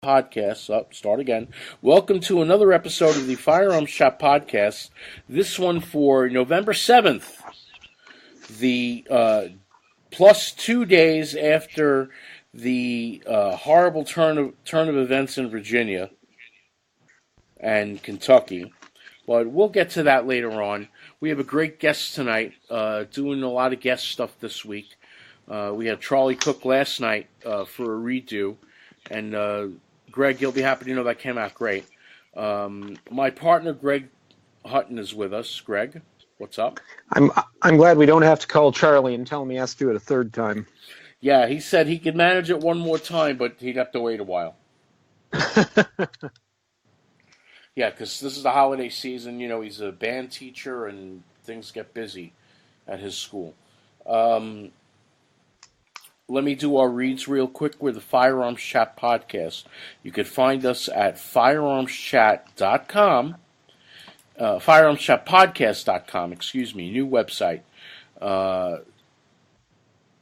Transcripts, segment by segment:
Podcast. Start again. Welcome to another episode of the Firearms Chat Podcast. This one for November 7th, the plus 2 days after the horrible turn of events in Virginia and Kentucky. But we'll get to that later on. We have a great guest tonight, doing a lot of guest stuff this week. We had Charlie Cook last night for a redo, and Greg, you'll be happy to know that came out great. My partner, Greg Hutton, is with us. Greg, what's up? I'm glad we don't have to call Charlie and tell him he has to do it a third time. Yeah, he said he could manage it one more time, but he'd have to wait a while. Yeah, because this is the holiday season. You know, he's a band teacher, and things get busy at his school. Let me do our reads real quick. We're the Firearms Chat Podcast. You can find us at firearmschat.com, firearmschatpodcast.com, new website.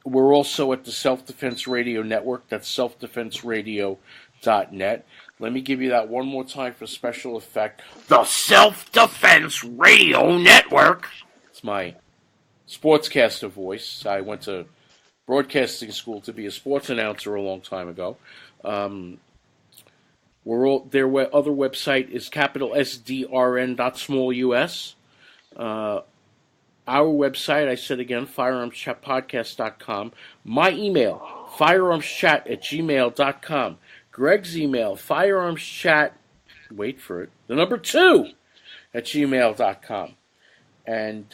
We're also at the Self-Defense Radio Network. That's selfdefenseradio.net. Let me give you that one more time for special effect. The Self-Defense Radio Network. It's my sportscaster voice. I went to broadcasting school to be a sports announcer a long time ago. Their other website is SDRN.smallus. Our website, I said again, firearmschatpodcast.com. My email, firearmschat@gmail.com. Greg's email, firearmschat, wait for it, the number 2 @gmail.com. And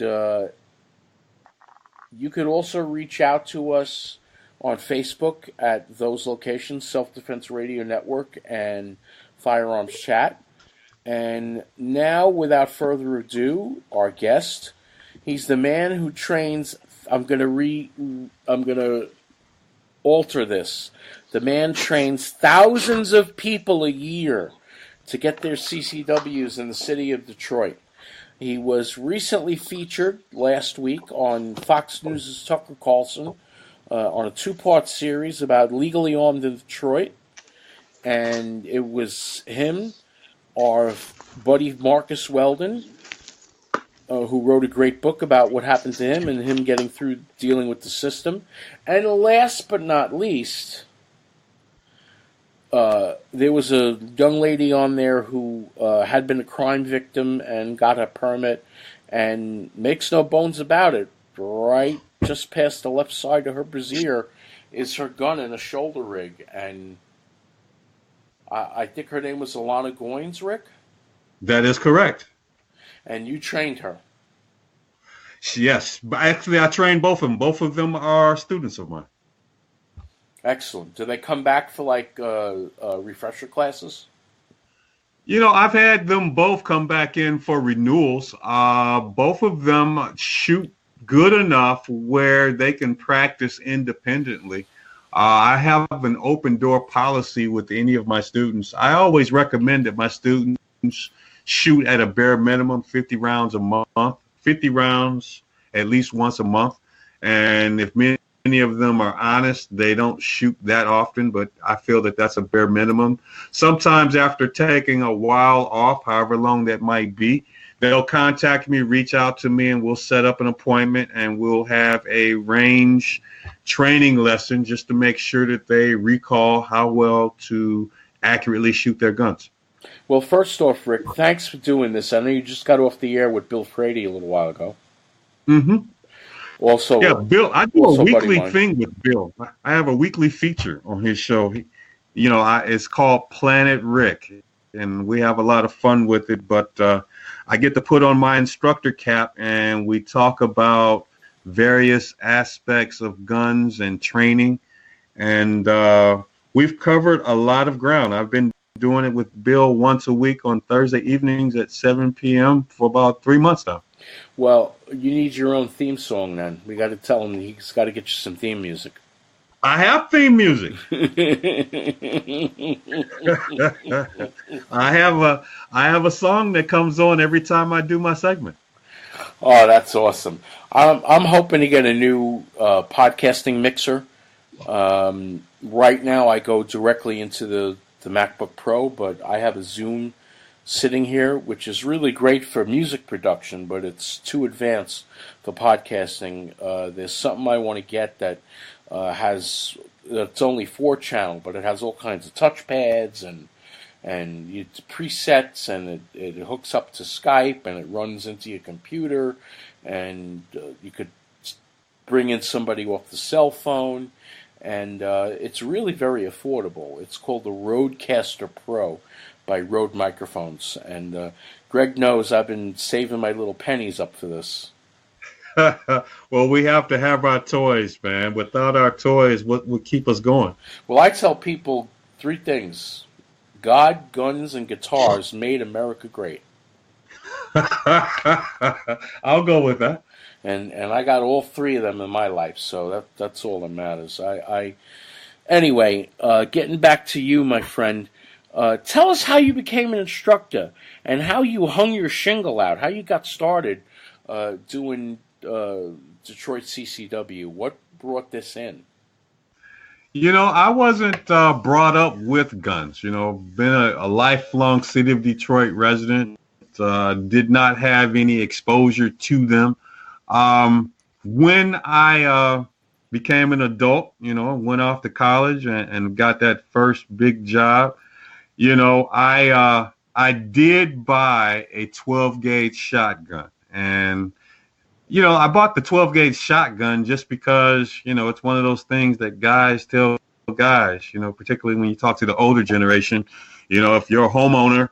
you could also reach out to us on Facebook at those locations, Self-Defense Radio Network and Firearms Chat. And now, without further ado, our guest. He's the man who trains. I'm gonna alter this. The man trains thousands of people a year to get their CCWs in the city of Detroit. He was recently featured last week on Fox News' Tucker Carlson on a 2-part series about legally armed in Detroit. And it was him, our buddy Marcus Weldon, who wrote a great book about what happened to him and him getting through dealing with the system. And last but not least, there was a young lady on there who had been a crime victim and got a permit, and makes no bones about it. Right just past the left side of her brassiere is her gun and a shoulder rig. And I think her name was Alana Goins, Rick? That is correct. And you trained her? Yes. But actually, I trained both of them. Both of them are students of mine. Excellent. Do they come back for refresher classes? You know, I've had them both come back in for renewals. Both of them shoot good enough where they can practice independently. I have an open door policy with any of my students. I always recommend that my students shoot at a bare minimum 50 rounds a month, 50 rounds at least once a month. And if many of them are honest, they don't shoot that often, but I feel that that's a bare minimum. Sometimes after taking a while off, however long that might be, they'll contact me, reach out to me, and we'll set up an appointment, and we'll have a range training lesson just to make sure that they recall how well to accurately shoot their guns. Well, first off, Rick, thanks for doing this. I know you just got off the air with Bill Frady a little while ago. Mm-hmm. Also, yeah, Bill, I do a weekly thing with Bill. I have a weekly feature on his show. It's called Planet Rick, and we have a lot of fun with it. But I get to put on my instructor cap, and we talk about various aspects of guns and training. And we've covered a lot of ground. I've been doing it with Bill once a week on Thursday evenings at 7 p.m. for about 3 months now. Well, you need your own theme song then. We got to tell him he's got to get you some theme music. I have theme music. I have a song that comes on every time I do my segment. Oh, that's awesome. I'm hoping to get a new podcasting mixer. Right now I go directly into the the MacBook Pro, but I have a Zoom sitting here, which is really great for music production, but it's too advanced for podcasting. There's something I want to get that it's only 4-channel, but it has all kinds of touchpads and it's presets, and it hooks up to Skype, and it runs into your computer, and you could bring in somebody off the cell phone, and it's really very affordable. It's called the Rodecaster Pro by Rode Microphones, and Greg knows I've been saving my little pennies up for this. Well, we have to have our toys, man. Without our toys, what would keep us going? Well, I tell people 3 things: God, guns, and guitars made America great. I'll go with that. And I got all 3 of them in my life, so that's all that matters. Anyway, getting back to you, my friend. Tell us how you became an instructor and how you hung your shingle out, how you got started doing Detroit CCW. What brought this in? I wasn't brought up with guns. Been a lifelong city of Detroit resident. Did not have any exposure to them. When I became an adult, went off to college and got that first big job. I did buy a 12-gauge shotgun, and I bought the 12-gauge shotgun just because it's one of those things that guys tell guys, particularly when you talk to the older generation, if you're a homeowner,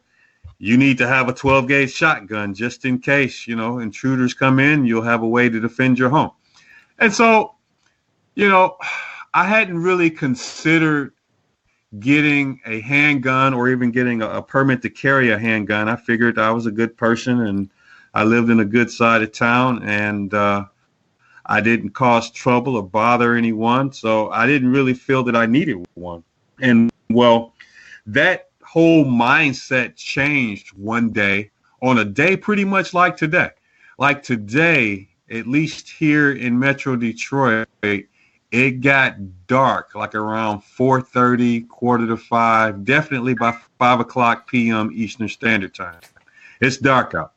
you need to have a 12-gauge shotgun just in case intruders come in. You'll have a way to defend your home. And so I hadn't really considered getting a handgun or even getting a permit to carry a handgun. I figured I was a good person and I lived in a good side of town, and I didn't cause trouble or bother anyone. So I didn't really feel that I needed one. And well, that whole mindset changed one day, on a day pretty much like today. Like today, at least here in Metro Detroit, it got dark like around 4:30, 4:45, definitely by 5 o'clock p.m. Eastern Standard Time. It's dark out.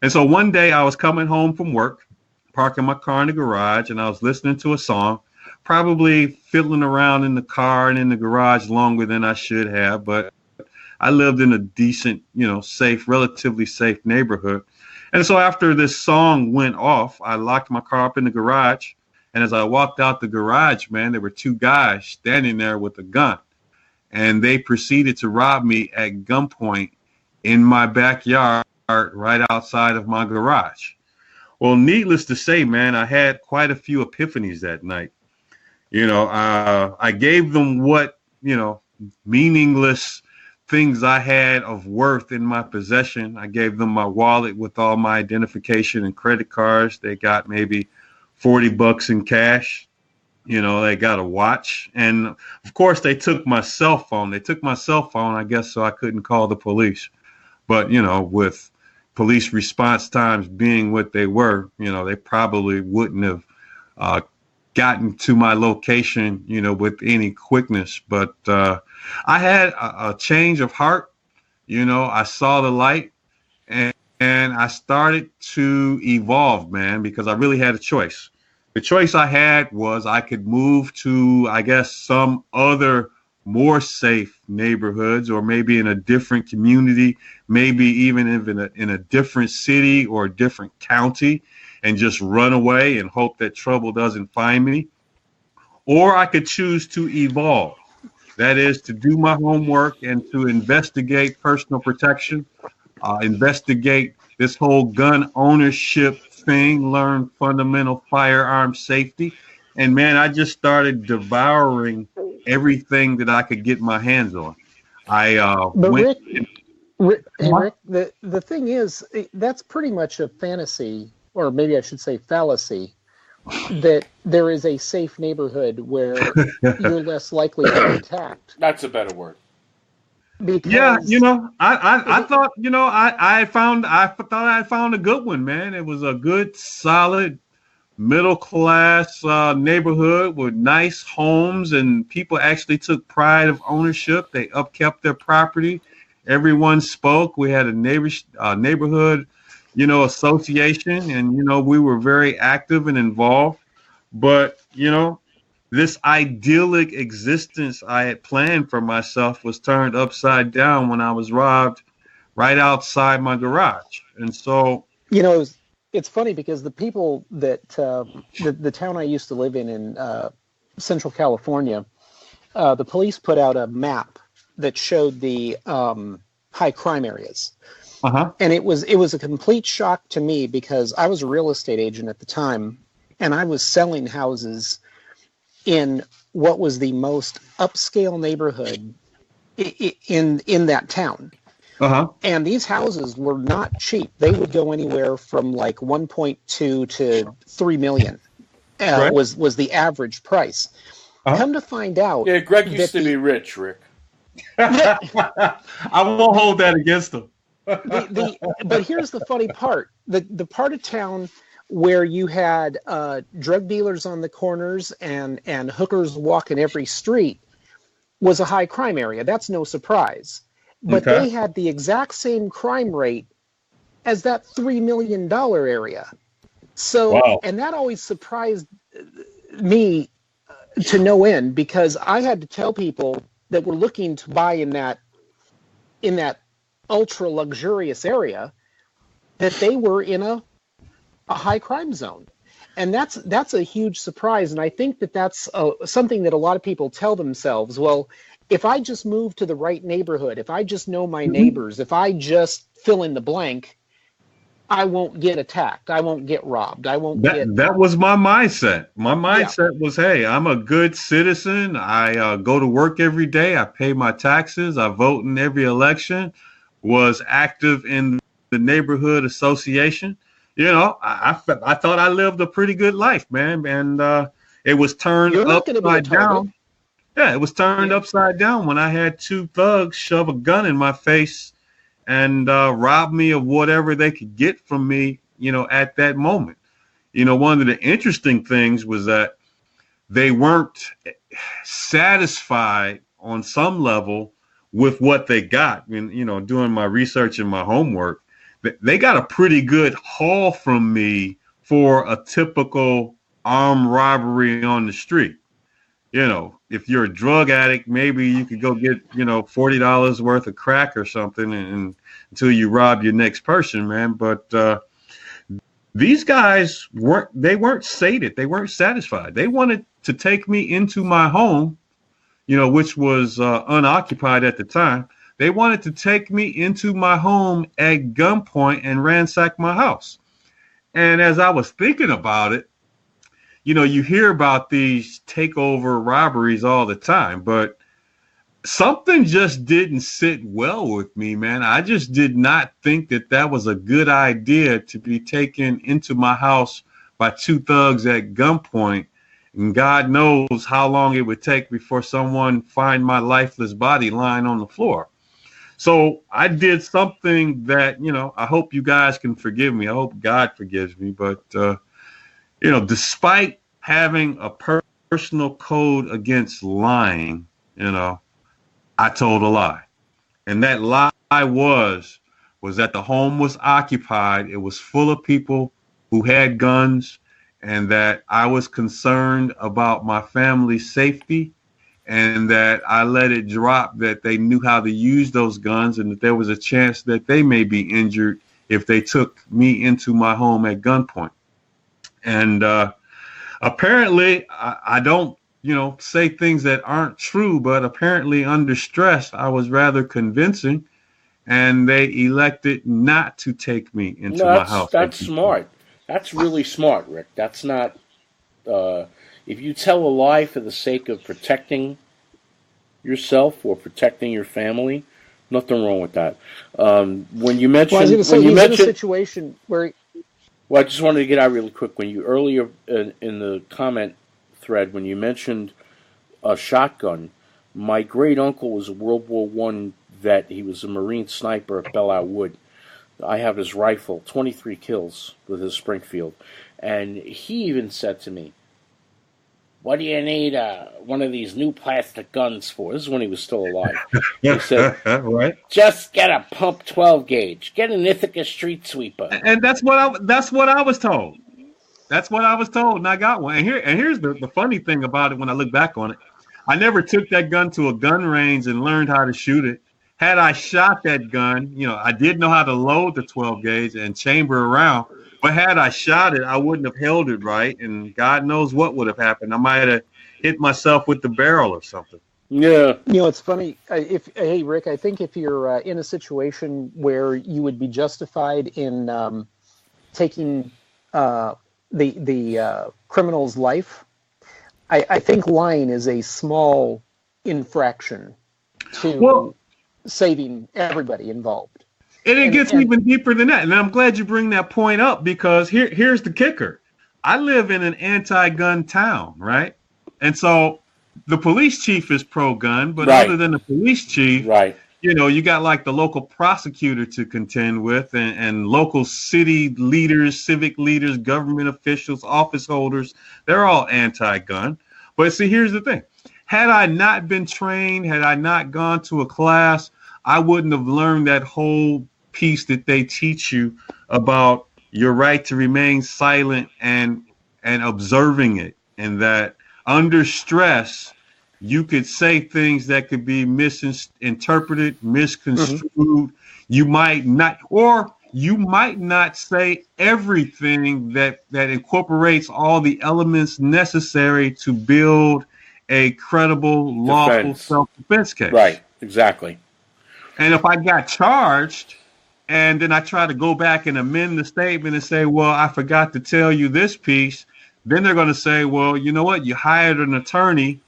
And so one day I was coming home from work, parking my car in the garage, and I was listening to a song, probably fiddling around in the car and in the garage longer than I should have. But I lived in a decent, safe, relatively safe neighborhood. And so after this song went off, I locked my car up in the garage. And as I walked out the garage, man, there were 2 guys standing there with a gun. And they proceeded to rob me at gunpoint in my backyard right outside of my garage. Well, needless to say, man, I had quite a few epiphanies that night. I gave them what, meaningless things I had of worth in my possession. I gave them my wallet with all my identification and credit cards. They got maybe $40 in cash. They got a watch. And of course, they took my cell phone. They took my cell phone, I guess, so I couldn't call the police. But, with police response times being what they were, they probably wouldn't have gotten to my location, with any quickness. But I had a change of heart. I saw the light, and I started to evolve, man, because I really had a choice. The choice I had was I could move to, I guess, some other more safe neighborhoods, or maybe in a different community, maybe even in a different city or a different county, and just run away and hope that trouble doesn't find me. Or I could choose to evolve. That is, to do my homework and to investigate personal protection, investigate this whole gun ownership thing, learn fundamental firearm safety. And man, I just started devouring everything that I could get my hands on. Rick, the thing is, that's pretty much a fantasy, or maybe I should say fallacy, that there is a safe neighborhood where you're less likely to be attacked. That's a better word. Because I thought, I thought I found a good one, man. It was a good, solid middle class neighborhood with nice homes, and people actually took pride of ownership. They upkept their property. Everyone spoke. We had a neighborhood, association, and we were very active and involved. But this idyllic existence I had planned for myself was turned upside down when I was robbed right outside my garage. And so, it's funny because the people that the town I used to live in Central California, the police put out a map that showed the high crime areas. Uh-huh. And it was a complete shock to me because I was a real estate agent at the time, and I was selling houses in what was the most upscale neighborhood in that town. Uh-huh. And these houses were not cheap. They would go anywhere from like 1.2 to 3 million Right. was the average price. Uh-huh. Come to find out, Yeah, Greg used to be rich, Rick. I won't hold that against them. but here's the funny part: the part of town where you had drug dealers on the corners and hookers walking every street was a high crime area. That's no surprise. But Okay. they had the exact same crime rate as that $3 million area. So, Wow. and that always surprised me to no end, because I had to tell people that were looking to buy in that ultra luxurious area that they were in a high crime zone. And that's a huge surprise. And I think that's something that a lot of people tell themselves, well, if I just move to the right neighborhood, if I just know my neighbors, if I just fill in the blank, I won't get attacked. I won't get robbed. I won't get... That was my mindset. My mindset was, hey, I'm a good citizen. I go to work every day. I pay my taxes. I vote in every election. Was active in the neighborhood association. I thought I lived a pretty good life, man. And it was turned upside down. Yeah, it was turned upside down when I had two thugs shove a gun in my face and rob me of whatever they could get from me, at that moment. One of the interesting things was that they weren't satisfied on some level with what they got. And, doing my research and my homework, they got a pretty good haul from me for a typical armed robbery on the street. If you're a drug addict, maybe you could go get, $40 worth of crack or something and until you rob your next person, man. But these guys weren't sated. They weren't satisfied. They wanted to take me into my home, which was unoccupied at the time. They wanted to take me into my home at gunpoint and ransack my house. And as I was thinking about it, you hear about these takeover robberies all the time, but something just didn't sit well with me, man. I just did not think that was a good idea to be taken into my house by two thugs at gunpoint. And God knows how long it would take before someone find my lifeless body lying on the floor. So I did something that, I hope you guys can forgive me. I hope God forgives me. But, despite having a personal code against lying, I told a lie. And that lie was that the home was occupied. It was full of people who had guns, and that I was concerned about my family's safety, and that I let it drop that they knew how to use those guns, and that there was a chance that they may be injured if they took me into my home at gunpoint. And apparently, I don't, say things that aren't true, but apparently under stress, I was rather convincing, and they elected not to take me into my house. That's smart. That's really smart, Rick. That's not, if you tell a lie for the sake of protecting yourself or protecting your family, nothing wrong with that. When you mentioned, he's in a situation where... Well, I just wanted to get out really quick. When you earlier in the comment thread, when you mentioned a shotgun, my great uncle was a World War I vet. He was a Marine sniper at Belleau Wood. I have his rifle, 23 kills with his Springfield. And he even said to me, what do you need one of these new plastic guns for? This is when he was still alive. He said, right. Just get a pump 12 gauge. Get an Ithaca street sweeper. And that's what I was told. That's what I was told, and I got one. And here's the funny thing about it when I look back on it. I never took that gun to a gun range and learned how to shoot it. Had I shot that gun, I did know how to load the 12 gauge and chamber around. But had I shot it, I wouldn't have held it right, and God knows what would have happened. I might have hit myself with the barrel or something. Yeah. It's funny. Hey, Rick, I think if you're in a situation where you would be justified in taking the criminal's life, I think lying is a small infraction to saving everybody involved. And it gets even deeper than that. And I'm glad you bring that point up, because here's the kicker. I live in an anti-gun town, right? And so the police chief is pro-gun, but other than the police chief, you got like the local prosecutor to contend with, and local city leaders, civic leaders, government officials, office holders. They're all anti-gun. But see, here's the thing. Had I not been trained, had I not gone to a class, I wouldn't have learned that whole piece that they teach you about your right to remain silent and observing it, and that under stress you could say things that could be misinterpreted, misconstrued. You might not say everything that incorporates all the elements necessary to build a credible, lawful self-defense case. Right, exactly. And if I got charged and then I try to go back and amend the statement and say, well, I forgot to tell you this piece, then they're going to say, well, you know what? You hired an attorney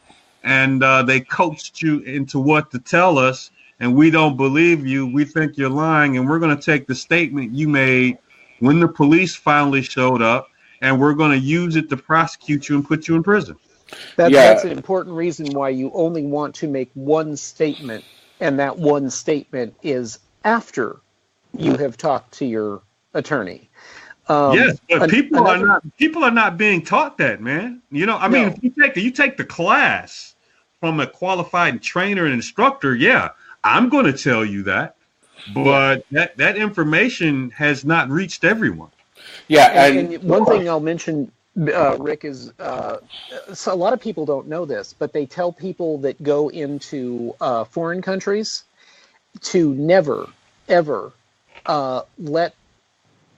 and they coached you into what to tell us, and we don't believe you. We think you're lying, and we're going to take the statement you made when the police finally showed up, and we're going to use it to prosecute you and put you in prison. That's an important reason why you only want to make one statement, and that one statement is after you have talked to your attorney. Yes, but people are not being taught that, man. If you take the class from a qualified trainer and instructor, I'm going to tell you that, but that information has not reached everyone. And one thing I'll mention, Rick, is so a lot of people don't know this, but they tell people that go into foreign countries to never, ever let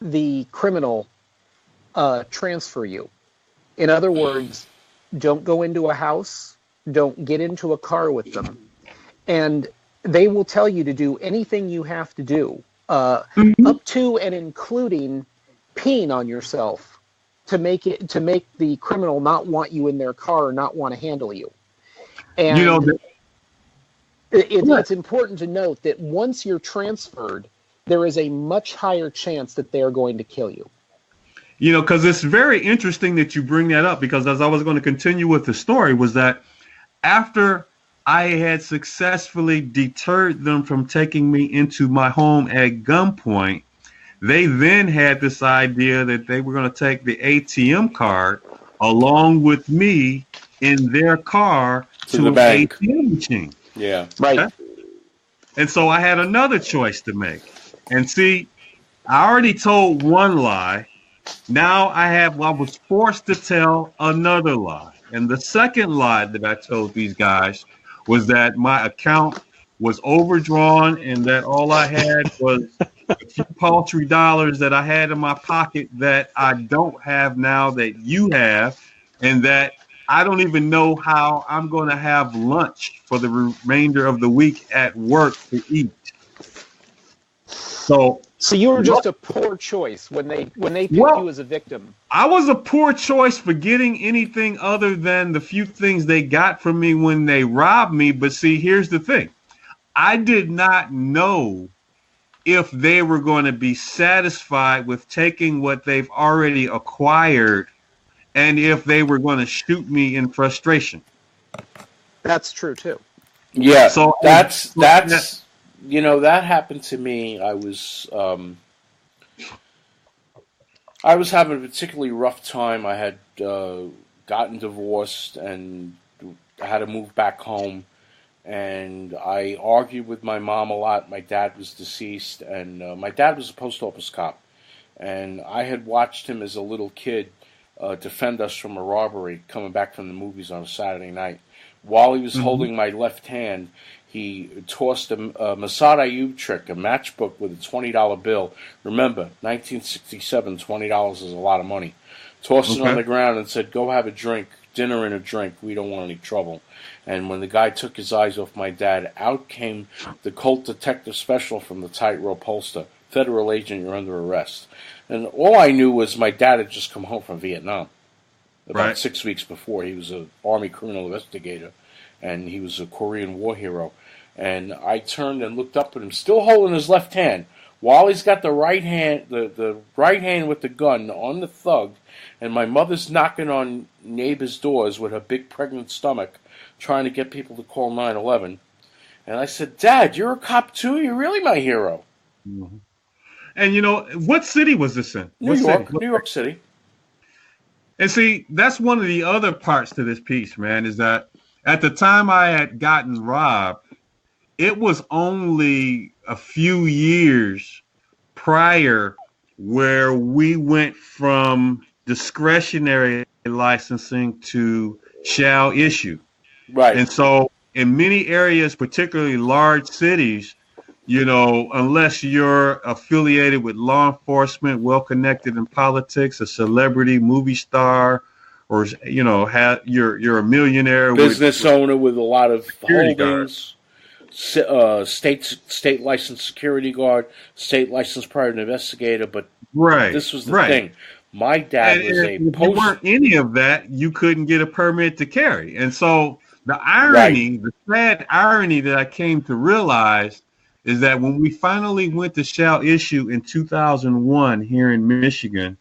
the criminal transfer you. In other words, don't go into a house, don't get into a car with them, and they will tell you to do anything you have to do, up to and including peeing on yourself to make the criminal not want you in their car or not want to handle you. And it's important to note that once you're transferred, there is a much higher chance that they are going to kill you. Because it's very interesting that you bring that up, because as I was going to continue with the story was that after I had successfully deterred them from taking me into my home at gunpoint, they then had this idea that they were going to take the ATM card along with me in their car to an ATM machine. Yeah. Right. Okay? And so I had another choice to make. And see, I already told one lie. Now I was forced to tell another lie. And the second lie that I told these guys was that my account was overdrawn and that all I had was a few paltry dollars that I had in my pocket that I don't have now that you have, and that I don't even know how I'm going to have lunch for the remainder of the week at work to eat. So you were just a poor choice when they picked you as a victim. I was a poor choice for getting anything other than the few things they got from me when they robbed me. But see, here's the thing. I did not know if they were going to be satisfied with taking what they've already acquired and if they were going to shoot me in frustration. That's true, too. Yeah, so that's that happened to me. I was I was having a particularly rough time. I had gotten divorced and I had to move back home. And I argued with my mom a lot. My dad was deceased, and my dad was a post office cop. And I had watched him as a little kid defend us from a robbery coming back from the movies on a Saturday night. While he was holding my left hand, he tossed a Masad Ayub trick, a matchbook with a $20 bill. Remember, 1967, $20 is a lot of money. Tossed it on the ground and said, "Go have a drink, dinner and a drink. We don't want any trouble." And when the guy took his eyes off my dad, out came the Colt Detective Special from the tightrope holster. "Federal agent, you're under arrest." And all I knew was my dad had just come home from Vietnam about 6 weeks before. He was an Army criminal investigator, and he was a Korean War hero. And I turned and looked up at him, still holding his left hand, while he's got the right hand, the right hand with the gun on the thug, and my mother's knocking on neighbors' doors with her big pregnant stomach, trying to get people to call 911. And I said, "Dad, you're a cop too? You're really my hero." Mm-hmm. And you know, what city was this in? New York City. And see, that's one of the other parts to this piece, man, is that at the time I had gotten robbed, it was only a few years prior where we went from discretionary licensing to shall issue. Right. And so in many areas, particularly large cities, you know, unless you're affiliated with law enforcement, well connected in politics, a celebrity, movie star, or, you know, you're a millionaire, business owner with a lot of holdings, state licensed security guard, state licensed private investigator. But this was the thing. My dad was a if you weren't any of that, you couldn't get a permit to carry. And so the irony, the sad irony that I came to realize is that when we finally went to shall issue in 2001 here in Michigan,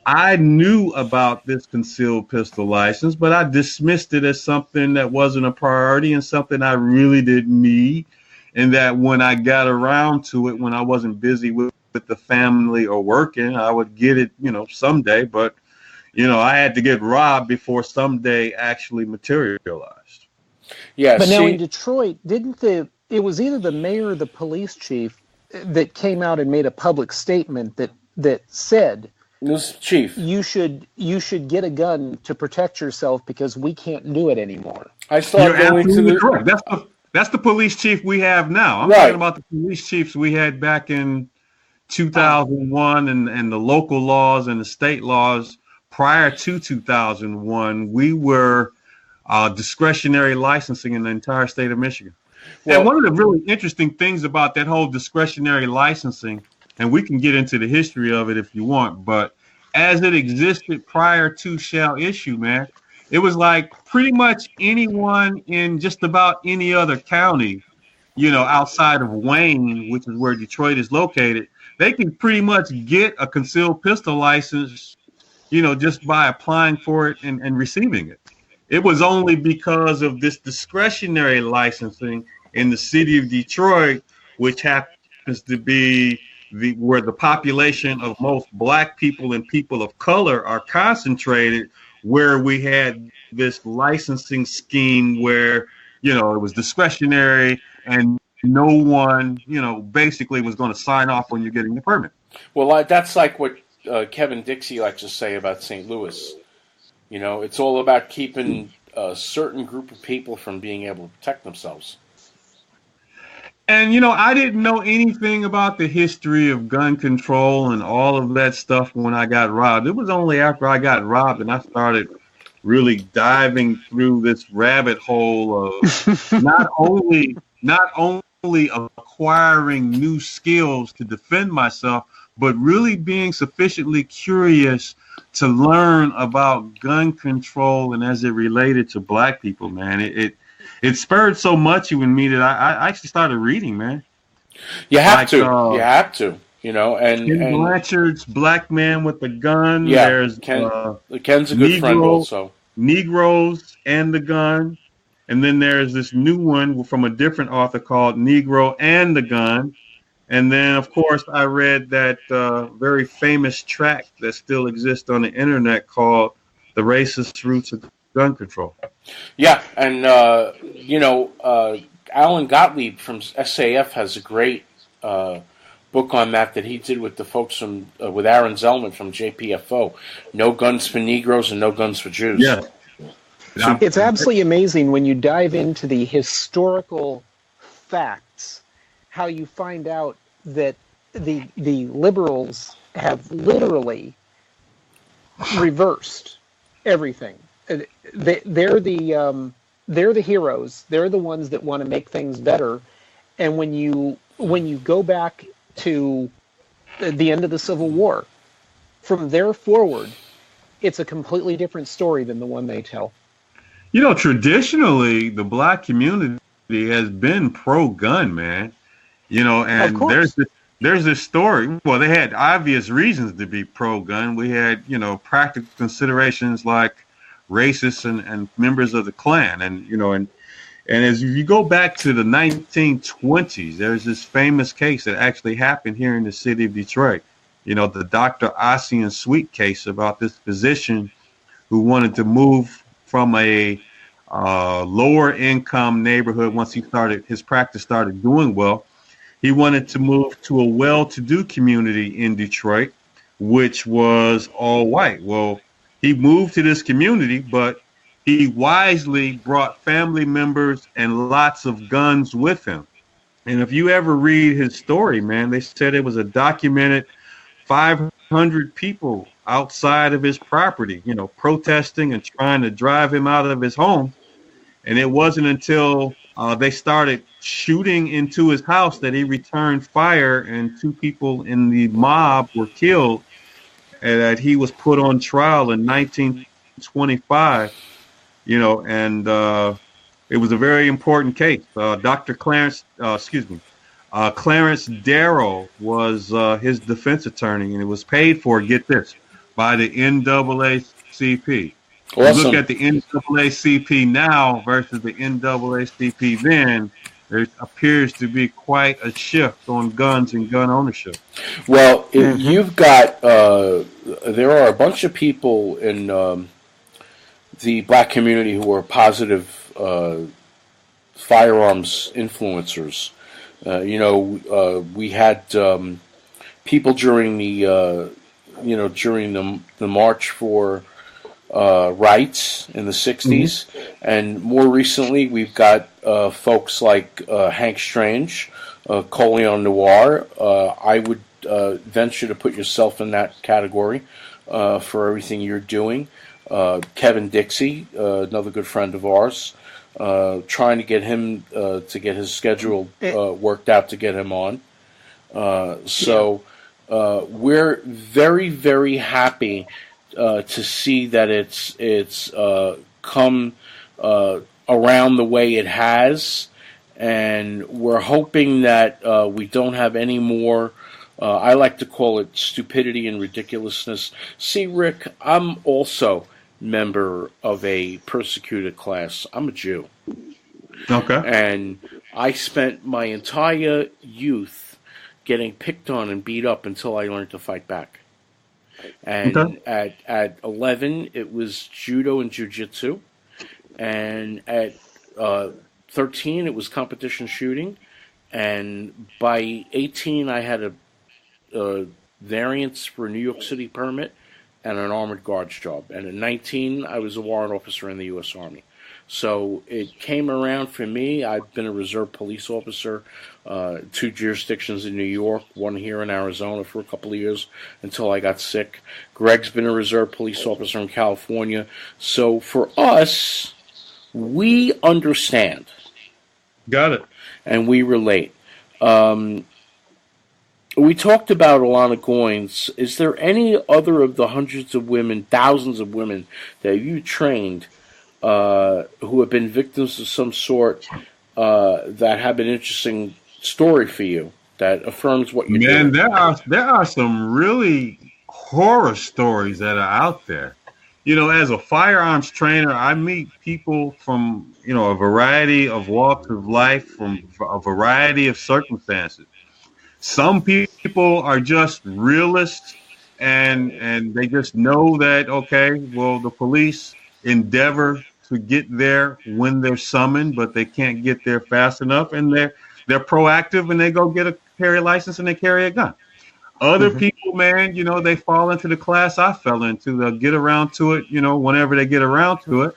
I knew about this concealed pistol license, but I dismissed it as something that wasn't a priority and something I really didn't need. And that when I got around to it, when I wasn't busy with the family or working, I would get it, you know, someday. But, you know, I had to get robbed before someday actually materialized. Yeah. But now in Detroit, it was either the mayor or the police chief that came out and made a public statement that said, "This chief, you should get a gun to protect yourself because we can't do it anymore." I started going to the correct. That's the police chief we have now. I'm talking about the police chiefs we had back in 2001 and the local laws and the state laws prior to 2001. We were discretionary licensing in the entire state of Michigan. Well, and one of the really interesting things about that whole discretionary licensing, and we can get into the history of it if you want, but as it existed prior to shall issue, man, it was like pretty much anyone in just about any other county, you know, outside of Wayne, which is where Detroit is located, they can pretty much get a concealed pistol license, you know, just by applying for it and receiving it. It was only because of this discretionary licensing in the city of Detroit, which happens to be where the population of most black people and people of color are concentrated, where we had this licensing scheme where, you know, it was discretionary and no one, you know, basically was going to sign off when you're getting the permit. Well, that's like what Kevin Dixie likes to say about St. Louis. You know, it's all about keeping a certain group of people from being able to protect themselves. And, you know, I didn't know anything about the history of gun control and all of that stuff when I got robbed. It was only after I got robbed and I started really diving through this rabbit hole of not only acquiring new skills to defend myself, but really being sufficiently curious to learn about gun control and as it related to black people, man. It spurred so much in me that I actually started reading, man. You have to. You have to. You know, and Blanchard's Black Man with the Gun. Yeah, there's Ken's a good friend also. Negroes and the Gun. And then there's this new one from a different author called Negro and the Gun. And then, of course, I read that very famous track that still exists on the internet called "The Racist Roots of Gun Control." Yeah, and Alan Gottlieb from SAF has a great book on that he did with the folks from with Aaron Zellman from JPFO. No Guns for Negroes and No Guns for Jews. Yeah. So it's absolutely amazing when you dive into the historical facts, how you find out that the liberals have literally reversed everything. They're the heroes. They're the ones that want to make things better. And when you go back to the end of the Civil War, from there forward, it's a completely different story than the one they tell. Traditionally, the black community has been pro-gun, man. And there's this story. Well, they had obvious reasons to be pro-gun. We had, practical considerations like racists and members of the Klan, and as you go back to the 1920s, there's this famous case that actually happened here in the city of Detroit. The Dr. Ossian Sweet case about this physician who wanted to move from a lower income neighborhood once his practice started doing well. He wanted to move to a well-to-do community in Detroit, which was all white. Well, he moved to this community, but he wisely brought family members and lots of guns with him. And if you ever read his story, man, they said it was a documented 500 people outside of his property, protesting and trying to drive him out of his home. And it wasn't until they started shooting into his house that he returned fire, and 2 people in the mob were killed, and that he was put on trial in 1925. And it was a very important case. Dr. Clarence Darrow was his defense attorney, and it was paid for, get this, by the NAACP. Awesome. Look at the NAACP now versus the NAACP then. There appears to be quite a shift on guns and gun ownership. Well, you've got there are a bunch of people in the black community who are positive firearms influencers. We had people during the march for rights in the 60s, and more recently we've got folks like Hank Strange, Coleon Noir. I would venture to put yourself in that category for everything you're doing. Kevin Dixie, another good friend of ours, trying to get him to get his schedule worked out to get him on. We're very, very happy to see that it's come around the way it has, and we're hoping that we don't have any more. I like to call it stupidity and ridiculousness. See, Rick, I'm also member of a persecuted class. I'm a Jew. Okay. And I spent my entire youth getting picked on and beat up until I learned to fight back. And at 11, it was judo and jiu-jitsu. And at 13, it was competition shooting. And by 18, I had a variance for a New York City permit and an armored guards job. And at 19, I was a warrant officer in the U.S. Army. So it came around for me. I've been a reserve police officer, 2 jurisdictions in New York, 1 here in Arizona for a couple of years until I got sick. Greg's been a reserve police officer in California. So for us, we understand. Got it. And we relate. We talked about Alana Goins. Is there any other of the hundreds of women, thousands of women that you trained who have been victims of some sort that have an interesting story for you that affirms what you're doing? Man, there are some really horror stories that are out there. As a firearms trainer, I meet people from, a variety of walks of life, from a variety of circumstances. Some people are just realists, and they just know that, okay, well, the police endeavor to get there when they're summoned, but they can't get there fast enough, and they're proactive, and they go get a carry license and they carry a gun. Other people, man, they fall into the class I fell into. They'll get around to it, whenever they get around to it.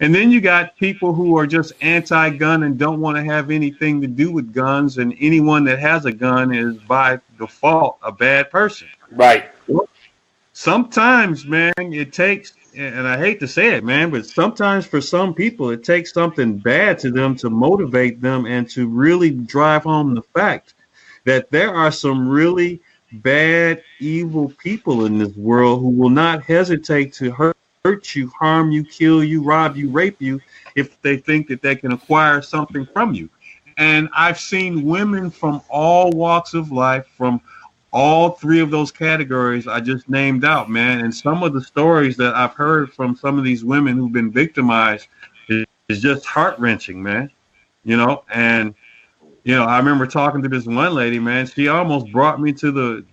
And then you got people who are just anti-gun and don't want to have anything to do with guns. And anyone that has a gun is by default a bad person. Right. Sometimes, man, it takes, and I hate to say it, man, but sometimes for some people, it takes something bad to them to motivate them and to really drive home the fact that there are some really bad, evil people in this world who will not hesitate to hurt you, harm you, kill you, rob you, rape you, if they think that they can acquire something from you. And I've seen women from all walks of life, from all three of those categories I just named out, man. And some of the stories that I've heard from some of these women who've been victimized is just heart-wrenching, man. And I remember talking to this one lady, man. She almost brought me to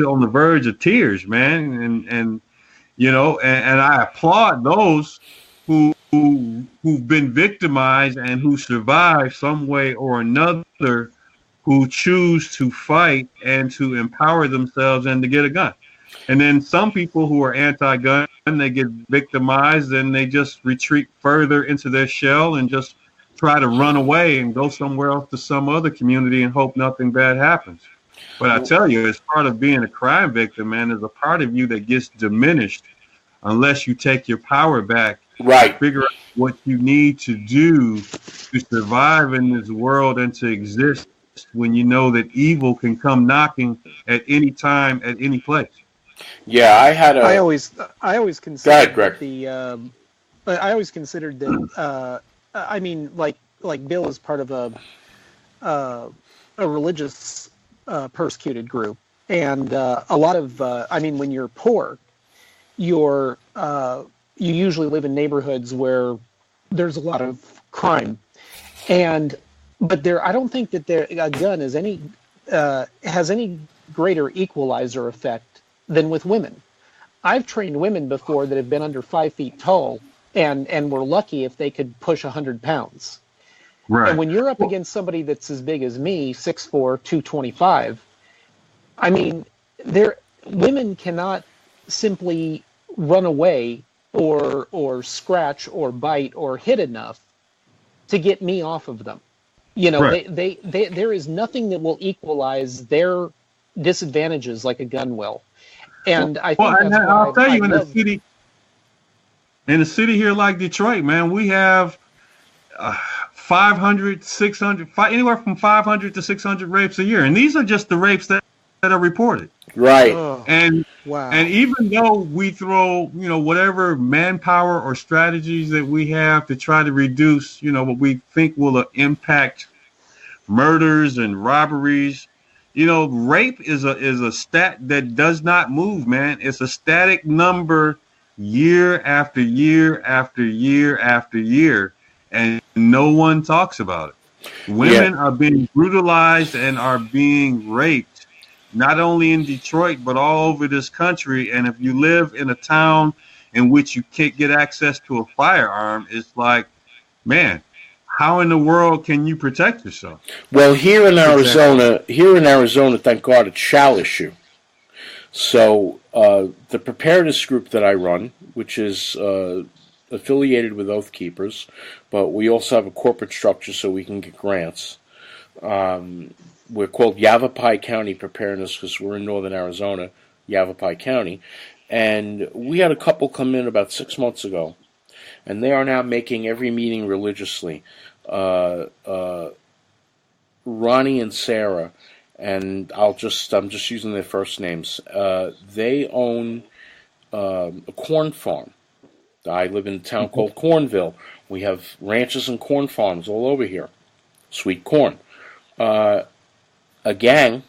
on the verge of tears, man. And I applaud those who've been victimized and who survive some way or another, who choose to fight and to empower themselves and to get a gun. And then some people who are anti-gun, they get victimized and they just retreat further into their shell and just try to run away and go somewhere else to some other community and hope nothing bad happens. But I tell you, as part of being a crime victim, man, there's a part of you that gets diminished unless you take your power back. Right. Figure out what you need to do to survive in this world and to exist when you know that evil can come knocking at any time, at any place. Yeah, I always considered I always considered that. I mean, like Bill is part of a religious persecuted group, and a lot of when you're poor, you usually live in neighborhoods where there's a lot of crime, but I don't think that a gun is has any greater equalizer effect than with women. I've trained women before that have been under 5 feet tall and were lucky if they could push 100 pounds. Right. And when you're up against somebody that's as big as me, 6'4", 225, women cannot simply run away or scratch or bite or hit enough to get me off of them. Right. There is nothing that will equalize their disadvantages like a gun will. And I think that's why I'll tell you, in a city here like Detroit, man, we have 500, 600, anywhere from 500 to 600 rapes a year. And these are just the rapes that are reported. Right. And even though we throw, whatever manpower or strategies that we have to try to reduce, what we think will impact murders and robberies, rape is a stat that does not move, man. It's a static number year after year after year after year, and no one talks about it. Women are being brutalized and are being raped, not only in Detroit, but all over this country. And if you live in a town in which you can't get access to a firearm, it's like, man, how in the world can you protect yourself? Well, here in Arizona, thank God, it's shall issue. So the preparedness group that I run, which is affiliated with Oath Keepers, but we also have a corporate structure so we can get grants. We're called Yavapai County Preparedness because we're in northern Arizona, Yavapai County. And we had a couple come in about 6 months ago, and they are now making every meeting religiously. Ronnie and Sarah, and I'm just using their first names. They own a corn farm. I live in a town called Cornville. We have ranches and corn farms all over here. Sweet corn. A gang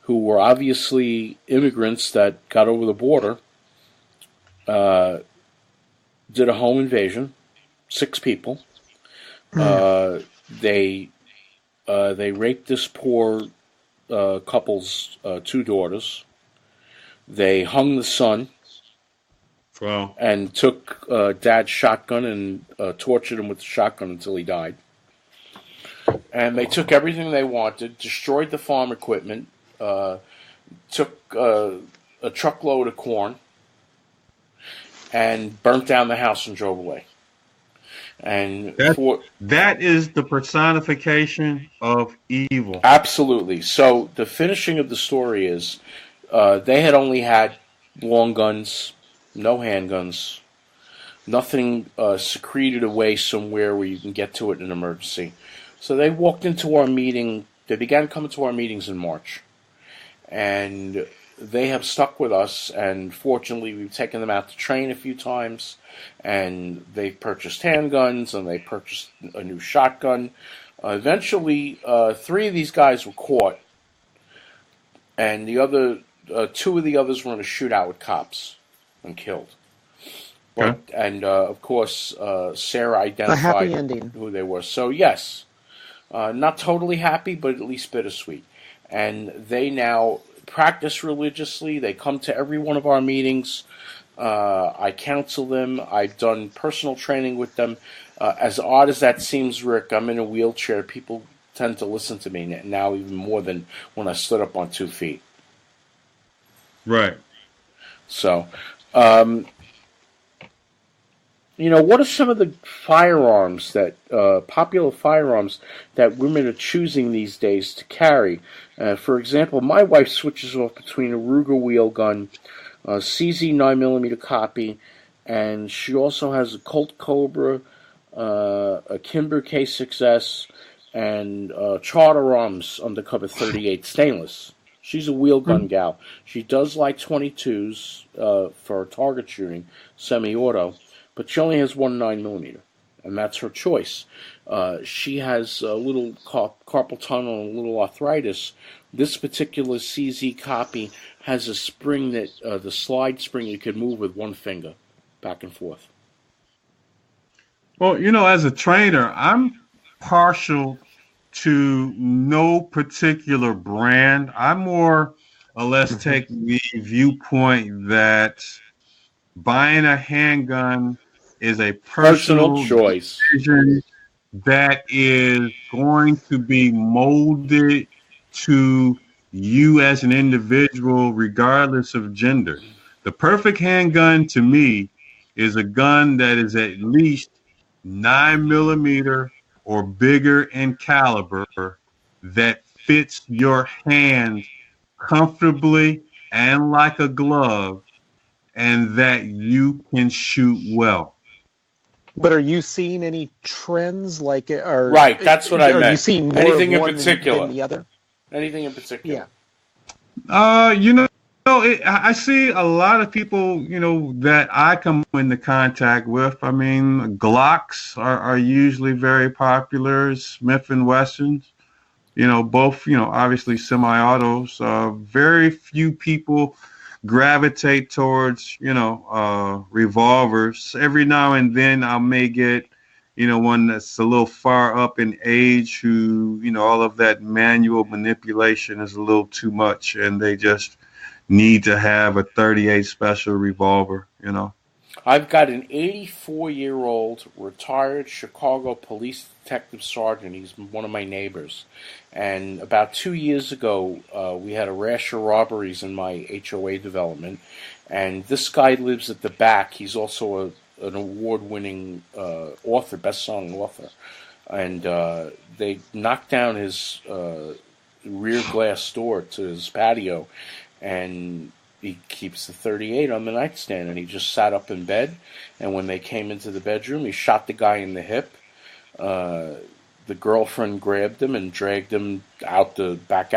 who were obviously immigrants that got over the border did a home invasion. 6 people. They raped this poor couple's 2 daughters. They hung the son. Wow. And took Dad's shotgun and tortured him with the shotgun until he died. And they took everything they wanted, destroyed the farm equipment, took a truckload of corn, and burnt down the house and drove away. And that is the personification of evil. Absolutely. So the finishing of the story is they had only had long guns, no handguns, nothing secreted away somewhere where you can get to it in an emergency. So they walked into our meeting. They began coming to our meetings in March. And they have stuck with us, and fortunately we've taken them out to train a few times, and they've purchased handguns, and they purchased a new shotgun. Eventually, 3 of these guys were caught, and the other 2 of the others were in a shootout with cops and killed. But, and of course, Sarah identified who they were. So yes, not totally happy, but at least bittersweet. And they now practice religiously. They come to every one of our meetings. I counsel them. I've done personal training with them. As odd as that seems, Rick, I'm in a wheelchair. People tend to listen to me now even more than when I stood up on 2 feet. Right. So, what are some of the firearms that, popular firearms that women are choosing these days to carry? For example, my wife switches off between a Ruger wheel gun, a CZ 9mm copy, and she also has a Colt Cobra, a Kimber K6S, and Charter Arms undercover 38 stainless. She's a wheel gun gal. She does like 22s for target shooting, semi-auto, but she only has 1 9mm, and that's her choice. She has a little carpal tunnel and a little arthritis. This particular CZ copy has a spring that, the slide spring, you could move with 1 finger, back and forth. Well, as a trainer, I'm partial to no particular brand. I more or less take the viewpoint that buying a handgun is a personal choice decision that is going to be molded to you as an individual, regardless of gender. The perfect handgun to me is a gun that is at least 9mm or bigger in caliber, that fits your hand comfortably and like a glove, and that you can shoot well. But are you seeing any trends like it? Right, that's what I meant. Are you seeing more anything of in one particular than the other? Anything in particular? Yeah. I see a lot of people, that I come into contact with. I mean, Glocks are usually very popular, Smith & Wessons, both, obviously semi-autos. Very few people gravitate towards, revolvers. Every now and then I may get, one that's a little far up in age who, all of that manual manipulation is a little too much, and they just need to have a 38 special revolver, I've got an 84-year-old retired Chicago police detective sergeant. He's one of my neighbors. And about 2 years ago, we had a rash of robberies in my HOA development. And this guy lives at the back. He's also an award-winning author, best-selling author. And they knocked down his rear glass door to his patio, and he keeps the 38 on the nightstand, and he just sat up in bed, and when they came into the bedroom, he shot the guy in the hip. The girlfriend grabbed him and dragged him out the back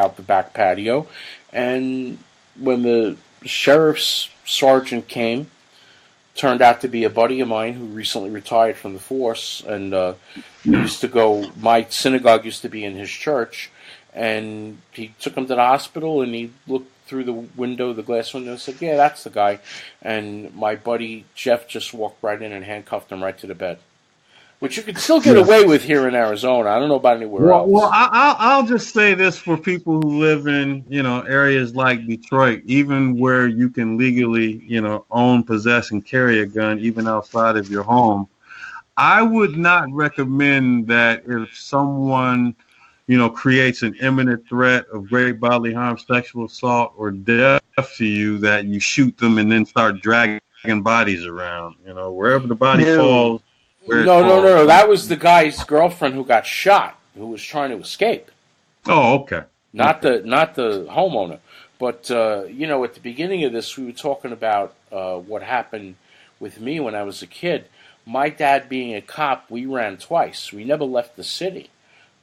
patio, and when the sheriff's sergeant came, turned out to be a buddy of mine who recently retired from the force, and my synagogue used to be in his church, and he took him to the hospital, and he looked through the glass window, and said, "Yeah, that's the guy." And my buddy Jeff just walked right in and handcuffed him right to the bed. which you can still get away with here in Arizona. I don't know about anywhere else. Well, I'll just say this for people who live in, areas like Detroit, even where you can legally, own, possess, and carry a gun, even outside of your home. I would not recommend that if someone, creates an imminent threat of great bodily harm, sexual assault, or death to you, that you shoot them and then start dragging bodies around, wherever the body falls. No. That was the guy's girlfriend who got shot, who was trying to escape. Oh, okay. Not the homeowner. But, at the beginning of this, we were talking about what happened with me when I was a kid. My dad being a cop, we ran twice. We never left the city,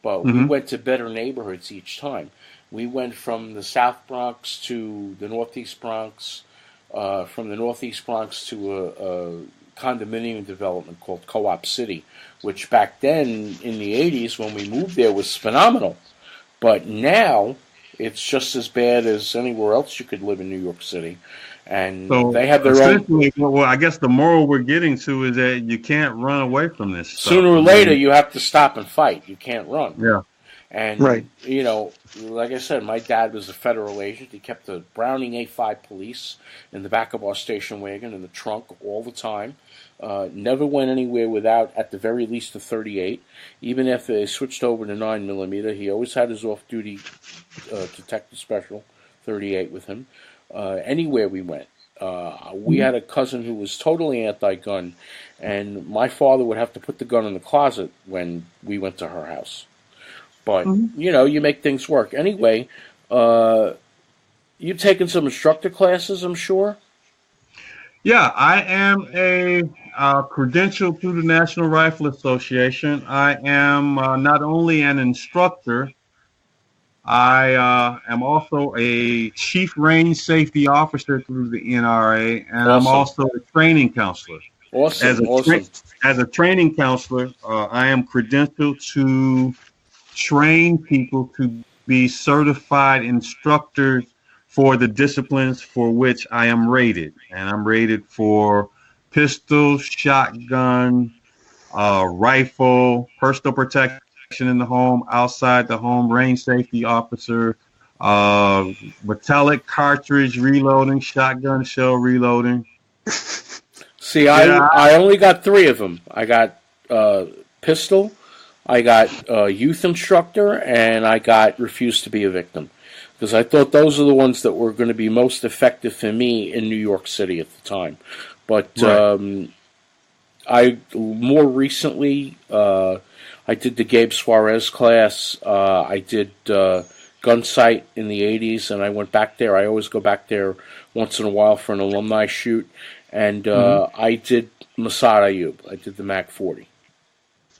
but we went to better neighborhoods each time. We went from the South Bronx to the Northeast Bronx, from the Northeast Bronx to a condominium development called Co-op City, which back then in the 80s when we moved there was phenomenal. But now it's just as bad as anywhere else you could live in New York City. And so they have their own. Well, I guess the moral we're getting to is that you can't run away from this stuff. Sooner or later, you have to stop and fight. You can't run. Yeah. And, like I said, my dad was a federal agent. He kept the Browning A5 police in the back of our station wagon in the trunk all the time. Never went anywhere without, at the very least, a .38. Even if they switched over to 9mm, he always had his off-duty Detective Special .38 with him. Anywhere we went. We had a cousin who was totally anti-gun, and my father would have to put the gun in the closet when we went to her house. But, you make things work. Anyway, you've taken some instructor classes, I'm sure? Yeah, I am a credentialed through the National Rifle Association. I am not only an instructor, I am also a chief range safety officer through the NRA, and I'm also a training counselor. Awesome. As a training counselor, I am credentialed to train people to be certified instructors for the disciplines for which I am rated. And I'm rated for pistol, shotgun, rifle, personal protection in the home, outside the home, range safety officer, metallic cartridge reloading, shotgun shell reloading. See, I only got 3 of them. I got pistol, I got youth instructor, and I got refuse to be a victim. Because I thought those are the ones that were going to be most effective for me in New York City at the time. But right. I more recently, I did the Gabe Suarez class. I did Gun Sight in the 80s, and I went back there. I always go back there once in a while for an alumni shoot. And I did Masad Ayub. I did the Mac 40.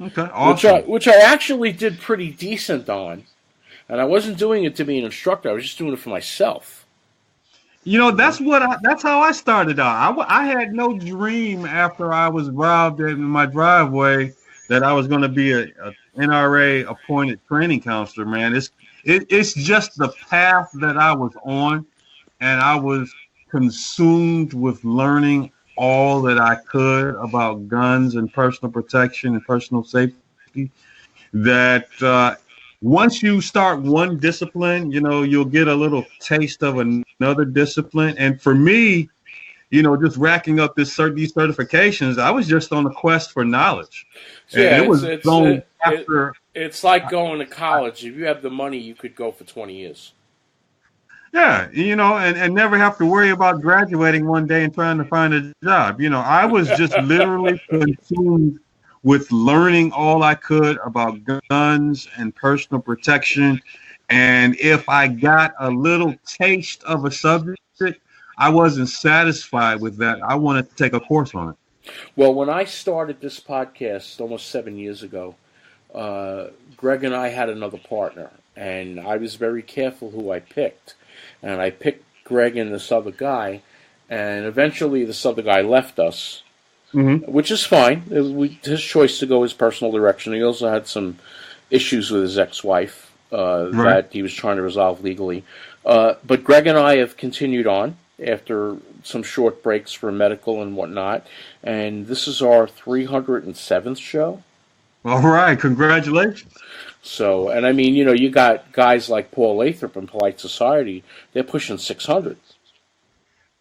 Okay, awesome. Which I actually did pretty decent on. And I wasn't doing it to be an instructor. I was just doing it for myself. That's how I started out. I had no dream after I was robbed in my driveway that I was going to be a NRA appointed training counselor, man. It's just the path that I was on, and I was consumed with learning all that I could about guns and personal protection and personal safety, that once you start one discipline, you'll get a little taste of another discipline. And for me, just racking up these certifications, I was just on a quest for knowledge. Yeah, and it's like going to college. If you have the money, you could go for 20 years. Yeah, and never have to worry about graduating one day and trying to find a job. I was just literally consumed with learning all I could about guns and personal protection. And if I got a little taste of a subject, I wasn't satisfied with that. I wanted to take a course on it. Well, when I started this podcast almost 7 years ago, Greg and I had another partner, and I was very careful who I picked. And I picked Greg and this other guy, and eventually this other guy left us, which is fine. It was his choice to go his personal direction. He also had some issues with his ex-wife that he was trying to resolve legally. But Greg and I have continued on after some short breaks for medical and whatnot. And this is our 307th show. All right, congratulations. So, and I mean, you got guys like Paul Lathrop in Polite Society. They're pushing 600.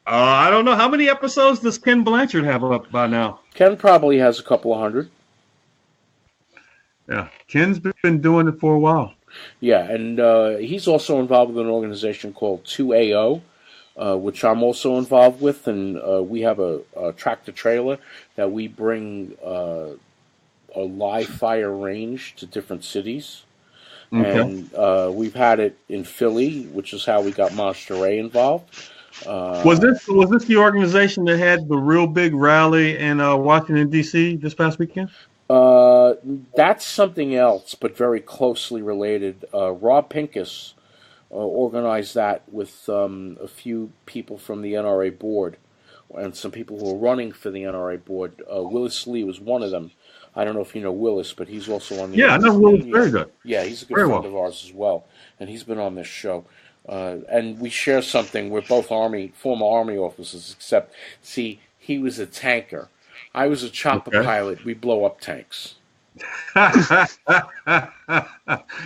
I don't know. How many episodes does Ken Blanchard have up by now? Ken probably has a couple of hundred. Yeah, Ken's been doing it for a while. Yeah, and he's also involved with an organization called 2AO, which I'm also involved with, and we have a tractor trailer that we bring a live fire range to different cities. Okay. And we've had it in Philly, which is how we got Monster Ray involved. Was this the organization that had the real big rally in Washington, D.C. this past weekend? That's something else, but very closely related. Rob Pincus organized that with a few people from the NRA board and some people who are running for the NRA board. Willis Lee was one of them. I don't know if you know Willis, but he's also on the... Yeah, I know Willis very good. Yeah, he's a good friend of ours as well, and he's been on this show. And we share something. We're both former Army officers, except, see, he was a tanker. I was a chopper pilot. We blow up tanks.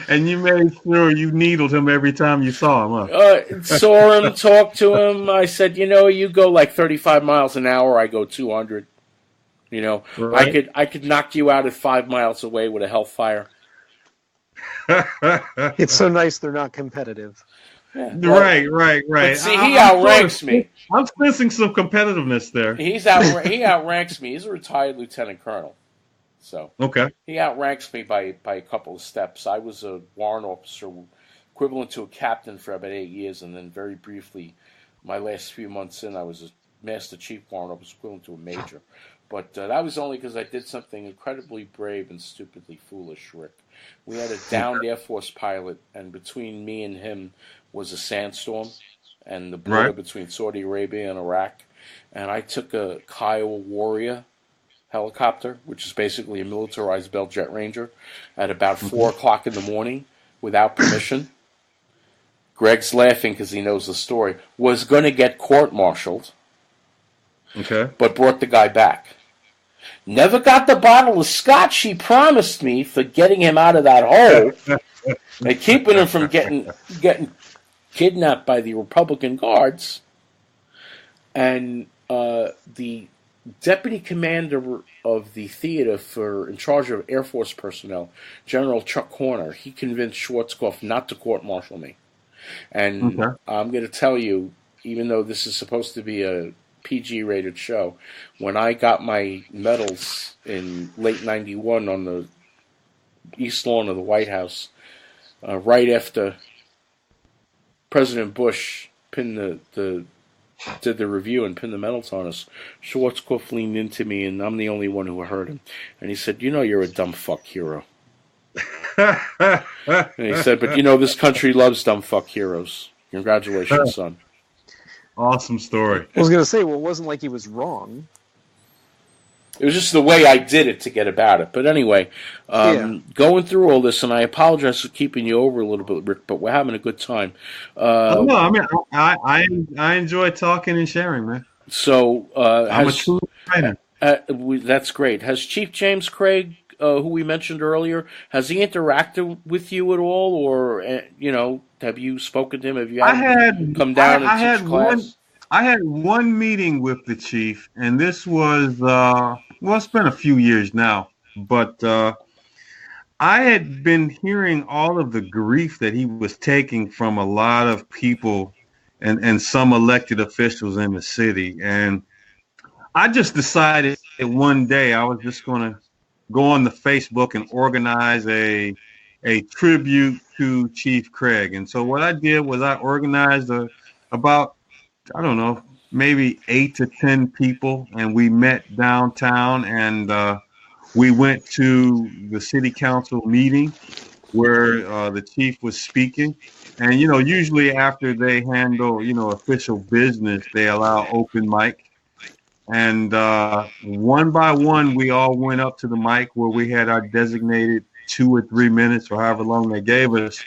And you made sure you needled him every time you saw him, huh? Saw him, talked to him. I said, you go like 35 miles an hour. I go 200. Right. I could knock you out at 5 miles away with a Hellfire. It's so nice they're not competitive. Yeah, well, right. But see, he outranks me. I'm sensing some competitiveness there. He outranks me. He's a retired lieutenant colonel, so he outranks me by a couple of steps. I was a warrant officer, equivalent to a captain for about 8 years, and then very briefly, my last few months in, I was a master chief warrant officer, equivalent to a major. But that was only because I did something incredibly brave and stupidly foolish, Rick. We had a downed Air Force pilot, and between me and him was a sandstorm and the border between Saudi Arabia and Iraq. And I took a Kiowa Warrior helicopter, which is basically a militarized Bell Jet Ranger, at about 4 o'clock in the morning without permission. Greg's laughing because he knows the story. Was going to get court-martialed, but brought the guy back. Never got the bottle of scotch he promised me for getting him out of that hole and keeping him from getting kidnapped by the Republican guards. And the deputy commander of the theater in charge of Air Force personnel, General Chuck Horner, he convinced Schwarzkopf not to court-martial me. And I'm going to tell you, even though this is supposed to be a PG-rated show, when I got my medals in late 91 on the East Lawn of the White House, right after President Bush did the review and pinned the medals on us, Schwarzkopf leaned into me, and I'm the only one who heard him, and he said, you're a dumb fuck hero. And he said, but this country loves dumb fuck heroes. Congratulations, son. Awesome story. I was going to say, well, it wasn't like he was wrong. It was just the way I did it to get about it. But anyway, going through all this, and I apologize for keeping you over a little bit, Rick, but we're having a good time. No, I mean, I enjoy talking and sharing, man. So, I'm a true trainer. That's great. Has Chief James Craig, who we mentioned earlier, has he interacted with you at all, or have you spoken to him? Have you come down and teach class? I had one meeting with the chief, and this was it's been a few years now, but I had been hearing all of the grief that he was taking from a lot of people and some elected officials in the city, and I just decided that one day I was just going to go on the Facebook and organize a tribute to Chief Craig. And so what I did was I organized about, I don't know, maybe 8 to 10 people, and we met downtown, and we went to the city council meeting where the chief was speaking. And, usually after they handle, official business, they allow open mic. And one by one, we all went up to the mic where we had our designated 2 or 3 minutes or however long they gave us.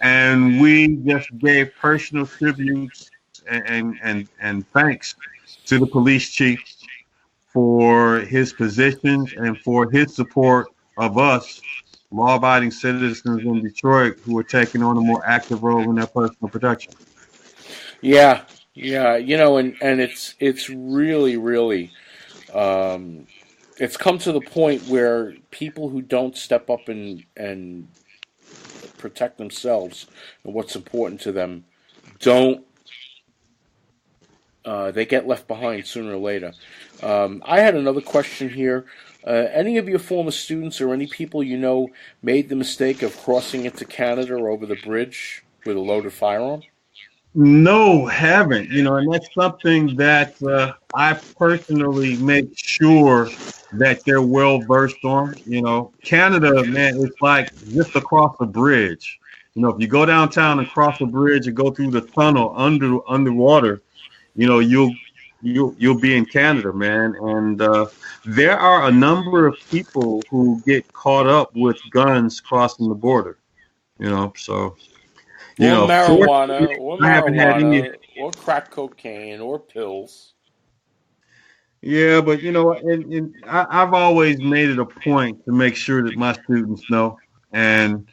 And we just gave personal tributes and thanks to the police chief for his positions and for his support of us, law-abiding citizens in Detroit, who are taking on a more active role in their personal protection. Yeah, and it's really, it's come to the point where people who don't step up and protect themselves and what's important to them don't. They get left behind sooner or later. I had another question here. Any of your former students or any people you know made the mistake of crossing into Canada over the bridge with a loaded firearm? No, haven't. And that's something that I personally make sure that they're well versed on. Canada, man, it's like just across a bridge. If you go downtown and cross a bridge and go through the tunnel underwater, you'll be in Canada, man. And there are a number of people who get caught up with guns crossing the border. So. Marijuana, or crack cocaine, or pills. Yeah, but and I've always made it a point to make sure that my students know. And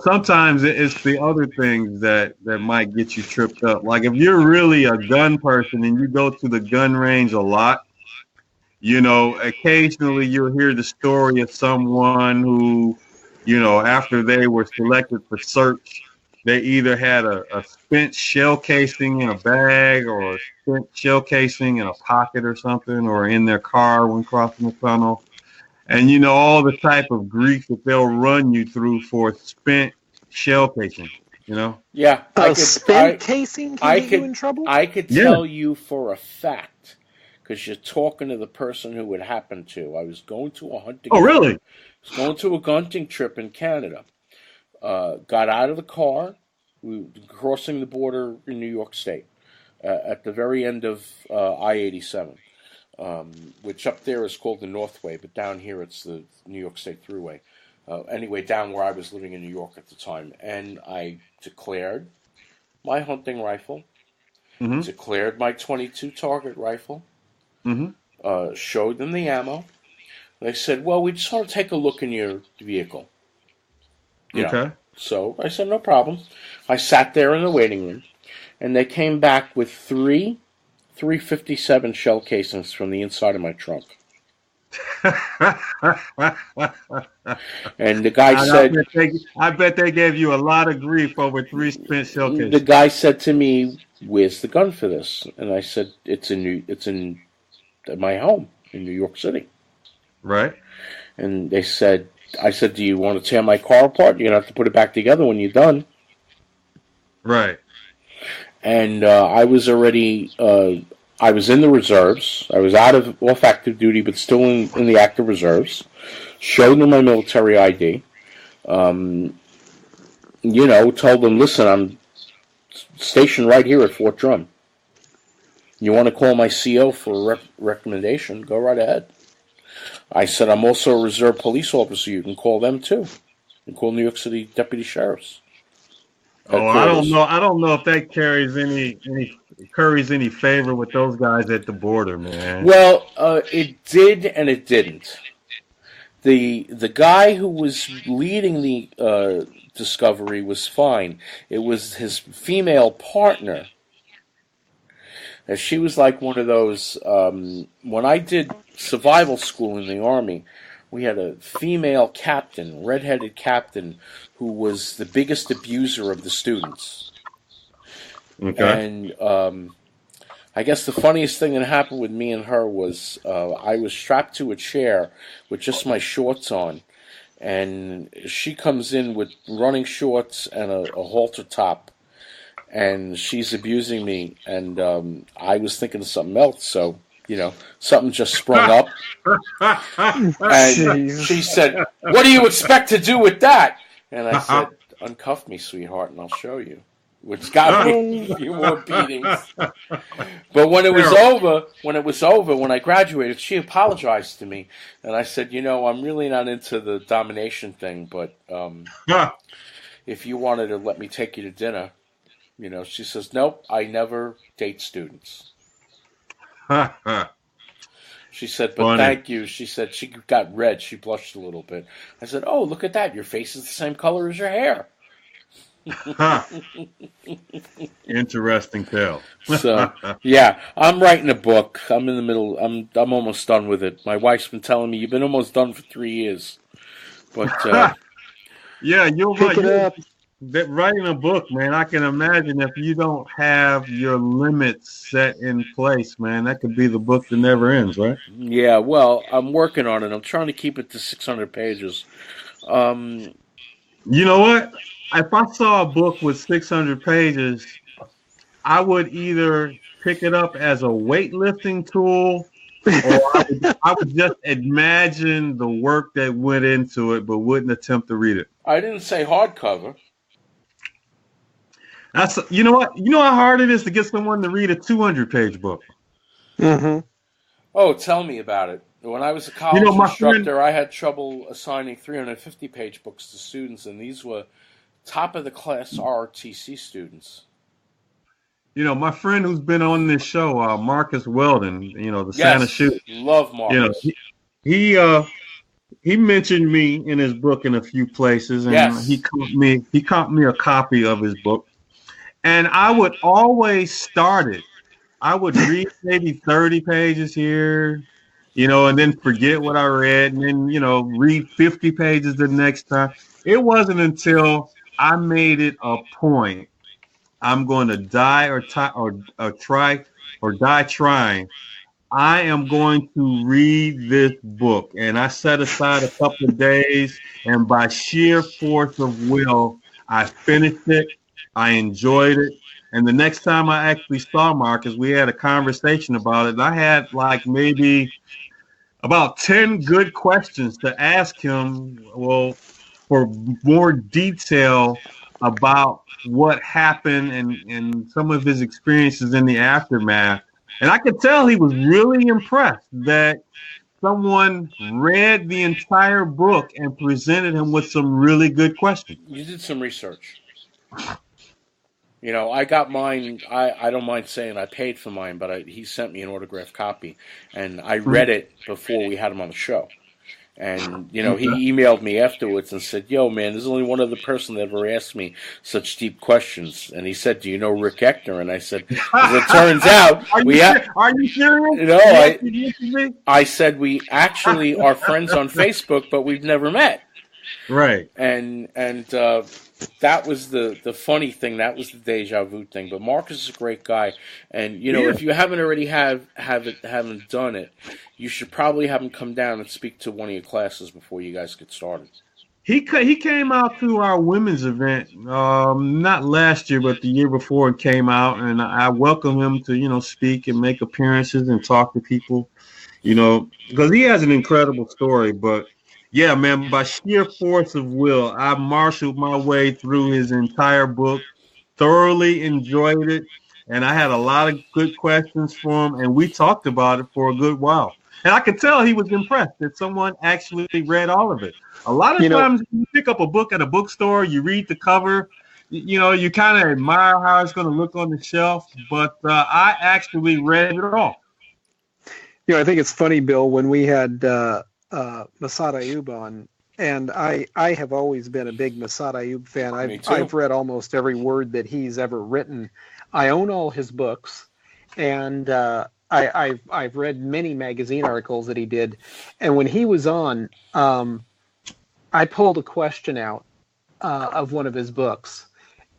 sometimes it's the other things that might get you tripped up. Like if you're really a gun person and you go to the gun range a lot, occasionally you'll hear the story of someone who, after they were selected for search, they either had a spent shell casing in a bag or a spent shell casing in a pocket or something, or in their car when crossing the tunnel. And all the type of grief that they'll run you through for spent shell casing, Yeah. Spent casing can get you in trouble? I could tell you for a fact, because you're talking to the person who it happened to. I was going to a hunting Oh, really? I was going to a hunting trip in Canada. Got out of the car, crossing the border in New York State, at the very end of I-87, which up there is called the Northway, but down here it's the New York State Thruway. Anyway, down where I was living in New York at the time. And I declared my hunting rifle, declared my .22 target rifle, showed them the ammo. They said, well, we just want to take a look in your vehicle. Okay. So I said, no problem. I sat there in the waiting room, and they came back with three 357 shell casings from the inside of my trunk. And the guy said, I bet they gave you a lot of grief over 3 spent shell casings. The guy said to me, where's the gun for this? And I said, it's in my home in New York City. Right. And I said, do you want to tear my car apart? You're going to have to put it back together when you're done. Right. And I was already, I was in the reserves. I was off active duty, but still in the active reserves. Showed them my military ID. Told them, listen, I'm stationed right here at Fort Drum. You want to call my CO for a recommendation? Go right ahead. I said, I'm also a reserve police officer. You can call them too. You can call New York City deputy sheriffs. I don't know. I don't know if that carries any favor with those guys at the border, man. Well, it did and it didn't. The guy who was leading the discovery was fine. It was his female partner. And she was like one of those. When I did survival school in the Army, we had a female captain, redheaded captain, who was the biggest abuser of the students. Okay. And I guess the funniest thing that happened with me and her was I was strapped to a chair with just my shorts on, and she comes in with running shorts and a halter top, and she's abusing me, and I was thinking of something else, so, something just sprung up. And she said, what do you expect to do with that? And I said, uncuff me, sweetheart, and I'll show you. Which got me a few more beatings. But when it was over, when I graduated, she apologized to me. And I said, I'm really not into the domination thing, but if you wanted to let me take you to dinner, she says, nope, I never date students. She said, but Funny. thank you. She said she got red. She blushed a little bit. I said, oh, look at that. Your face is the same color as your hair. Interesting tale. So, yeah, I'm writing a book. I'm in the middle. I'm almost done with it. My wife's been telling me, you've been almost done for 3 years. But, yeah, you're Pick right. it up. Writing a book, man, I can imagine if you don't have your limits set in place, man, that could be the book that never ends, right? yeah, well, I'm working on it. I'm trying to keep it to 600 pages. You know what? If I saw a book with 600 pages, I would either pick it up as a weightlifting tool, or I would just imagine the work that went into it, but wouldn't attempt to read it. I didn't say hardcover. You know what? You know how hard it is to get someone to read a 200-page book. Mm-hmm. Oh, tell me about it. When I was a college instructor, I had trouble assigning 350-page books to students, and these were top-of-the-class ROTC students. You know, my friend who's been on this show, Marcus Weldon, you know, the Santa Shoot. Love Marcus. You know, he mentioned me in his book in a few places, and he comped me a copy of his book. And I would always start it. I would read maybe 30 pages here, you know, and then forget what I read, and then, you know, read 50 pages the next time. It wasn't until I made it a point, I'm going to die or die trying. I am going to read this book. And I set aside a couple of days, and by sheer force of will, I finished it. I enjoyed it. And the next time I actually saw Marcus, we had a conversation about it. And I had like maybe about 10 good questions to ask him, well, for more detail about what happened and some of his experiences in the aftermath. And I could tell he was really impressed that someone read the entire book and presented him with some really good questions. You did some research. You know, I got mine. I don't mind saying I paid for mine, but he sent me an autographed copy, and I read it before we had him on the show. And, you know, he emailed me afterwards and said, yo, man, there's only one other person that ever asked me such deep questions. And he said, do you know Rick Ector? And I said, as it turns out, Are you serious? You know, I said, we actually are friends on Facebook, but we've never met. Right. And that was the funny thing. That was the deja vu thing. But Marcus is a great guy. And, you know, if you haven't already haven't done it, you should probably have him come down and speak to one of your classes before you guys get started. He came out to our women's event, not last year, but the year before it came out. And I welcome him to, you know, speak and make appearances and talk to people, you know, because he has an incredible story. But yeah, man, by sheer force of will, I marshaled my way through his entire book, thoroughly enjoyed it, and I had a lot of good questions for him, and we talked about it for a good while. And I could tell he was impressed that someone actually read all of it. A lot of times when you pick up a book at a bookstore, you read the cover, you know, you kind of admire how it's going to look on the shelf, but I actually read it all. You know, I think it's funny, Bill, when we had Massad Ayoob on, and I have always been a big Massad Ayoob fan. I've read almost every word that he's ever written. I own all his books, and I've read many magazine articles that he did. And when he was on, I pulled a question out of one of his books,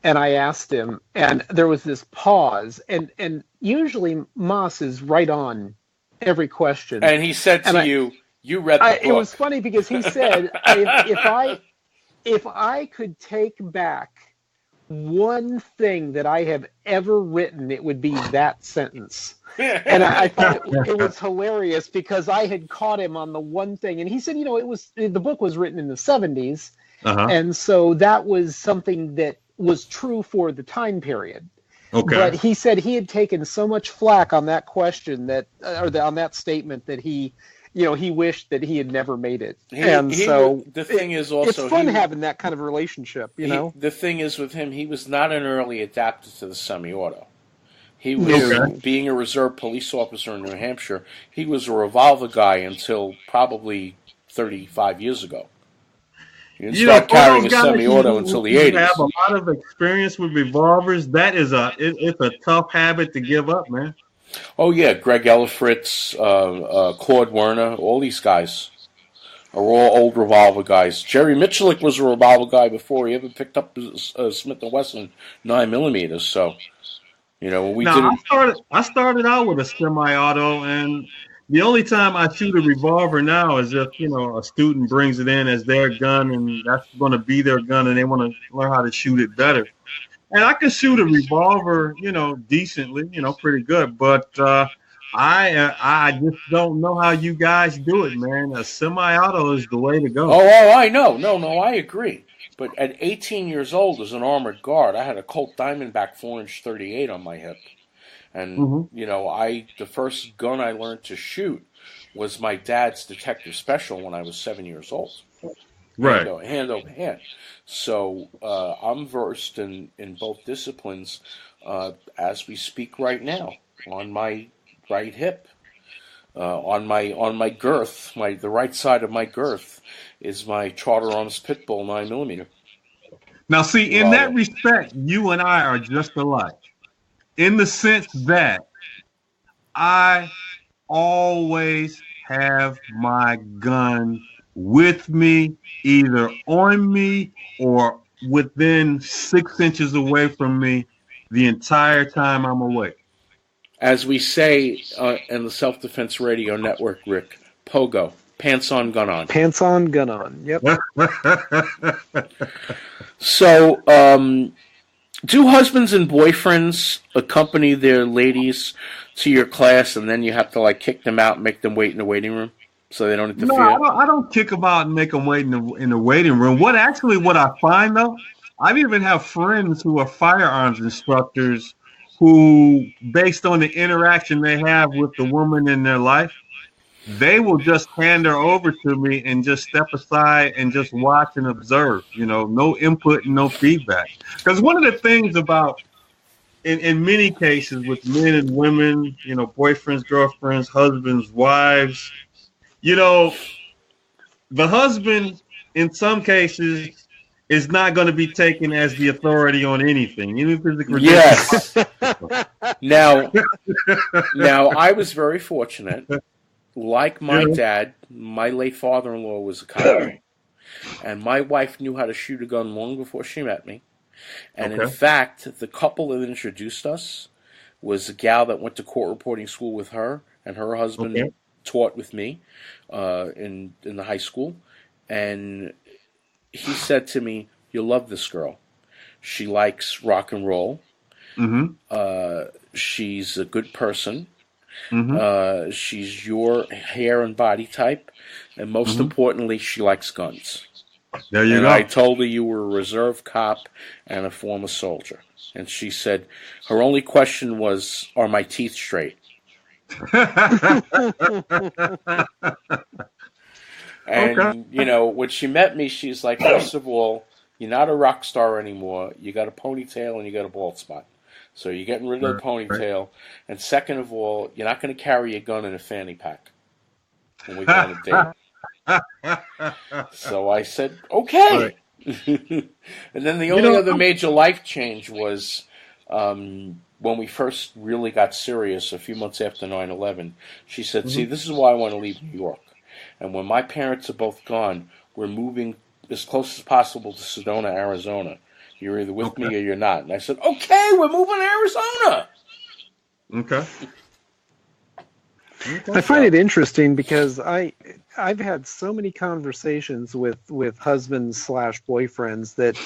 and I asked him, and there was this pause, and usually Moss is right on every question. And he said to you, you read the book. It was funny because he said, if I could take back one thing that I have ever written, it would be that sentence. And I thought it was hilarious because I had caught him on the one thing. And he said, you know, the book was written in the 70s. And so that was something that was true for the time period. Okay. But he said he had taken so much flack on that question on that statement that he wished that he had never made it. The thing is also, it's fun having that kind of relationship, you know? The thing is with him, he was not an early adapter to the semi-auto. He was, No. being a reserve police officer in New Hampshire, he was a revolver guy until probably 35 years ago. He didn't start carrying a semi-auto until the 80s. Have a lot of experience with revolvers. That is it's a tough habit to give up, man. Oh, yeah, Greg Ellifritz, Claude Werner, all these guys are all old revolver guys. Jerry Michalik was a revolver guy before he ever picked up Smith & Wesson 9mm, so, you know, when we did it... I started out with a semi-auto, and the only time I shoot a revolver now is if, you know, a student brings it in as their gun, and that's going to be their gun, and they want to learn how to shoot it better. And I can shoot a revolver, you know, decently, you know, pretty good. But I just don't know how you guys do it, man. A semi-auto is the way to go. Oh, I know. No, I agree. But at 18 years old as an armored guard, I had a Colt Diamondback 4-inch 38 on my hip. And, you know, the first gun I learned to shoot was my dad's Detective Special when I was 7 years old. Right. Hand over hand. So I'm versed in both disciplines as we speak right now on my right hip. On my girth, the right side of my girth is my Charter Arms Pitbull 9mm. Now, see, in that respect, you and I are just alike. In the sense that I always have my gun with me, either on me or within 6 inches away from me the entire time I'm awake. As we say in the Self-Defense Radio Network, Rick, POGO, pants on, gun on. Pants on, gun on. Yep. So, do husbands and boyfriends accompany their ladies to your class, and then you have to like kick them out and make them wait in the waiting room so they don't interfere? No, I don't kick them out and make them wait in the waiting room. What I find though, I even have friends who are firearms instructors who, based on the interaction they have with the woman in their life, they will just hand her over to me and just step aside and just watch and observe, you know, no input and no feedback. Because one of the things about, in many cases with men and women, you know, boyfriends, girlfriends, husbands, wives, you know, the husband in some cases is not going to be taken as the authority on anything. Even if yes. Now, I was very fortunate. Like my dad, my late father-in-law was a cop, and my wife knew how to shoot a gun long before she met me. And in fact, the couple that introduced us was a gal that went to court reporting school with her, and her husband taught with me in the high school. And he said to me, "You'll love this girl. She likes rock and roll. She's a good person. She's your hair and body type, and most importantly, she likes guns." There you go. I told her you were a reserve cop and a former soldier, and she said her only question was, "Are my teeth straight?" And you know, when she met me, she's like, "First of all, you're not a rock star anymore. You got a ponytail and you got a bald spot. So you're getting rid of the ponytail. Right. And second of all, you're not going to carry a gun in a fanny pack when we go on a date." So I said, okay. Right. And then the only other major life change was when we first really got serious a few months after 9/11. She said, "See, this is why I want to leave New York. And when my parents are both gone, we're moving as close as possible to Sedona, Arizona. You're either with me or you're not." And I said, "Okay, we're moving to Arizona." Okay. I find it interesting because I've had so many conversations with husbands / boyfriends that,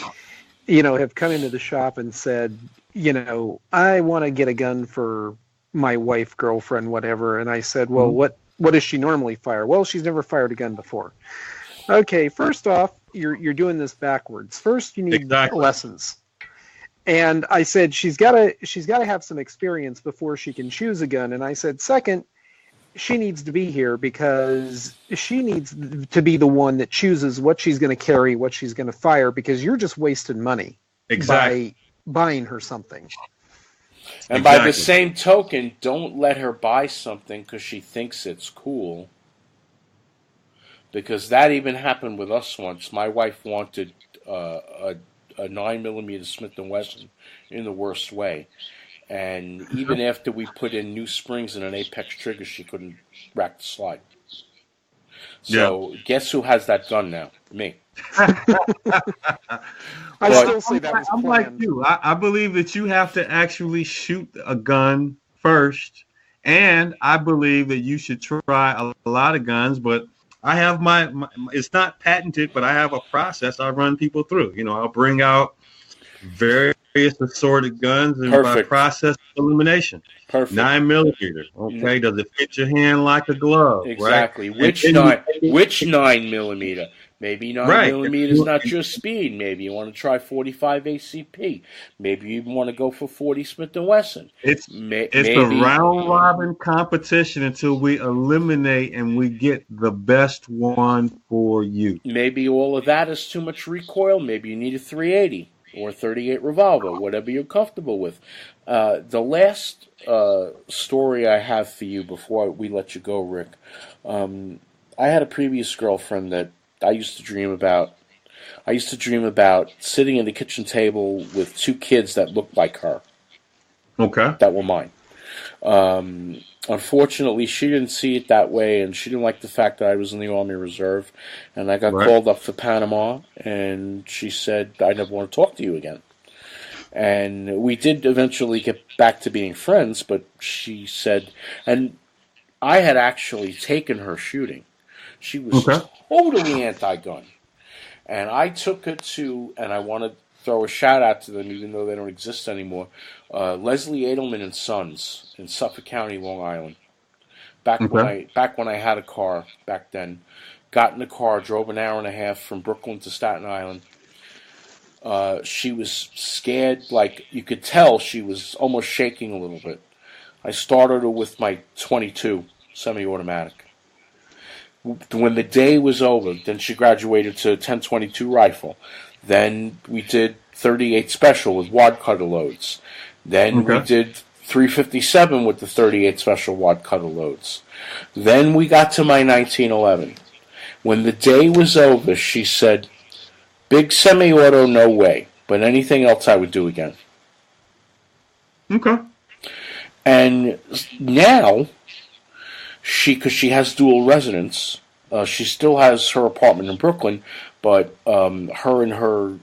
you know, have come into the shop and said, you know, "I want to get a gun for my wife, girlfriend, whatever." And I said, "Well, what does she normally fire?" "Well, she's never fired a gun before." Okay, first off, you're doing this backwards. First, you need lessons. And I said she's got to have some experience before she can choose a gun. And I said, second, she needs to be here because she needs to be the one that chooses what she's going to carry, what she's going to fire, because you're just wasting money by buying her something. And by the same token, don't let her buy something because she thinks it's cool. Because that even happened with us once. My wife wanted a 9mm Smith & Wesson in the worst way. And even after we put in new springs and an Apex trigger, she couldn't rack the slide. So guess who has that gun now? Me. I still say that was I'm planned. like you. I believe that you have to actually shoot a gun first, and I believe that you should try a lot of guns. But I have my it's not patented, but I have a process I run people through. You know, I'll bring out various assorted guns and by process elimination. Perfect. 9mm. Okay, does it fit your hand like a glove? Exactly. Right? Which 9mm? Maybe 9mm is not your speed. Maybe you want to try 45 ACP. Maybe you even want to go for 40 Smith & Wesson. It's a round robin competition until we eliminate and we get the best one for you. Maybe all of that is too much recoil. Maybe you need a 380 or 38 revolver, whatever you're comfortable with. The last story I have for you before we let you go, Rick. I had a previous girlfriend that I used to dream about. I used to dream about sitting at the kitchen table with two kids that looked like her. Okay. That were mine. Unfortunately, she didn't see it that way, and she didn't like the fact that I was in the Army Reserve. And I got called up for Panama, and she said, I never want to talk to you again. And we did eventually get back to being friends, but she said, and I had actually taken her shooting. She was totally anti-gun. And I took her to, and I want to throw a shout out to them, even though they don't exist anymore, Leslie Edelman and Sons in Suffolk County, Long Island. Back when I had a car back then, got in the car, drove an hour and a half from Brooklyn to Staten Island. She was scared, like you could tell she was almost shaking a little bit. I started her with my 22 semi-automatic. When the day was over, then she graduated to 10-22 rifle. Then we did 38 special with wad cutter loads. Then we did 357 with the 38 special wad cutter loads. Then we got to my 1911. When the day was over, she said, "Big semi-auto, no way. But anything else I would do again." Okay. And now, because she has dual residence, she still has her apartment in Brooklyn, but her and her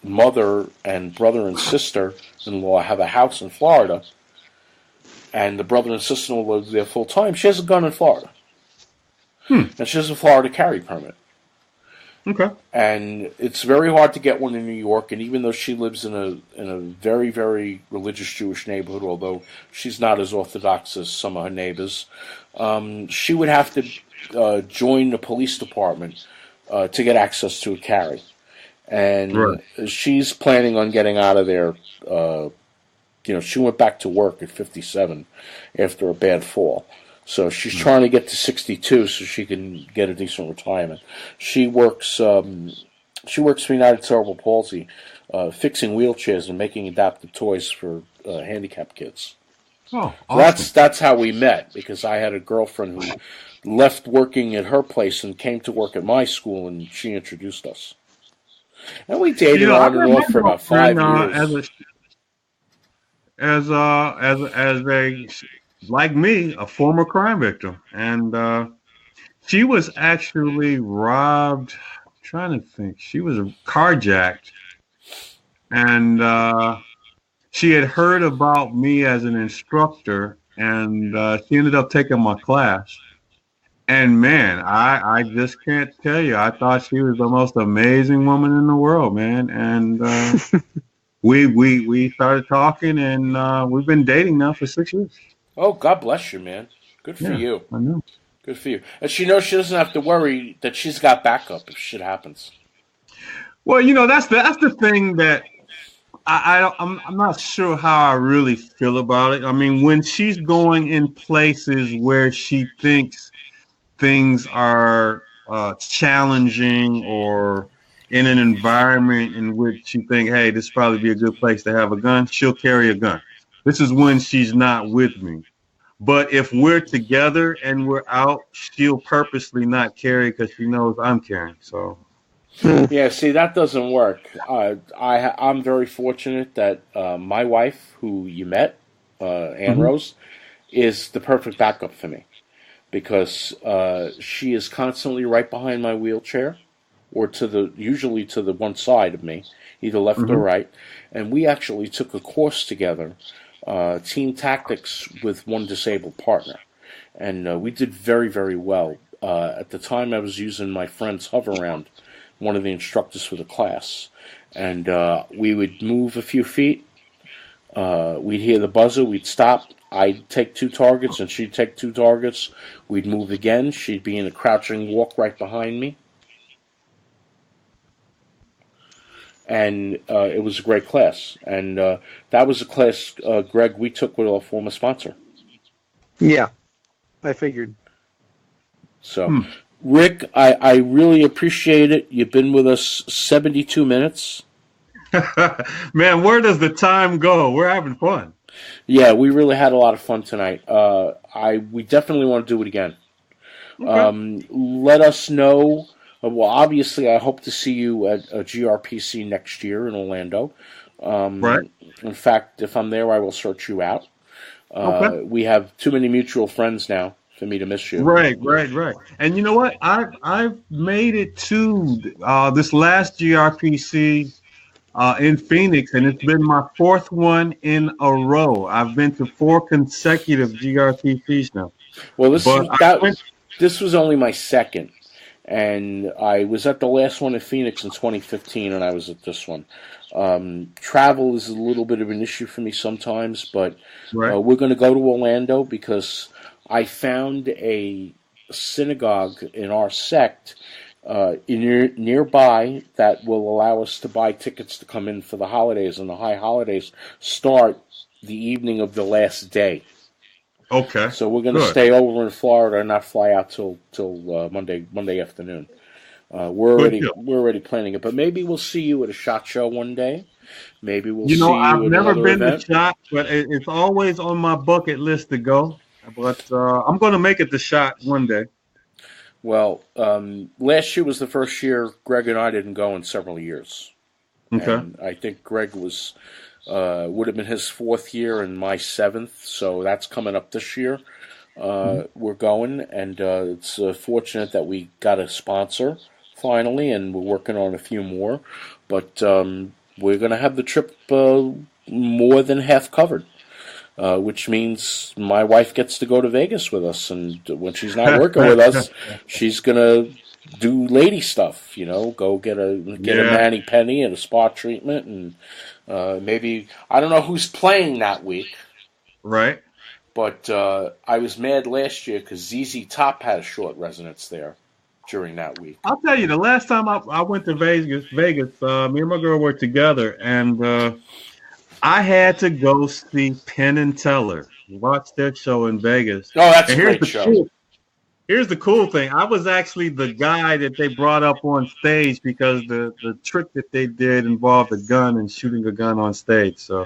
mother and brother and sister-in-law have a house in Florida, and the brother and sister-in-law live there full-time. She has a gun in Florida. And she has a Florida carry permit. Okay. And it's very hard to get one in New York, and even though she lives in a very, very religious Jewish neighborhood, although she's not as orthodox as some of her neighbors, she would have to join the police department to get access to a carry. And she's planning on getting out of there. She went back to work at 57 after a bad fall. So she's trying to get to 62 so she can get a decent retirement. She works for United Cerebral Palsy, fixing wheelchairs and making adaptive toys for handicapped kids. Oh, awesome. That's how we met, because I had a girlfriend who left working at her place and came to work at my school, and she introduced us. And we dated on and off for about 5 years. As a like me, a former crime victim, and she was actually robbed. I'm trying to think, she was carjacked, and she had heard about me as an instructor, and she ended up taking my class. And man, I just can't tell you, I thought she was the most amazing woman in the world, man. And we started talking, and we've been dating now for 6 years. Oh, God bless you, man. Good for you. I know. Good for you. And she knows she doesn't have to worry that she's got backup if shit happens. Well, that's the thing that I'm not sure how I really feel about it. I mean, when she's going in places where she thinks things are challenging, or in an environment in which she thinks, hey, this would probably be a good place to have a gun, she'll carry a gun. This is when she's not with me. But if we're together and we're out, she'll purposely not carry because she knows I'm carrying. So, Yeah, see, that doesn't work. I'm very fortunate that my wife, who you met, Ann Rose, is the perfect backup for me because she is constantly right behind my wheelchair, or usually to the one side of me, either left or right. And we actually took a course together, team tactics with one disabled partner, and we did very, very well. At the time, I was using my friend's hover round, one of the instructors for the class, and we would move a few feet. We'd hear the buzzer. We'd stop. I'd take 2 targets, and she'd take 2 targets. We'd move again. She'd be in a crouching walk right behind me. And it was a great class. And that was a class, Greg, we took with our former sponsor. Yeah, I figured. So, Rick, I really appreciate it. You've been with us 72 minutes. man, where does the time go? We're having fun. Yeah, we really had a lot of fun tonight. We definitely want to do it again. Okay. Let us know. Well, obviously, I hope to see you at a GRPC next year in Orlando. Right. In fact, if I'm there, I will search you out. Okay. We have too many mutual friends now for me to miss you. Right. And you know what? I've made it to this last GRPC in Phoenix, and it's been my 4th one in a row. I've been to 4 consecutive GRPCs now. Well, this was only my 2nd. And I was at the last one in Phoenix in 2015, and I was at this one. Travel is a little bit of an issue for me sometimes, but we're going to go to Orlando because I found a synagogue in our sect nearby that will allow us to buy tickets to come in for the holidays, and the high holidays start the evening of the last day. Okay. So we're going to stay over in Florida and not fly out till Monday afternoon. We're already planning it, but maybe we'll see you at a SHOT Show one day. Maybe we'll see you at I've never been event. to SHOT, but it's always on my bucket list to go. But I'm going to make it to SHOT one day. Well, last year was the first year Greg and I didn't go in several years. Okay. And I think Greg would have been his 4th year and my 7th, so that's coming up this year. We're going, and it's fortunate that we got a sponsor finally, and we're working on a few more. But we're going to have the trip more than half covered, which means my wife gets to go to Vegas with us, and when she's not working with us, she's going to do lady stuff, go get a mani-pedi and a spa treatment, and maybe, I don't know who's playing that week. Right. But I was mad last year because ZZ Top had a short residence there during that week. I'll tell you, the last time I went to Vegas, me and my girl were together, and I had to go see Penn and Teller, watch their show in Vegas. Oh, that's a great show. Here's the cool thing. I was actually the guy that they brought up on stage because the trick that they did involved a gun and shooting a gun on stage. So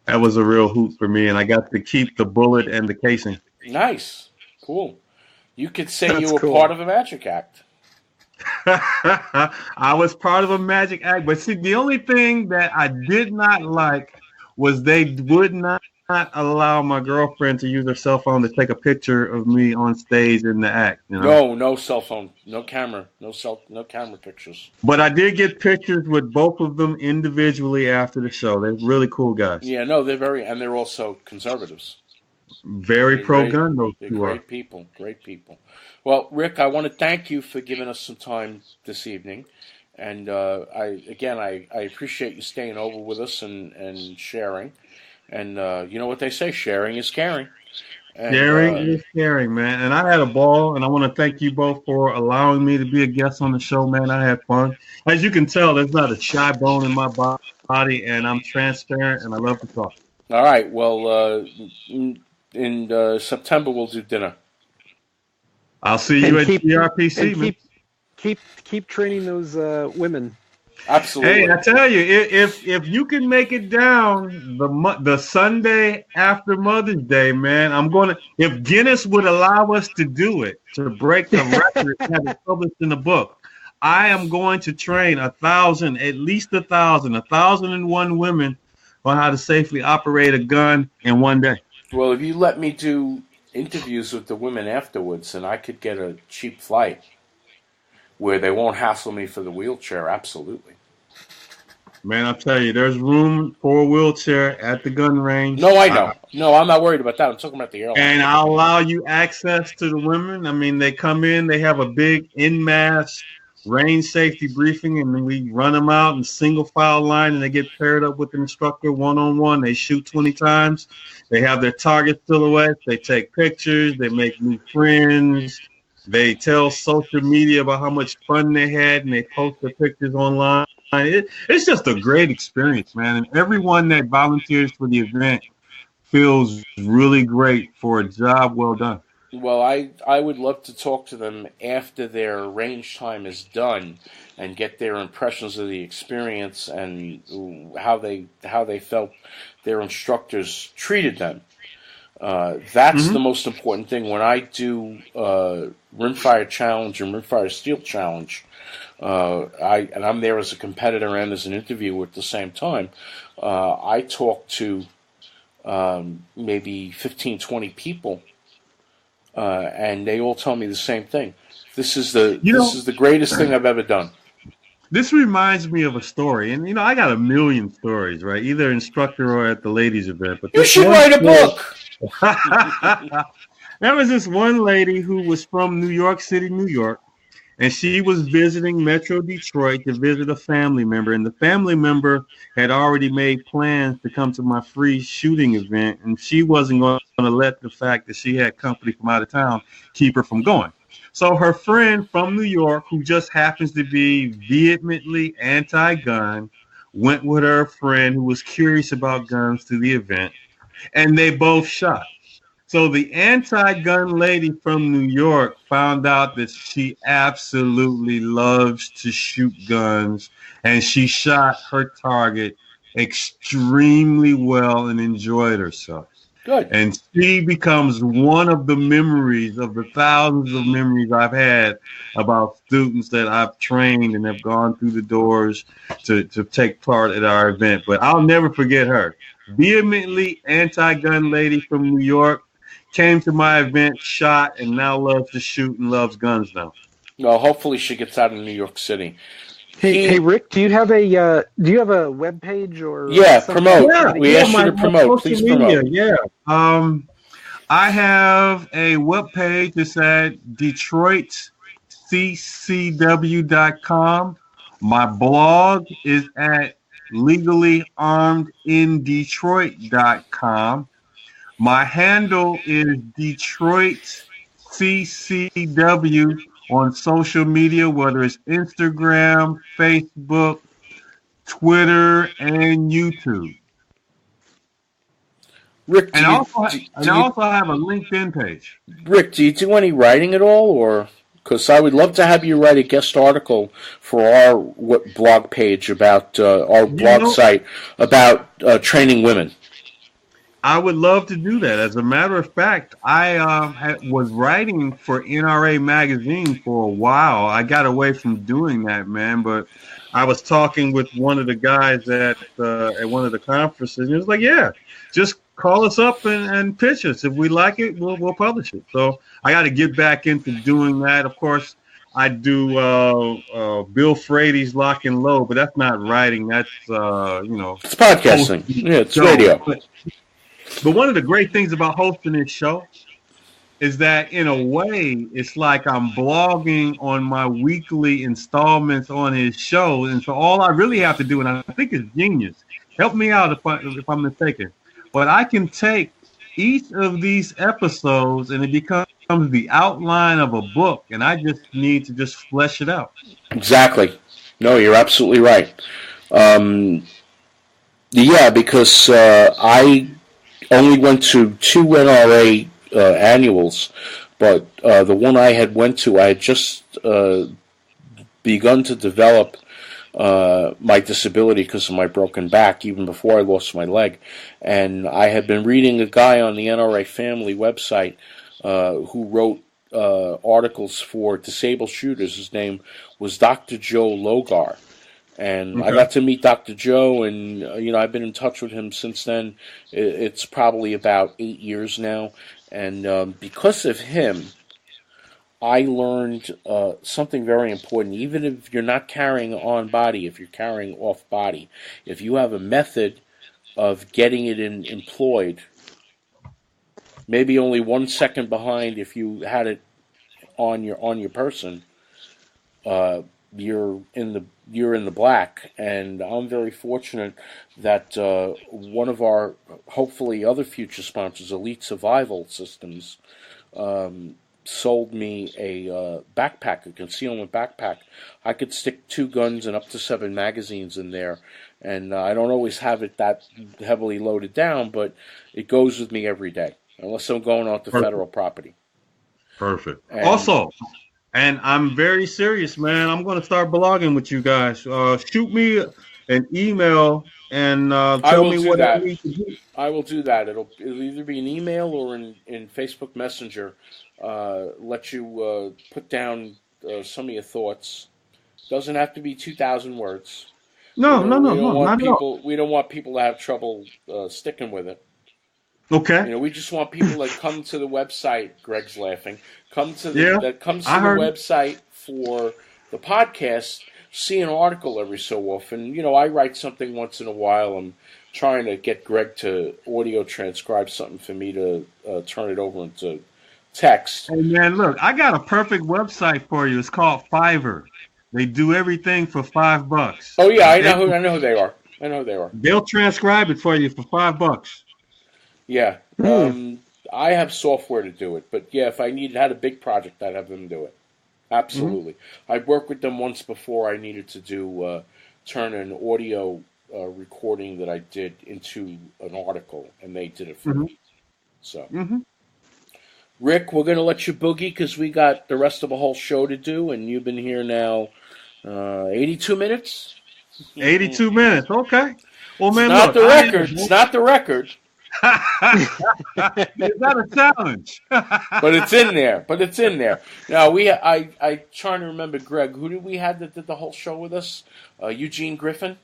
that was a real hoot for me, and I got to keep the bullet and the casing. Nice. Cool. You could say you were part of a magic act. I was part of a magic act, but see, the only thing that I did not like was they would not allow my girlfriend to use her cell phone to take a picture of me on stage in the act. No cell phone, no camera, no camera pictures. But I did get pictures with both of them individually after the show. They're really cool guys. Yeah, no, they're also conservatives. Very pro-gun, those two are. Great people. Well, Rick, I want to thank you for giving us some time this evening. And I appreciate you staying over with us and sharing. And you know what they say, sharing is caring. And, sharing is caring, man. And I had a ball, and I want to thank you both for allowing me to be a guest on the show, man. I had fun. As you can tell, there's not a shy bone in my body, and I'm transparent, and I love to talk. All right. Well, in September, we'll do dinner. I'll see you at GRPC, man. Keep training those women. Absolutely. Hey, I tell you, if you can make it down the Sunday after Mother's Day, man, I'm gonna. If Guinness would allow us to do it, to break the record and have it published in the book, I am going to train 1,000, at least 1,000, 1,001 women on how to safely operate a gun in one day. Well, if you let me do interviews with the women afterwards, and I could get a cheap flight where they won't hassle me for the wheelchair, absolutely. Man, I'll tell you, there's room for a wheelchair at the gun range. No, I know. No, I'm not worried about that. I'm talking about the airline. And I'll allow you access to the women. I mean, they come in, they have a big en masse range safety briefing, and then we run them out in single file line, and they get paired up with the instructor one-on-one. They shoot 20 times. They have their target silhouettes. They take pictures. They make new friends. They tell social media about how much fun they had, and they post their pictures online. It's just a great experience, man. And everyone that volunteers for the event feels really great for a job well done. Well, I would love to talk to them after their range time is done and get their impressions of the experience and how they felt their instructors treated them. That's the most important thing. When I do Rimfire Challenge and Rimfire Steel Challenge, I'm there as a competitor and as an interviewer at the same time. I talk to maybe 15, 20 people, and they all tell me the same thing. This is the greatest thing I've ever done. This reminds me of a story, and I got a million stories, right? Either instructor or at the ladies' event. But you should write a book. There was this one lady who was from New York City, New York, and she was visiting Metro Detroit to visit a family member, and the family member had already made plans to come to my free shooting event, and she wasn't going to let the fact that she had company from out of town keep her from going. So her friend from New York, who just happens to be vehemently anti-gun, went with her friend who was curious about guns to the event, and they both shot. So the anti-gun lady from New York found out that she absolutely loves to shoot guns, and she shot her target extremely well and enjoyed herself. Good. And she becomes one of the memories of the thousands of memories I've had about students that I've trained and have gone through the doors to take part at our event. But I'll never forget her. Vehemently anti-gun lady from New York, came to my event, shot, and now loves to shoot and loves guns now. Well, hopefully she gets out of New York City. Hey, Rick, do you have a web page or? Yeah, promote. Yeah, we asked you to promote. Please promote. Yeah. I have a web page. It's at DetroitCCW.com. My blog is at legallyarmedindetroit.com. My handle is DetroitCCW on social media, whether it's Instagram, Facebook, Twitter, and YouTube. Rick, I also have a LinkedIn page. Rick, do you do any writing at all, or because I would love to have you write a guest article for our blog page about our blog site about training women. I would love to do that. As a matter of fact, I was writing for NRA magazine for a while. I got away from doing that, man. But I was talking with one of the guys at one of the conferences, and he was like, "Yeah, just call us up and pitch us. If we like it, we'll publish it." So I got to get back into doing that. Of course, I do Bill Frady's Lock and Load, but that's not writing. That's it's podcasting. Yeah, it's radio. But one of the great things about hosting this show is that, in a way, it's like I'm blogging on my weekly installments on his show. And so all I really have to do, and I think it's genius, help me out if I'm mistaken, but I can take each of these episodes and it becomes the outline of a book, and I just need to just flesh it out. Exactly. No, you're absolutely right. Yeah, because I only went to 2 NRA annuals, but the one I had went to, I had just begun to develop my disability because of my broken back, even before I lost my leg. And I had been reading a guy on the NRA Family website who wrote articles for disabled shooters. His name was Dr. Joe Logar. And I got to meet Dr. Joe, and I've been in touch with him since then. It's probably about 8 years now. And because of him, I learned something very important. Even if you're not carrying on body, if you're carrying off body, if you have a method of getting it employed, maybe only 1 second behind if you had it on your person, you're in the black. And I'm very fortunate that one of our hopefully other future sponsors, Elite Survival Systems, sold me a backpack, a concealment backpack. I could stick 2 guns and up to 7 magazines in there, and I don't always have it that heavily loaded down, but it goes with me every day, unless I'm going onto federal property. Perfect. Also, and I'm very serious, man. I'm going to start blogging with you guys. Shoot me an email and tell me what I need to do. I will do that. It'll either be an email or in Facebook Messenger. Let you put down some of your thoughts. Doesn't have to be 2,000 words. No. We don't want people to have trouble sticking with it. Okay. We just want people that come to the website. Greg's laughing. Comes to the website for the podcast. See an article every so often. I write something once in a while. I'm trying to get Greg to audio transcribe something for me to turn it over into text. Hey man, look, I got a perfect website for you. It's called Fiverr. They do everything for $5. Oh yeah, I know who they are. They'll transcribe it for you for $5. Yeah. I have software to do it, but yeah, if I had a big project, I'd have them do it. Absolutely. I've worked with them once before. I needed to do turn an audio recording that I did into an article, and they did it for me. So, Rick, we're going to let you boogie because we got the rest of a whole show to do, and you've been here now 82 minutes? 82 minutes, okay. Well, man, It's not the record. Is that a challenge? But it's in there. Now I trying to remember, Greg. Who did we have that did the whole show with us? Eugene Griffin.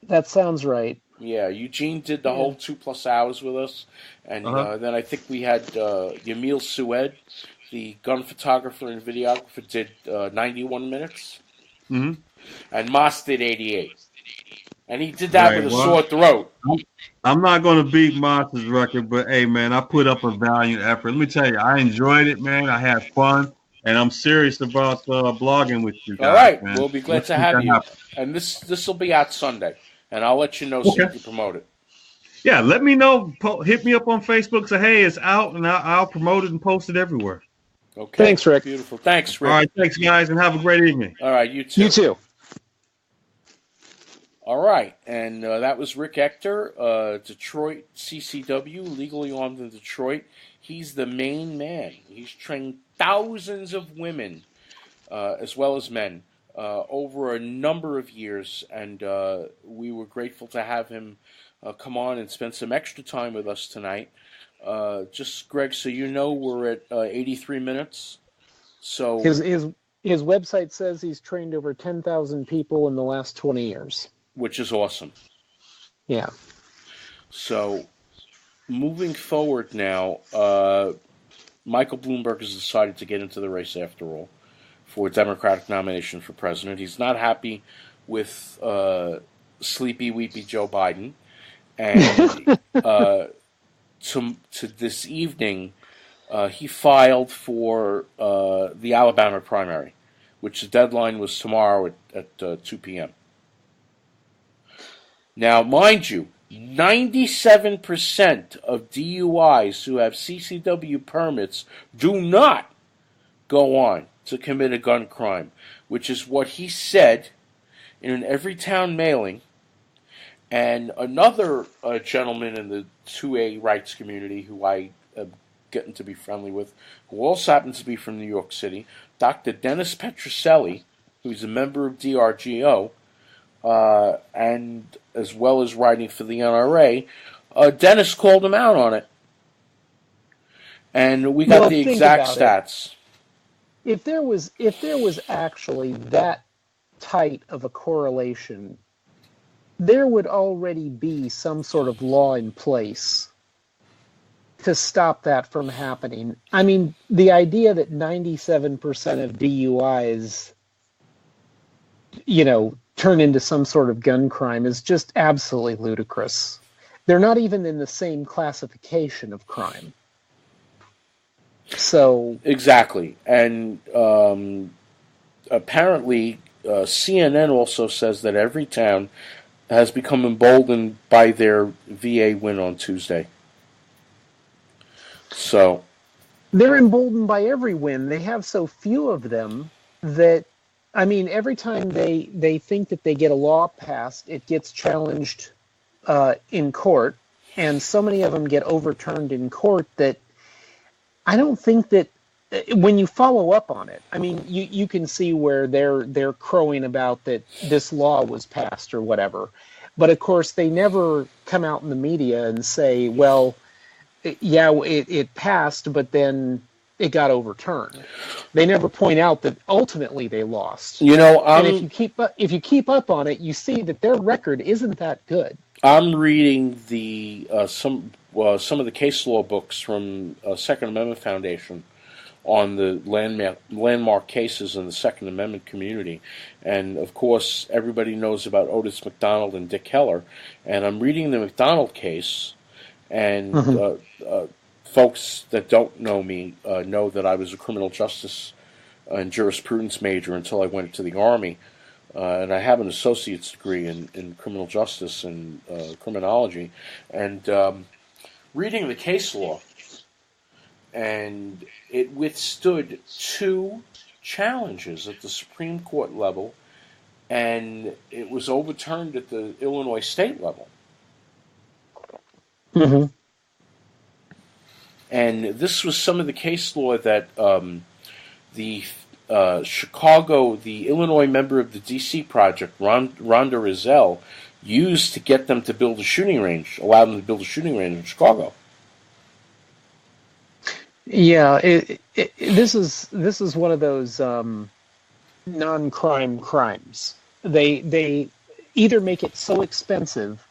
That sounds right. Yeah, Eugene did the whole 2+ hours with us, and then I think we had Yamil Sued, the gun photographer and videographer, did 91 minutes, and Moss did 88. And he did that with a sore throat. I'm not going to beat Moss's record, but hey, man, I put up a valiant effort. Let me tell you, I enjoyed it, man. I had fun, and I'm serious about blogging with you guys. All right, man. We'll be glad to have you. And this will be out Sunday, and I'll let you know so you can promote it. Yeah, let me know. Hit me up on Facebook. Say, hey, it's out, and I'll promote it and post it everywhere. Okay. Thanks, Rick. Beautiful. Thanks, Rick. All right, thanks, guys, and have a great evening. All right, you too. You too. All right, and that was Rick Ector, Detroit CCW, legally armed in Detroit. He's the main man. He's trained thousands of women as well as men over a number of years, and we were grateful to have him come on and spend some extra time with us tonight. Just, Greg, so you know, we're at 83 minutes. So his website says he's trained over 10,000 people in the last 20 years. Which is awesome. Yeah. So, moving forward now, Michael Bloomberg has decided to get into the race after all for a Democratic nomination for president. He's not happy with sleepy, weepy Joe Biden. And to this evening, he filed for the Alabama primary, which the deadline was tomorrow at 2 p.m. Now, mind you, 97% of DUIs who have CCW permits do not go on to commit a gun crime, which is what he said in an Everytown mailing. And another gentleman in the 2A rights community who I am getting to be friendly with, who also happens to be from New York City, Dr. Dennis Petroselli, who's a member of DRGO, and as well as writing for the NRA, Dennis called him out on it. And we got the exact stats. If there was actually that tight of a correlation, there would already be some sort of law in place to stop that from happening. I mean, the idea that 97% of DUIs, turn into some sort of gun crime is just absolutely ludicrous. They're not even in the same classification of crime. So exactly, and apparently CNN also says that every town has become emboldened by their VA win on Tuesday. So they're emboldened by every win. They have so few of them that, I mean, every time they think that they get a law passed, it gets challenged in court, and so many of them get overturned in court that I don't think that when you follow up on it, I mean, you can see where they're crowing about that this law was passed or whatever. But of course, they never come out in the media and say, well, yeah, it passed, but then it got overturned. They never point out that ultimately they lost. And if you keep up on it, you see that their record isn't that good. I'm reading the some of the case law books from Second Amendment Foundation on the landmark cases in the Second Amendment community. And, of course, everybody knows about Otis McDonald and Dick Heller. And I'm reading the McDonald case, and folks that don't know me know that I was a criminal justice and jurisprudence major until I went to the Army. And I have an associate's degree in criminal justice and criminology. And reading the case law, and it withstood 2 challenges at the Supreme Court level, and it was overturned at the Illinois state level. Mm-hmm. And this was some of the case law that the Illinois member of the D.C. project, Rhonda Rizzel, used to get them to build a shooting range, allow them to build a shooting range in Chicago. Yeah, this is one of those non-crime crimes. They either make it so expensive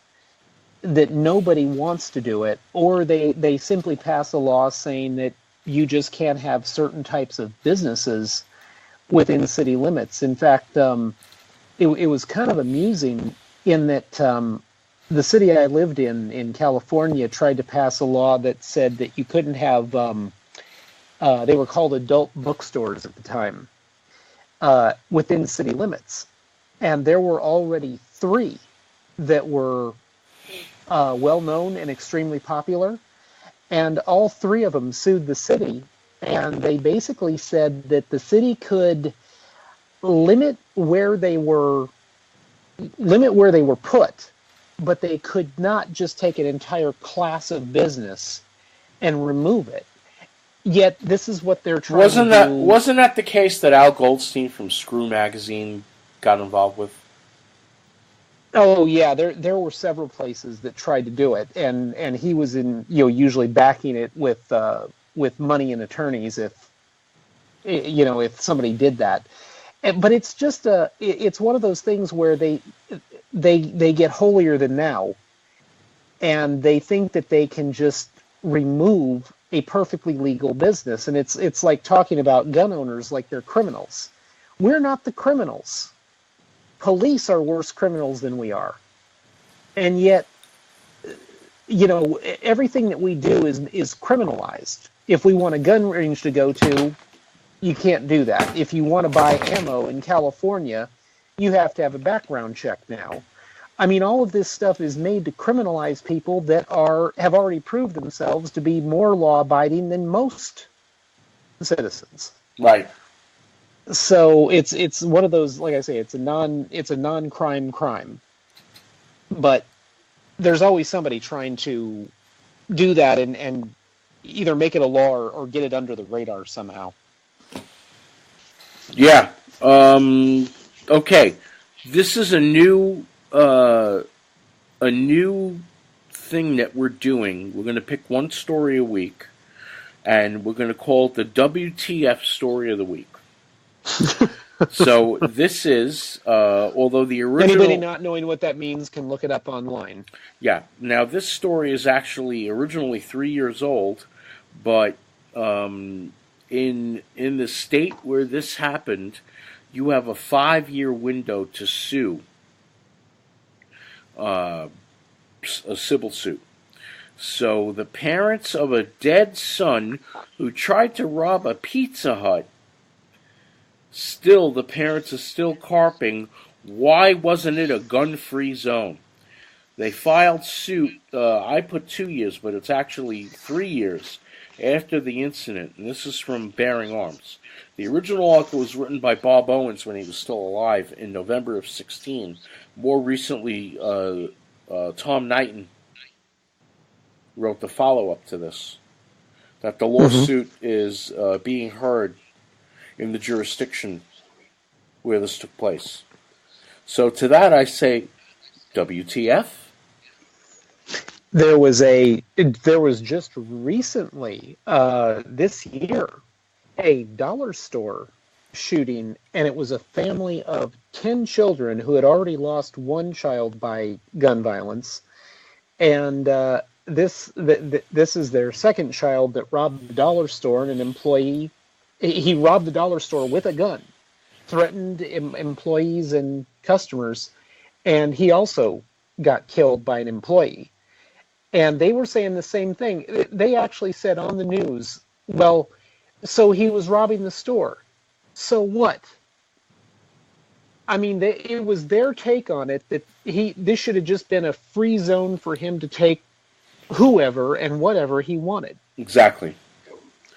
that nobody wants to do it, or they simply pass a law saying that you just can't have certain types of businesses within city limits. In fact, it was kind of amusing in that the city I lived in California, tried to pass a law that said that you couldn't have, they were called adult bookstores at the time, within city limits. And there were already 3 that were well-known and extremely popular. And all 3 of them sued the city. And they basically said that the city could limit where they were put, but they could not just take an entire class of business and remove it. Yet this is what they're trying to do. Wasn't that the case that Al Goldstein from Screw Magazine got involved with? Oh yeah, there were several places that tried to do it, and he was usually backing it with money and attorneys if somebody did that. But it's just it's one of those things where they get holier than thou, and they think that they can just remove a perfectly legal business. And it's like talking about gun owners like they're criminals. We're not the criminals. Police are worse criminals than we are. And yet, everything that we do is criminalized. If we want a gun range to go to, you can't do that. If you want to buy ammo in California, you have to have a background check now. I mean, all of this stuff is made to criminalize people that have already proved themselves to be more law-abiding than most citizens. Right. So it's one of those, like I say, it's a non-crime crime. But there's always somebody trying to do that and either make it a law or get it under the radar somehow. Yeah. Okay, this is a new thing that we're doing. We're going to pick one story a week, and we're going to call it the WTF story of the week. So this is, although the original... Anybody not knowing what that means can look it up online. Yeah. Now, this story is actually originally 3 years old, but in the state where this happened, you have a 5-year window to sue, a civil suit. So the parents of a dead son who tried to rob a Pizza Hut, the parents are still carping, why wasn't it a gun-free zone? They filed suit, I put 2 years, but it's actually 3 years after the incident, and this is from Bearing Arms. The original article was written by Bob Owens when he was still alive in November of 16. More recently, Tom Knighton wrote the follow-up to this, that the lawsuit is being heard in the jurisdiction where this took place. So to that I say, WTF? There was just recently, this year, a dollar store shooting, and it was a family of 10 children who had already lost one child by gun violence, and this is their second child that robbed the dollar store, and an employee, he robbed the dollar store with a gun, threatened employees and customers, and he also got killed by an employee. And they were saying the same thing. They actually said on the news, well, so he was robbing the store. So what? I mean, it was their take on it that this should have just been a free zone for him to take whoever and whatever he wanted. Exactly.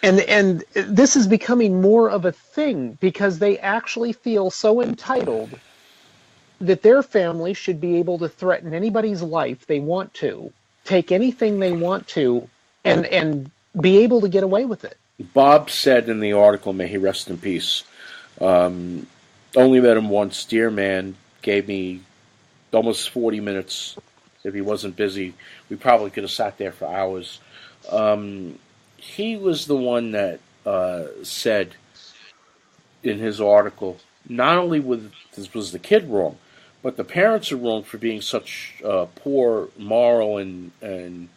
And this is becoming more of a thing because they actually feel so entitled that their family should be able to threaten anybody's life they want to, take anything they want to, and be able to get away with it. Bob said in the article, may he rest in peace, only met him once, dear man, gave me almost 40 minutes. If he wasn't busy, we probably could have sat there for hours. He was the one that said in his article, not only was the kid wrong, but the parents are wrong for being such poor moral and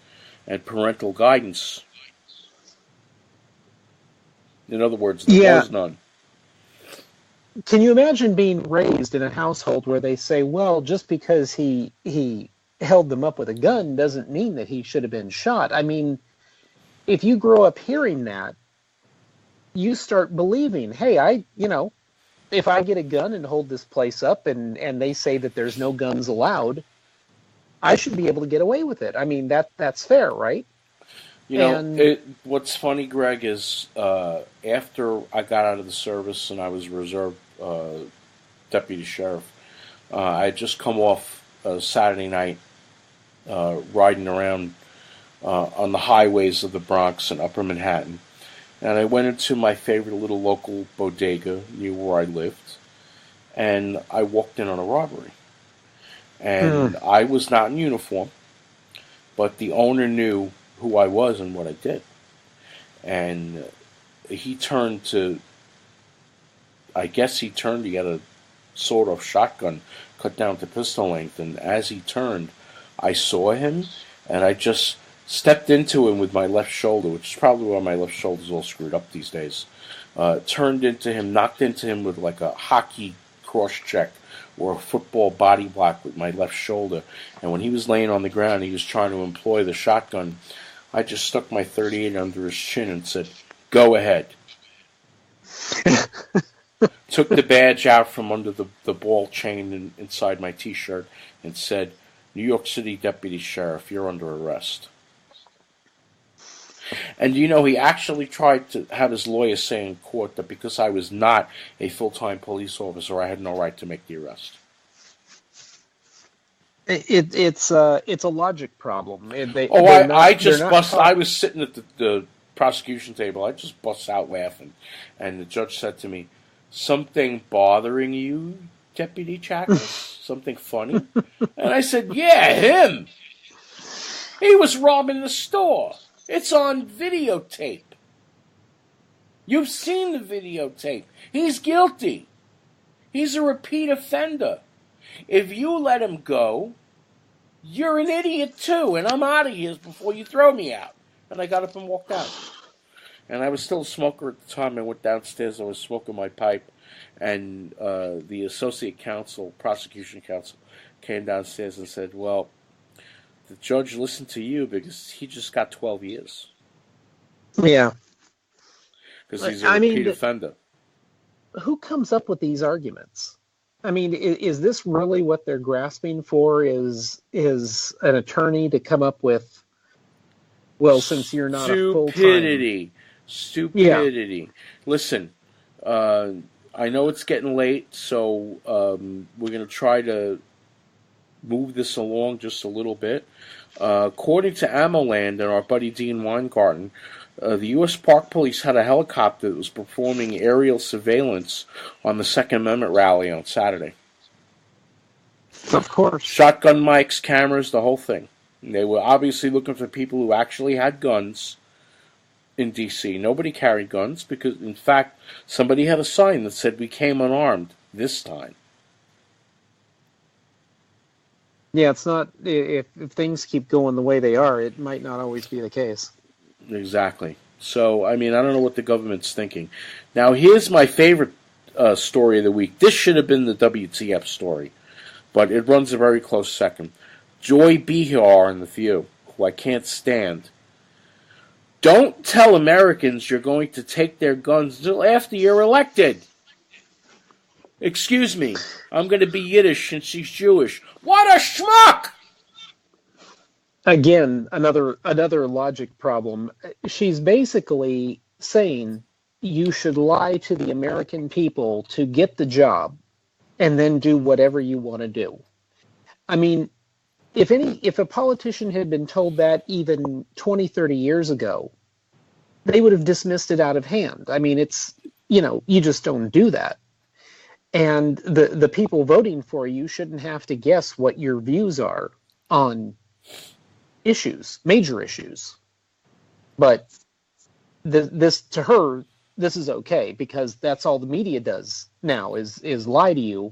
parental guidance. In other words, there was none. Can you imagine being raised in a household where they say, well, just because he held them up with a gun doesn't mean that he should have been shot? I mean, if you grow up hearing that, you start believing, hey, if I get a gun and hold this place up and they say that there's no guns allowed, I should be able to get away with it. I mean, that's fair, right? What's funny, Greg, is after I got out of the service and I was reserve deputy sheriff, I had just come off Saturday night riding around on the highways of the Bronx and Upper Manhattan. And I went into my favorite little local bodega near where I lived, and I walked in on a robbery. And I was not in uniform, but the owner knew who I was and what I did. And he turned, he had a sort-off shotgun cut down to pistol length, and as he turned, I saw him, and I just stepped into him with my left shoulder, which is probably why my left shoulder's all screwed up these days. Turned into him, knocked into him with like a hockey cross-check or a football body block with my left shoulder. And when he was laying on the ground, he was trying to employ the shotgun. I just stuck my .38 under his chin and said, "Go ahead." Took the badge out from under the ball chain inside my T-shirt and said, "New York City Deputy Sheriff, you're under arrest." And he actually tried to have his lawyer say in court that because I was not a full-time police officer, I had no right to make the arrest. It's a logic problem. I was sitting at the prosecution table. I just bust out laughing, and the judge said to me, "Something bothering you, Deputy Chackles? Something funny? And I said, yeah, him. He was robbing the store. It's on videotape. You've seen the videotape. He's guilty. He's a repeat offender. If you let him go, you're an idiot too, and I'm out of here before you throw me out. And I got up and walked out. And I was still a smoker at the time. I went downstairs. I was smoking my pipe. And the associate counsel, prosecution counsel, came downstairs and said, well, the judge listened to you because he just got 12 years. Yeah. Because he's a repeat offender. Who comes up with these arguments? I mean, is this really what they're grasping for? Is an attorney to come up with, well, since you're not a full-time... Stupidity. Yeah. Listen, I know it's getting late, so we're going to try to move this along just a little bit. According to AmmoLand and our buddy Dean Weingarten, the U.S. Park Police had a helicopter that was performing aerial surveillance on the Second Amendment rally on Saturday. Of course. Shotgun mics, cameras, the whole thing. They were obviously looking for people who actually had guns in D.C. Nobody carried guns because, in fact, somebody had a sign that said, we came unarmed this time. Yeah, it's not, if things keep going the way they are, it might not always be the case. Exactly. So, I mean, I don't know what the government's thinking. Now, here's my favorite story of the week. This should have been the WTF story, but it runs a very close second. Joy Behar in The View, who I can't stand. Don't tell Americans you're going to take their guns until after you're elected. Excuse me, I'm going to be Yiddish since she's Jewish. What a schmuck! Again, another logic problem. She's basically saying you should lie to the American people to get the job and then do whatever you want to do. I mean, if a politician had been told that even 20, 30 years ago, they would have dismissed it out of hand. I mean, it's, you just don't do that. And the people voting for you shouldn't have to guess what your views are on issues, major issues. But this to her, this is okay because that's all the media does now is lie to you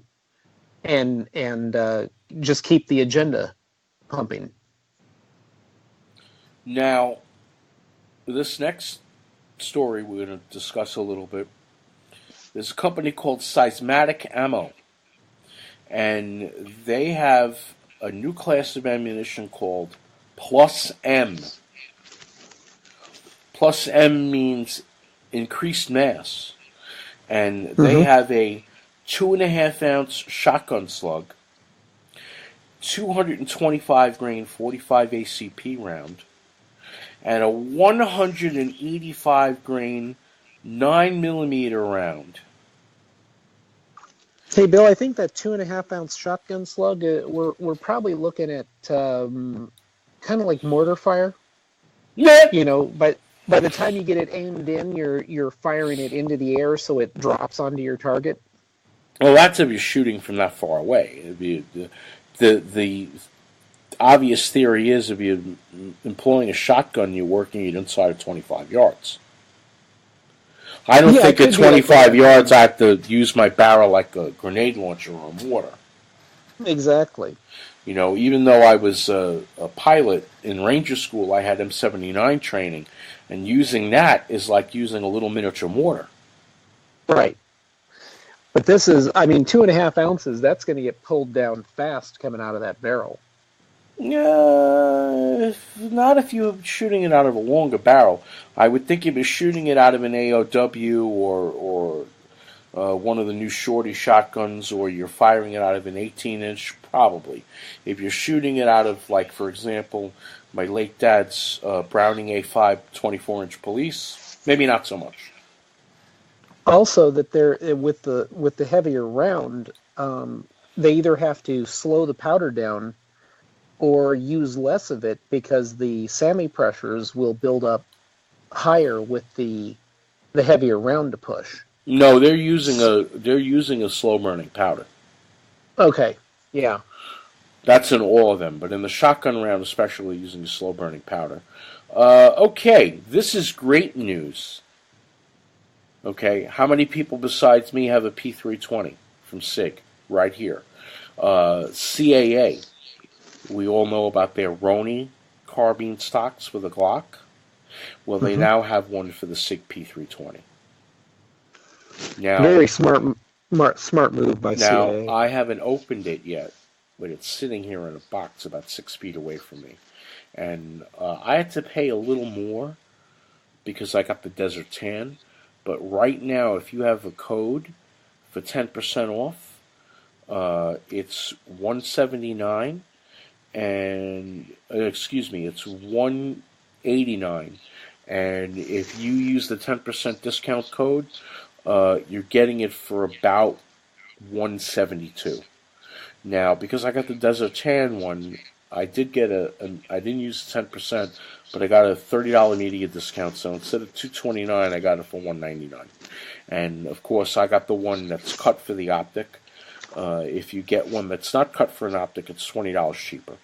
and just keep the agenda pumping. Now, this next story we're going to discuss a little bit. There's a company called Seismatic Ammo, and they have a new class of ammunition called Plus M. Plus M means increased mass, and they have a 2.5 ounce shotgun slug, 225 grain 45 ACP round, and a 185 grain 9mm round. Hey, Bill, I think that 2.5 ounce shotgun slug, we're probably looking at kind of like mortar fire. Yeah. But by the time you get it aimed in, you're firing it into the air so it drops onto your target. Well, that's if you're shooting from that far away. The obvious theory is if you're employing a shotgun, you're working it inside of 25 yards. I don't think at 25 yards I have to use my barrel like a grenade launcher or a mortar. Exactly. Even though I was a pilot in Ranger School, I had M79 training, and using that is like using a little miniature mortar. Right. But this is, 2.5 ounces, that's going to get pulled down fast coming out of that barrel. Not if you're shooting it out of a longer barrel. I would think if you're shooting it out of an AOW or one of the new shorty shotguns, or you're firing it out of an 18-inch, probably. If you're shooting it out of, like, for example, my late dad's Browning A5 24-inch police, maybe not so much. Also, that they're with the heavier round, they either have to slow the powder down or use less of it because the SAMI pressures will build up higher with the heavier round to push. No, they're using a slow burning powder. Okay. Yeah. That's in all of them, but in the shotgun round, especially using slow-burning powder. Okay, this is great news. Okay, how many people besides me have a P320 from SIG right here? CAA, we all know about their Roni carbine stocks for the Glock. Well, they now have one for the SIG P320. Now, very smart move by now, CAA. I haven't opened it yet, but it's sitting here in a box about 6 feet away from me. And I had to pay a little more because I got the Desert Tan. But right now, if you have a code for 10% off, it's $179, and it's $189. And if you use the 10% discount code, you're getting it for about $172. Now, because I got the Desert Tan one, I did get I didn't use 10%, but I got a $30 media discount. So instead of $229, I got it for $199. And of course, I got the one that's cut for the optic. If you get one that's not cut for an optic, it's $20 cheaper.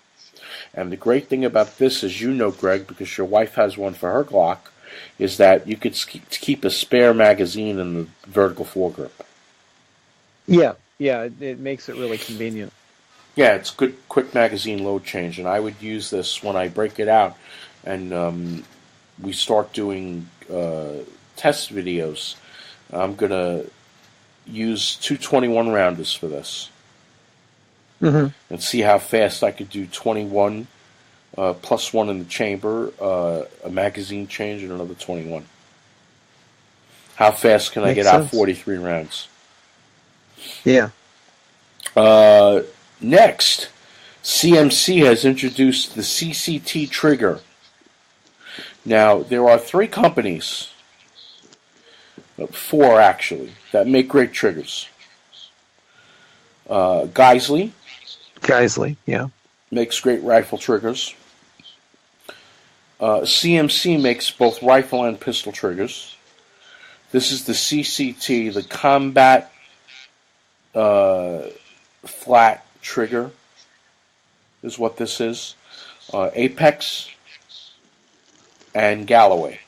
And the great thing about this, as you know, Greg, because your wife has one for her Glock, is that you could keep a spare magazine in the vertical foregrip. Yeah, it makes it really convenient. Yeah, it's good, quick magazine load change, and I would use this when I break it out, and we start doing test videos. I'm gonna use 221 rounders for this, and see how fast I could do 21 plus one in the chamber, a magazine change, and another 21. How fast can I get out 43 rounds? Yeah. Next, CMC has introduced the CCT trigger. Now, there are 3 companies, 4 actually, that make great triggers. Geisley, yeah, makes great rifle triggers. CMC makes both rifle and pistol triggers. This is the CCT, the Combat Flat Trigger is what this is. Apex and Galloway.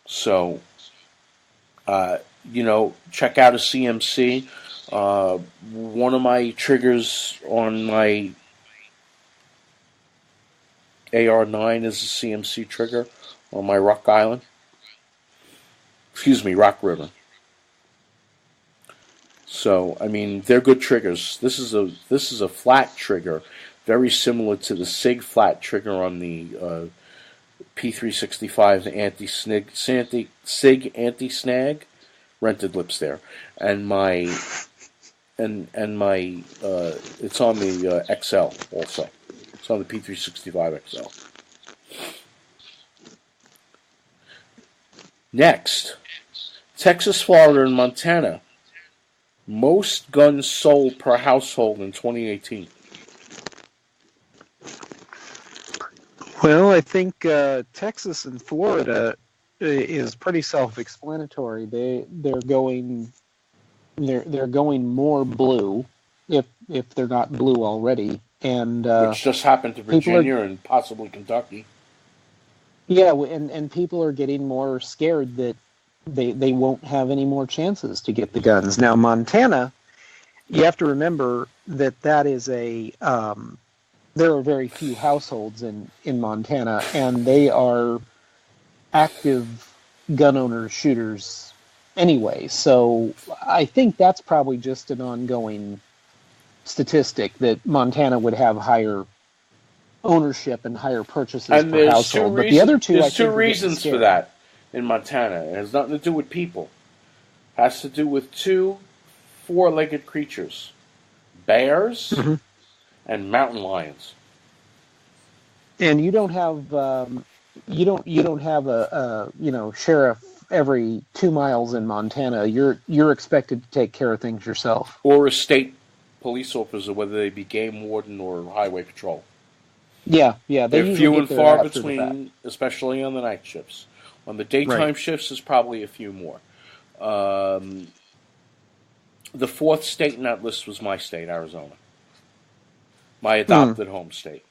So, check out a CMC. One of my triggers on my AR9 is a CMC trigger on my Rock River. So, I mean, they're good triggers. This is a flat trigger, very similar to the SIG flat trigger on the P365, the SIG anti-snag, rented lips there, and my it's on the XL also. It's on the P365 XL. Next, Texas, Florida, and Montana. Most guns sold per household in 2018. Well, I think Texas and Florida is pretty self-explanatory. They're going more blue, if they're not blue already, and which just happened to Virginia and possibly Kentucky. Yeah, and people are getting more scared that they won't have any more chances to get the guns. Now, Montana, you have to remember that is there are very few households in Montana, and they are active gun owners, shooters anyway. So I think that's probably just an ongoing statistic that Montana would have higher ownership and higher purchases per household. But the other two, there's 2 reasons for that in Montana. It has nothing to do with people. It has to do with 2 4-legged creatures: bears and mountain lions. And you don't have you don't have a sheriff every 2 miles in Montana. You're expected to take care of things yourself, or a state police officer, whether they be game warden or highway patrol. Yeah. They're few and far between, especially on the night shifts. On the daytime shifts, there's probably a few more. The fourth state in that list was my state, Arizona, my adopted home state,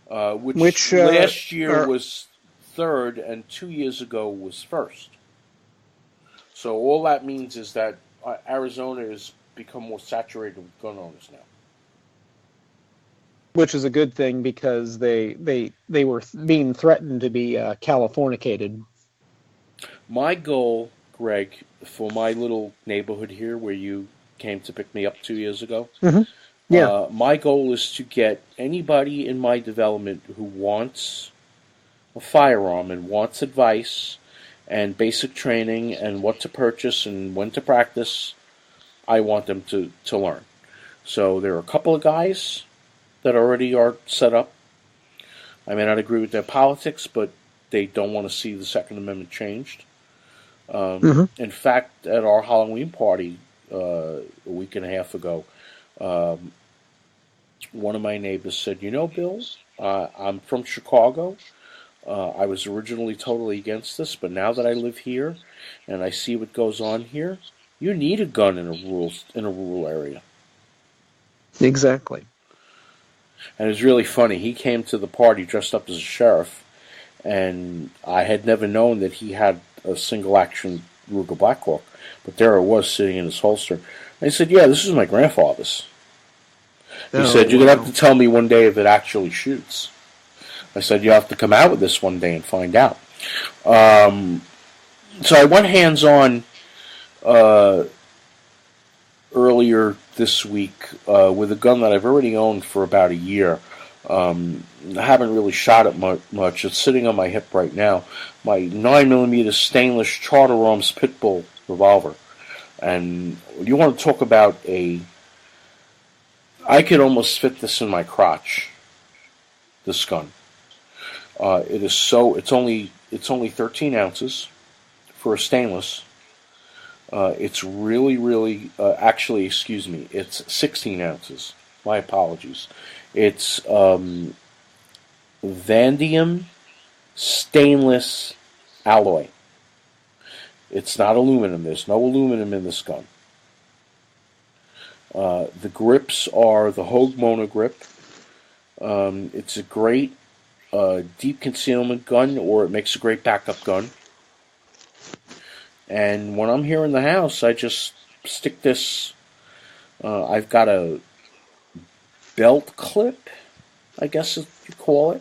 which last year was third and 2 years ago was first. So all that means is that Arizona has become more saturated with gun owners now. Which is a good thing because they were being threatened to be Californicated. My goal, Greg, for my little neighborhood here where you came to pick me up 2 years ago, my goal is to get anybody in my development who wants a firearm and wants advice and basic training and what to purchase and when to practice, I want them to learn. So there are a couple of guys that already are set up. I may not agree with their politics, but they don't want to see the Second Amendment changed. In fact, at our Halloween party a week and a half ago, one of my neighbors said, "You know, Bill, I'm from Chicago. I was originally totally against this, but now that I live here and I see what goes on here, you need a gun in a rural area." Exactly. And it was really funny. He came to the party dressed up as a sheriff, and I had never known that he had a single-action Ruger Blackhawk, but there it was sitting in his holster. And he said, "Yeah, this is my grandfather's." He said, "You're going to have to tell me one day if it actually shoots." I said, "You have to come out with this one day and find out." So I went hands-on earlier this week with a gun that I've already owned for about a year. I haven't really shot it much. It's sitting on my hip right now. My 9mm stainless Charter Arms Pitbull revolver. And you want to talk about I could almost fit this in my crotch, this gun. It's only 13 ounces for a stainless. It's really, actually, excuse me, it's 16 ounces. My apologies. It's vanadium stainless alloy. It's not aluminum. There's no aluminum in this gun. The grips are the Hogue Monogrip. It's a great deep concealment gun, or it makes a great backup gun. And when I'm here in the house, I just stick this. I've got a belt clip, I guess you call it.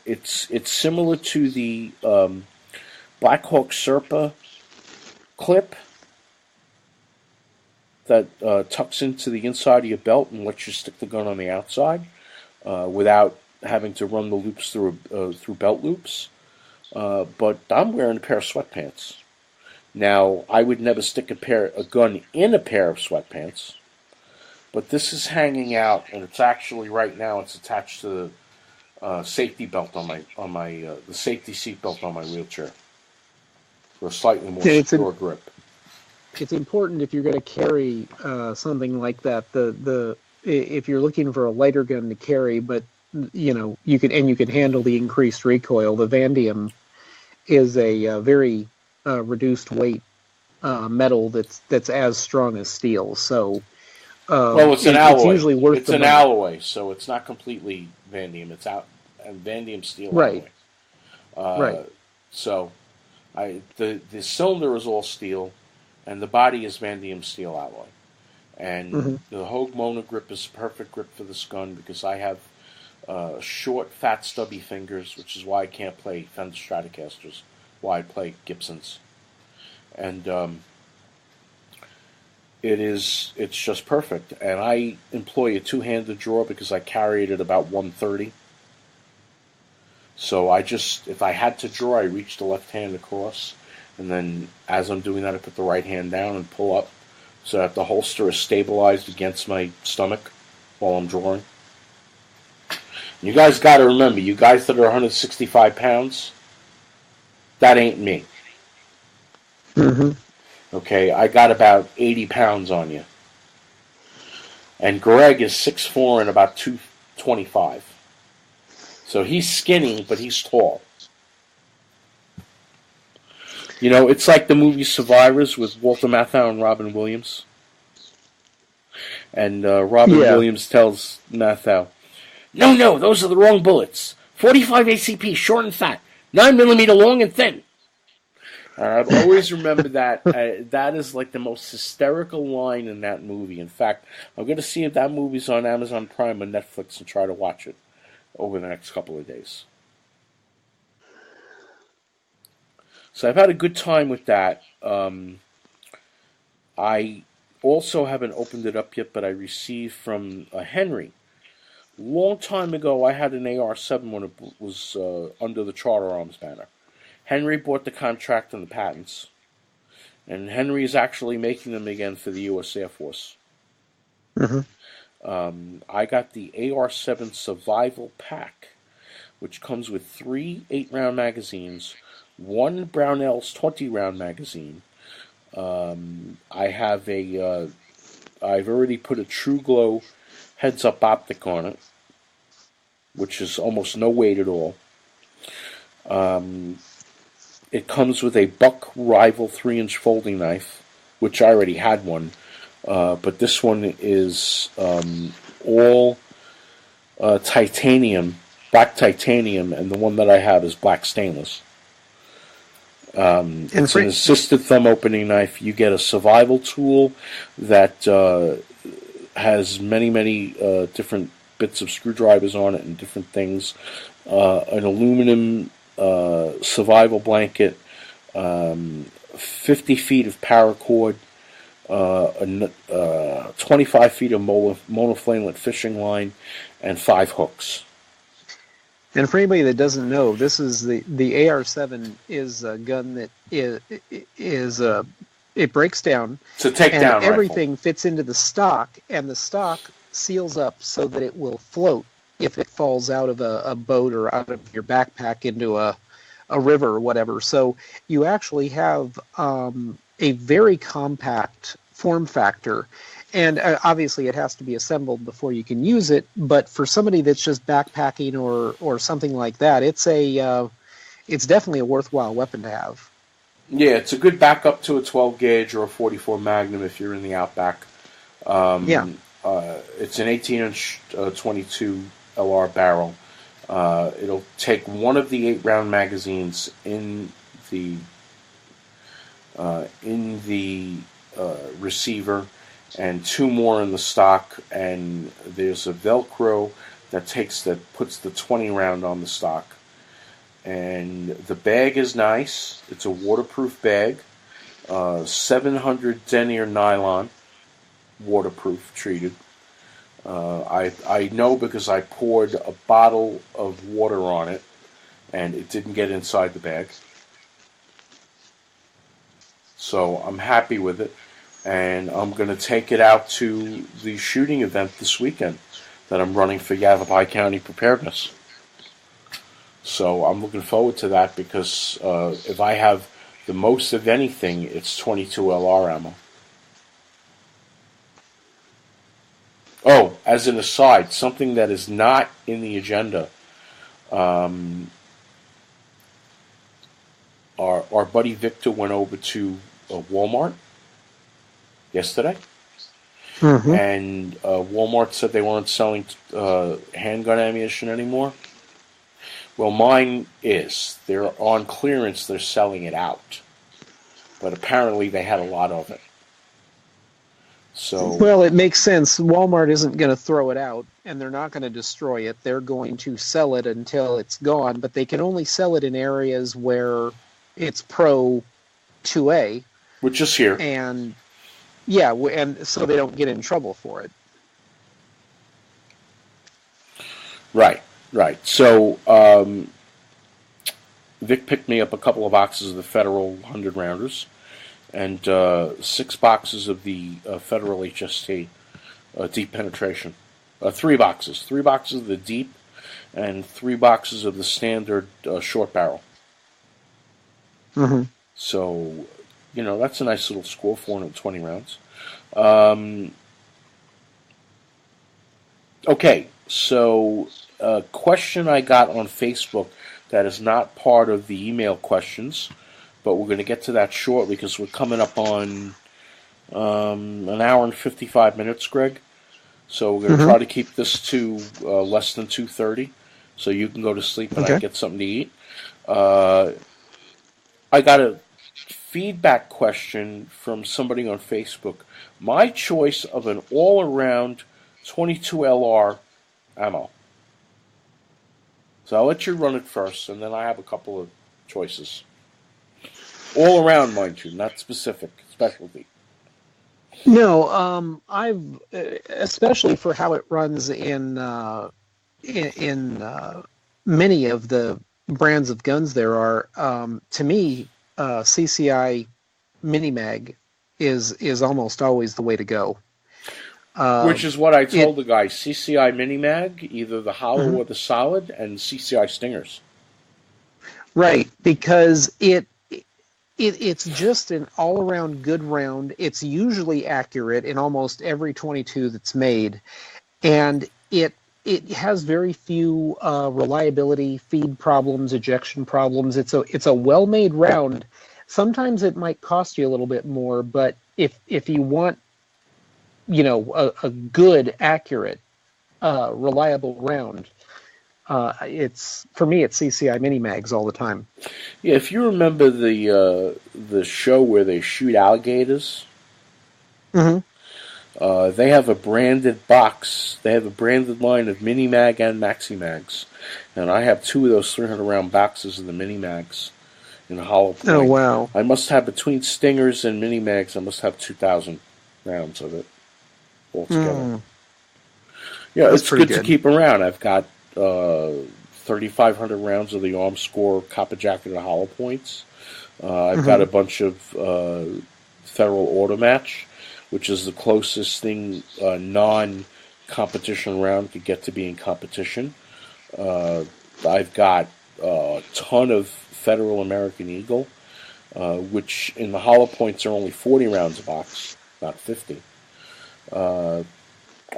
It's similar to the Blackhawk Serpa clip that tucks into the inside of your belt and lets you stick the gun on the outside without having to run the loops through belt loops. But I'm wearing a pair of sweatpants. Now, I would never stick a gun in a pair of sweatpants, but this is hanging out, and it's actually right now it's attached to the safety belt on the safety seat belt on my wheelchair for a slightly more secure grip. It's important if you're going to carry something like that. If you're looking for a lighter gun to carry, but you can handle the increased recoil. The vanadium is a very reduced weight metal that's as strong as steel. So, well, it's an alloy. It's usually worth it's an alloy, so it's not completely vanadium. It's a vanadium steel right. alloy. Right. So, the cylinder is all steel, and the body is vanadium steel alloy. And the Hogue Monogrip is a perfect grip for this gun because I have short, fat, stubby fingers, which is why I can't play Fender Stratocasters, why I play Gibsons. And it's just perfect. And I employ a two-handed draw because I carry it at about 130. So if I had to draw, I reach the left hand across, and then as I'm doing that, I put the right hand down and pull up so that the holster is stabilized against my stomach while I'm drawing. You guys got to remember, you guys that are 165 pounds, that ain't me. Okay, I got about 80 pounds on you. And Greg is 6'4" and about 225. So he's skinny, but he's tall. You know, it's like the movie Survivors with Walter Matthau and Robin Williams. And Robin Williams tells Matthau, no, those are the wrong bullets. 45 ACP, short and fat. 9mm long and thin. I've always remembered that. That is like the most hysterical line in that movie. In fact, I'm going to see if that movie's on Amazon Prime or Netflix and try to watch it over the next couple of days. So I've had a good time with that. I also haven't opened it up yet, but I received from Henry. Long time ago, I had an AR-7 when it was under the Charter Arms banner. Henry bought the contract and the patents, and Henry is actually making them again for the U.S. Air Force. Mm-hmm. I got the AR-7 Survival Pack, which comes with 3 8-round magazines, 1 Brownell's 20-round magazine. I've already put a True Glow heads-up optic on it, which is almost no weight at all. It comes with a Buck Rival 3-inch folding knife, which I already had one, but this one is all titanium, black titanium, and the one that I have is black stainless. It's an assisted thumb opening knife. You get a survival tool that has many different bits of screwdrivers on it and different things. An aluminum survival blanket, 50 feet of paracord, 25 feet of monoflamelet fishing line, and 5 hooks. And for anybody that doesn't know, this is the AR-7 is a gun that is it breaks down. It's a takedown and everything rifle. Fits into the stock, and the stock seals up so that it will float if it falls out of a boat or out of your backpack into a river or whatever. So you actually have a very compact form factor. And obviously it has to be assembled before you can use it. But for somebody that's just backpacking or something like that, it's definitely a worthwhile weapon to have. Yeah, it's a good backup to a 12 gauge or a 44 Magnum if you're in the outback. It's an 18-inch 22 LR barrel. It'll take one of the 8-round magazines in the receiver and 2 more in the stock, and there's a Velcro that puts the 20 round on the stock. And the bag is nice. It's a waterproof bag, 700 denier nylon, waterproof treated. I know because I poured a bottle of water on it, and it didn't get inside the bag. So I'm happy with it, and I'm going to take it out to the shooting event this weekend that I'm running for Yavapai County Preparedness. So I'm looking forward to that because if I have the most of anything, it's 22 LR ammo. Oh, as an aside, something that is not in the agenda. Our buddy Victor went over to Walmart yesterday, and Walmart said they weren't selling handgun ammunition anymore. Well, mine is. They're on clearance. They're selling it out, but apparently they had a lot of it. So, well, it makes sense. Walmart isn't going to throw it out, and they're not going to destroy it. They're going to sell it until it's gone, but they can only sell it in areas where it's Pro 2A. Which is here. And, yeah, and so they don't get in trouble for it. Right. So, Vic picked me up a couple of boxes of the Federal 100-rounders. And 6 boxes of the Federal HST deep penetration. 3 boxes. 3 boxes of the deep and 3 boxes of the standard short barrel. So, that's a nice little score, 420 rounds. Okay, so a question I got on Facebook that is not part of the email questions, but we're going to get to that shortly because we're coming up on an hour and 55 minutes, Greg. So we're going to try to keep this to less than 2:30, so you can go to sleep and I get something to eat. I got a feedback question from somebody on Facebook. My choice of an all-around 22 LR ammo. So I'll let you run it first, and then I have a couple of choices. All around, mind you, not specific, specialty. No, I've especially for how it runs in many of the brands of guns there are. To me, CCI Minimag is almost always the way to go. Which is what I told the guy: CCI Minimag, either the hollow or the solid, and CCI Stingers. Right, because it's just an all-around good round. It's usually accurate in almost every 22 that's made, and it has very few reliability, feed problems, ejection problems. It's a well-made round. Sometimes it might cost you a little bit more, but if you want, a good, accurate, reliable round, for me it's CCI Minimags all the time. Yeah, if you remember the show where they shoot alligators, they have a branded box. They have a branded line of Minimag and Maximags, and I have 2 of those 300-round boxes of the Minimags in a hollow point. Oh wow! I must have, between Stingers and Minimags, I must have 2,000 rounds of it altogether. Yeah, That's it's good to good. keep around. I've got 3,500 rounds of the Armscore copper jacketed hollow points. I've got a bunch of Federal Automatch, which is the closest thing non-competition round could get to being competition. I've got a ton of Federal American Eagle, which in the hollow points are only 40 rounds a box, not 50.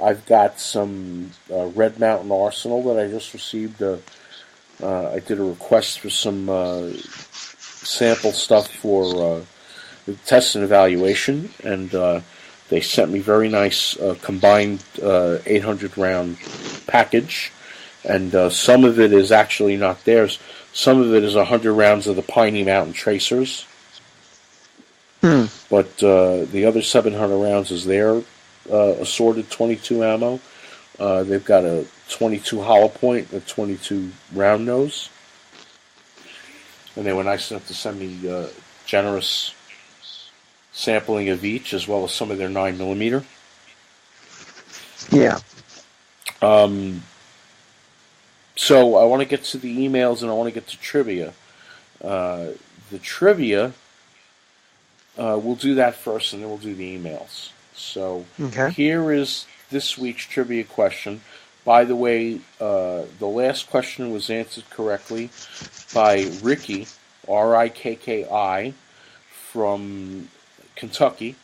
I've got some Red Mountain Arsenal that I just received. I did a request for some sample stuff for test and evaluation, and they sent me very nice combined 800-round package, and some of it is actually not theirs. Some of it is 100 rounds of the Piney Mountain Tracers, but the other 700 rounds is their assorted 22 ammo. They've got a 22 hollow point, a 22 round nose, and they were nice enough to send me generous sampling of each, as well as some of their 9mm. Yeah. So I want to get to the emails, and I want to get to trivia. The trivia, we'll do that first, and then we'll do the emails. So Here is this week's trivia question. By the way, the last question was answered correctly by Ricky, R-I-K-K-I, from Kentucky,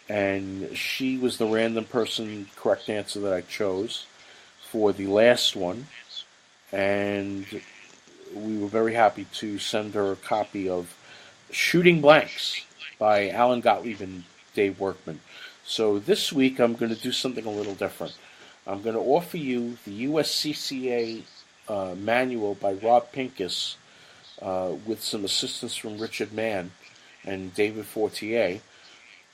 and she was the random person correct answer that I chose for the last one, and we were very happy to send her a copy of Shooting Blanks by Alan Gottlieb and Dave Workman. So this week I'm going to do something a little different. I'm going to offer you the USCCA manual by Rob Pincus with some assistance from Richard Mann and David Fortier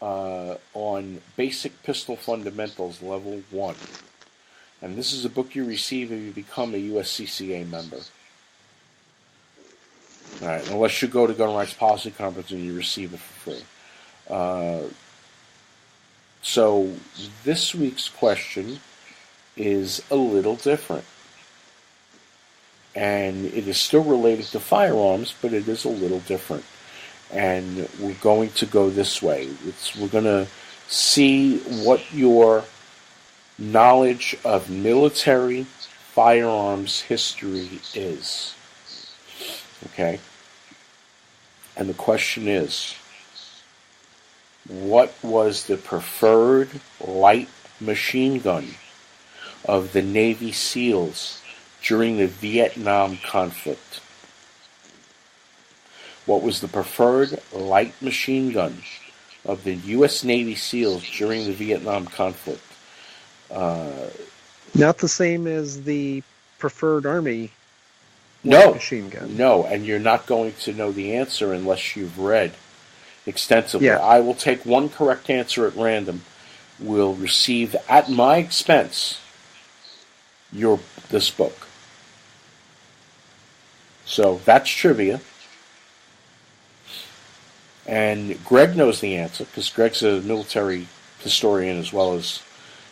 on Basic Pistol Fundamentals Level 1. And this is a book you receive if you become a USCCA member. All right, unless you go to Gun Rights Policy Conference and you receive it for free. So this week's question is a little different. And it is still related to firearms, but it is a little different. And we're going to go this way. We're going to see what your knowledge of military firearms history is. Okay? And the question is, what was the preferred light machine gun of the Navy SEALs during the Vietnam conflict? what was the preferred light machine gun of the U.S. Navy SEALs during the Vietnam conflict? Not the same as the preferred Army No, machine gun. no, and you're not going to know the answer unless you've read extensively. Yeah. I will take one correct answer at random. Will receive at my expense this book. So that's trivia. And Greg knows the answer because Greg's a military historian as well as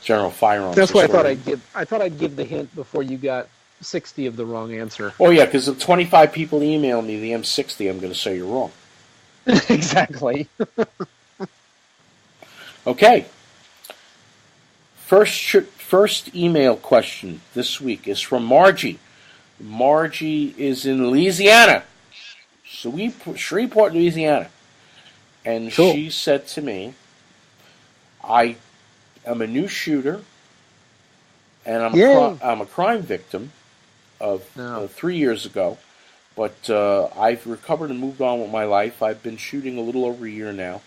general firearms. That's why historian. I thought I'd give the hint before you got 60 of the wrong answer. Oh yeah, because if 25 people email me the M60, I'm going to say you're wrong. Exactly. Okay. First email question this week is from Margie. Margie is in Louisiana, Shreveport, Louisiana. And Cool. She said to me, I am a new shooter, and I'm a crime victim of 3 years ago, but I've recovered and moved on with my life. I've been shooting a little over a year now.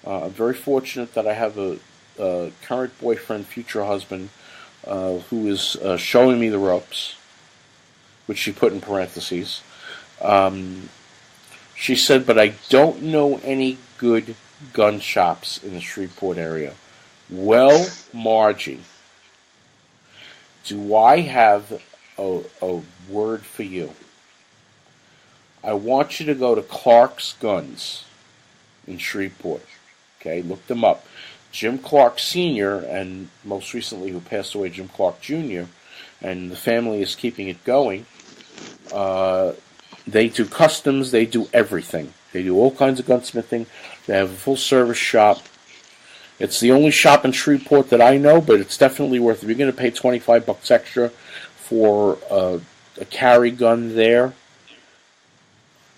I'm very fortunate that I have a current boyfriend, future husband, who is showing me the ropes, which she put in parentheses. She said, but I don't know any good gun shops in the Shreveport area. Well, Margie, do I have a word for you? I want you to go to Clark's Guns in Shreveport. Okay, look them up. Jim Clark Sr. and most recently who passed away, Jim Clark Jr., and the family is keeping it going. They do customs, they do everything. They do all kinds of gunsmithing. They have a full-service shop. It's the only shop in Shreveport that I know, but it's definitely worth it. If you're going to pay $25 extra for a carry gun there,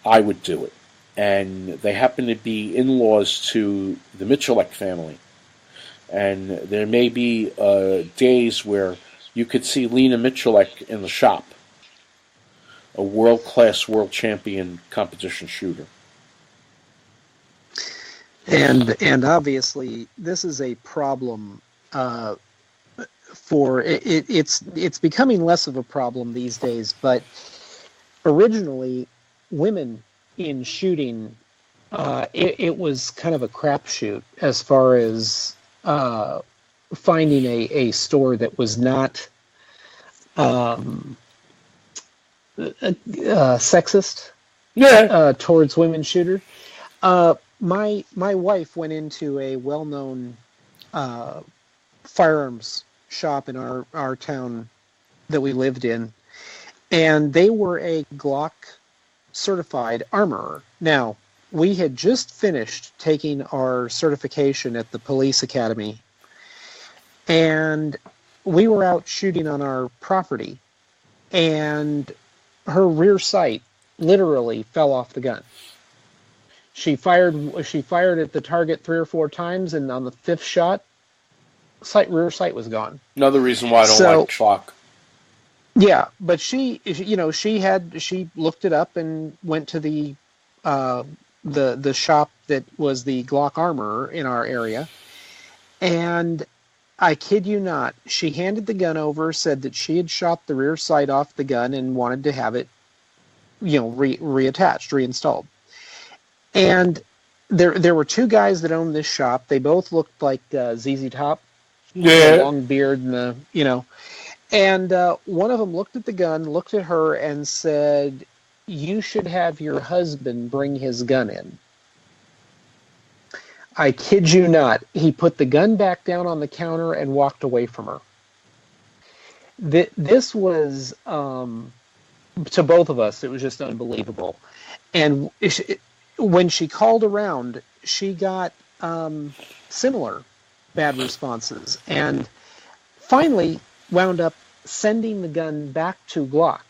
I would do it. And they happen to be in-laws to the Mitchellek family. And there may be days where you could see Lena Mitchellek in the shop, a world-class, world champion competition shooter. And obviously, this is a problem for it's becoming less of a problem these days. But originally, women in shooting, it was kind of a crapshoot as far as finding a store that was not sexist towards women shooters. My wife went into a well-known firearms shop in our town that we lived in, and they were a Glock certified armorer. Now, we had just finished taking our certification at the police academy, and we were out shooting on our property, and her rear sight literally fell off the gun. She fired at the target 3 or 4 times, and on the 5th shot, rear sight was gone. Another reason why I don't like chalk. Yeah, but she looked it up and went to the shop that was the Glock armorer in our area, and I kid you not, she handed the gun over, said that she had shot the rear sight off the gun and wanted to have it, reattached, reinstalled. And there were 2 guys that owned this shop. They both looked like ZZ Top, long beard, and And one of them looked at the gun, looked at her, and said, "You should have your husband bring his gun in." I kid you not. He put the gun back down on the counter and walked away from her. This was, to both of us, it was just unbelievable. And when she called around, she got similar bad responses. And finally wound up sending the gun back to Glock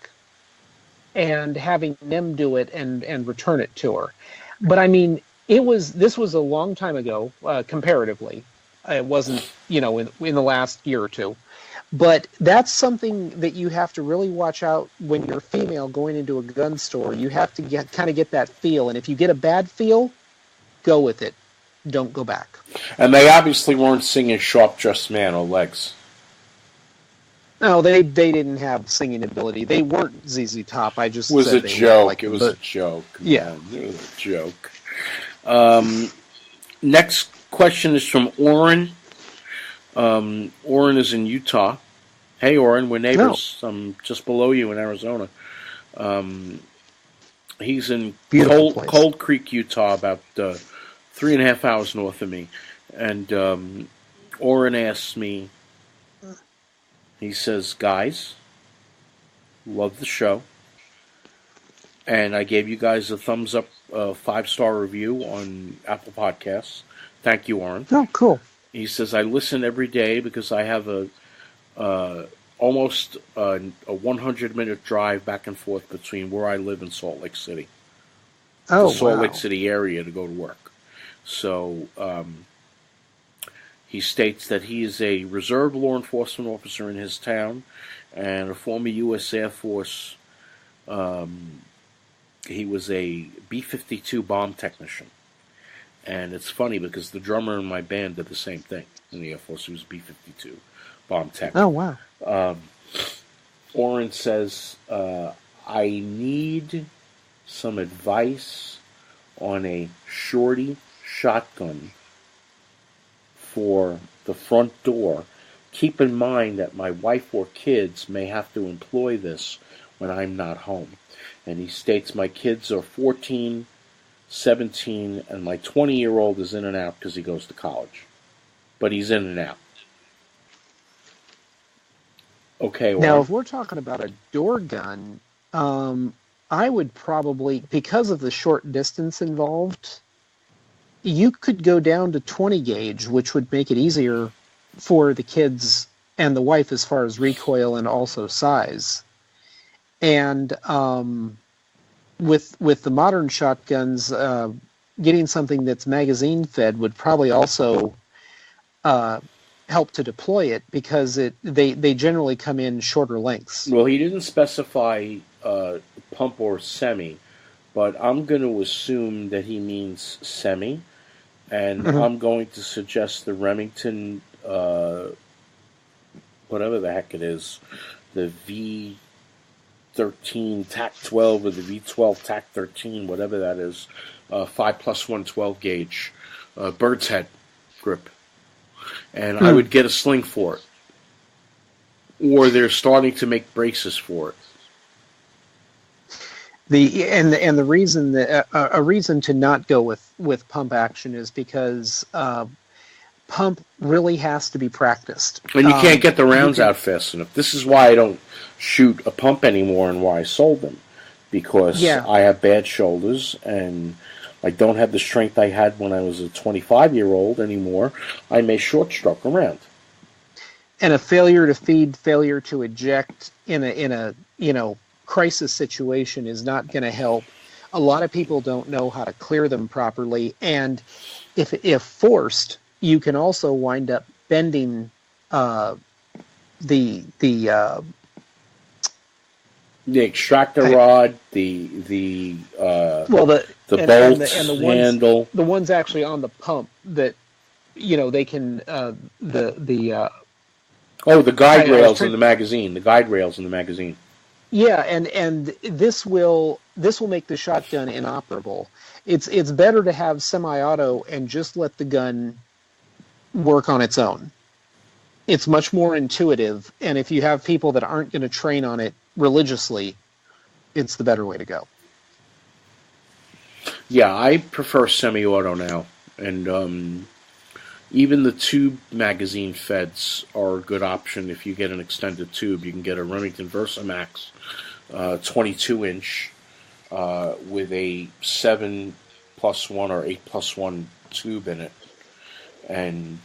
and having them do it and return it to her. But I mean, this was a long time ago, comparatively. It wasn't, in the last year or two. But that's something that you have to really watch out when you're female going into a gun store. You have to kind of get that feel. And if you get a bad feel, go with it. Don't go back. And they obviously weren't singing Sharp Dressed Man or Legs. No, they didn't have singing ability. They weren't ZZ Top. I just It was said a they joke. Like, it was a joke. Yeah. It was a joke. Next question is from Oren. Oren is in Utah. Hey, Oren, we're neighbors. I'm just below you in Arizona. He's in Cold Creek, Utah, about 3.5 hours north of me. And Oren asks me, he says, guys, love the show. And I gave you guys a thumbs up 5-star review on Apple Podcasts. Thank you, Oren. Oh, cool. He says, I listen every day because I have almost a 100-minute drive back and forth between where I live and Salt Lake City. Oh, the Salt Lake City area to go to work. So he states that he is a reserve law enforcement officer in his town and a former U.S. Air Force. He was a B-52 bomb technician. And it's funny because the drummer in my band did the same thing in the Air Force. He was B-52 bomb tech. Oh, wow. Oren says, I need some advice on a shorty shotgun for the front door. Keep in mind that my wife or kids may have to employ this when I'm not home. And he states my kids are 14, 17, and my 20-year-old is in and out because he goes to college. But he's in and out. Okay. Well, now, if we're talking about a door gun, I would probably, because of the short distance involved, you could go down to 20 gauge, which would make it easier for the kids and the wife as far as recoil and also size. And with the modern shotguns, getting something that's magazine fed would probably also help to deploy it because they generally come in shorter lengths. Well, he didn't specify pump or semi, but I'm going to assume that he means semi, and I'm going to suggest the Remington, whatever the heck it is, the V13 TAC-12 or the V12 TAC-13, whatever that is, 5+1 12 gauge bird's head grip. And I would get a sling for it. Or they're starting to make braces for it. The reason that a reason to not go with pump action is because pump really has to be practiced. And you can't get the rounds out fast enough. This is why I don't shoot a pump anymore and why I sold them. Because I have bad shoulders and I don't have the strength I had when I was a 25-year-old anymore. I may short stroke around. And a failure to feed, failure to eject in a crisis situation is not going to help. A lot of people don't know how to clear them properly, and if forced, you can also wind up bending the extractor rod, the bolts, and the handle, the ones actually on the pump that they can the guide rails in the magazine. The guide rails in the magazine. Yeah, and this will make the shotgun inoperable. It's better to have semi-auto and just let the gun work on its own. It's much more intuitive, and if you have people that aren't going to train on it religiously, it's the better way to go. Yeah, I prefer semi-auto now, and even the tube magazine feds are a good option. If you get an extended tube, you can get a Remington VersaMax 22-inch with a 7+1 or 8+1 tube in it, and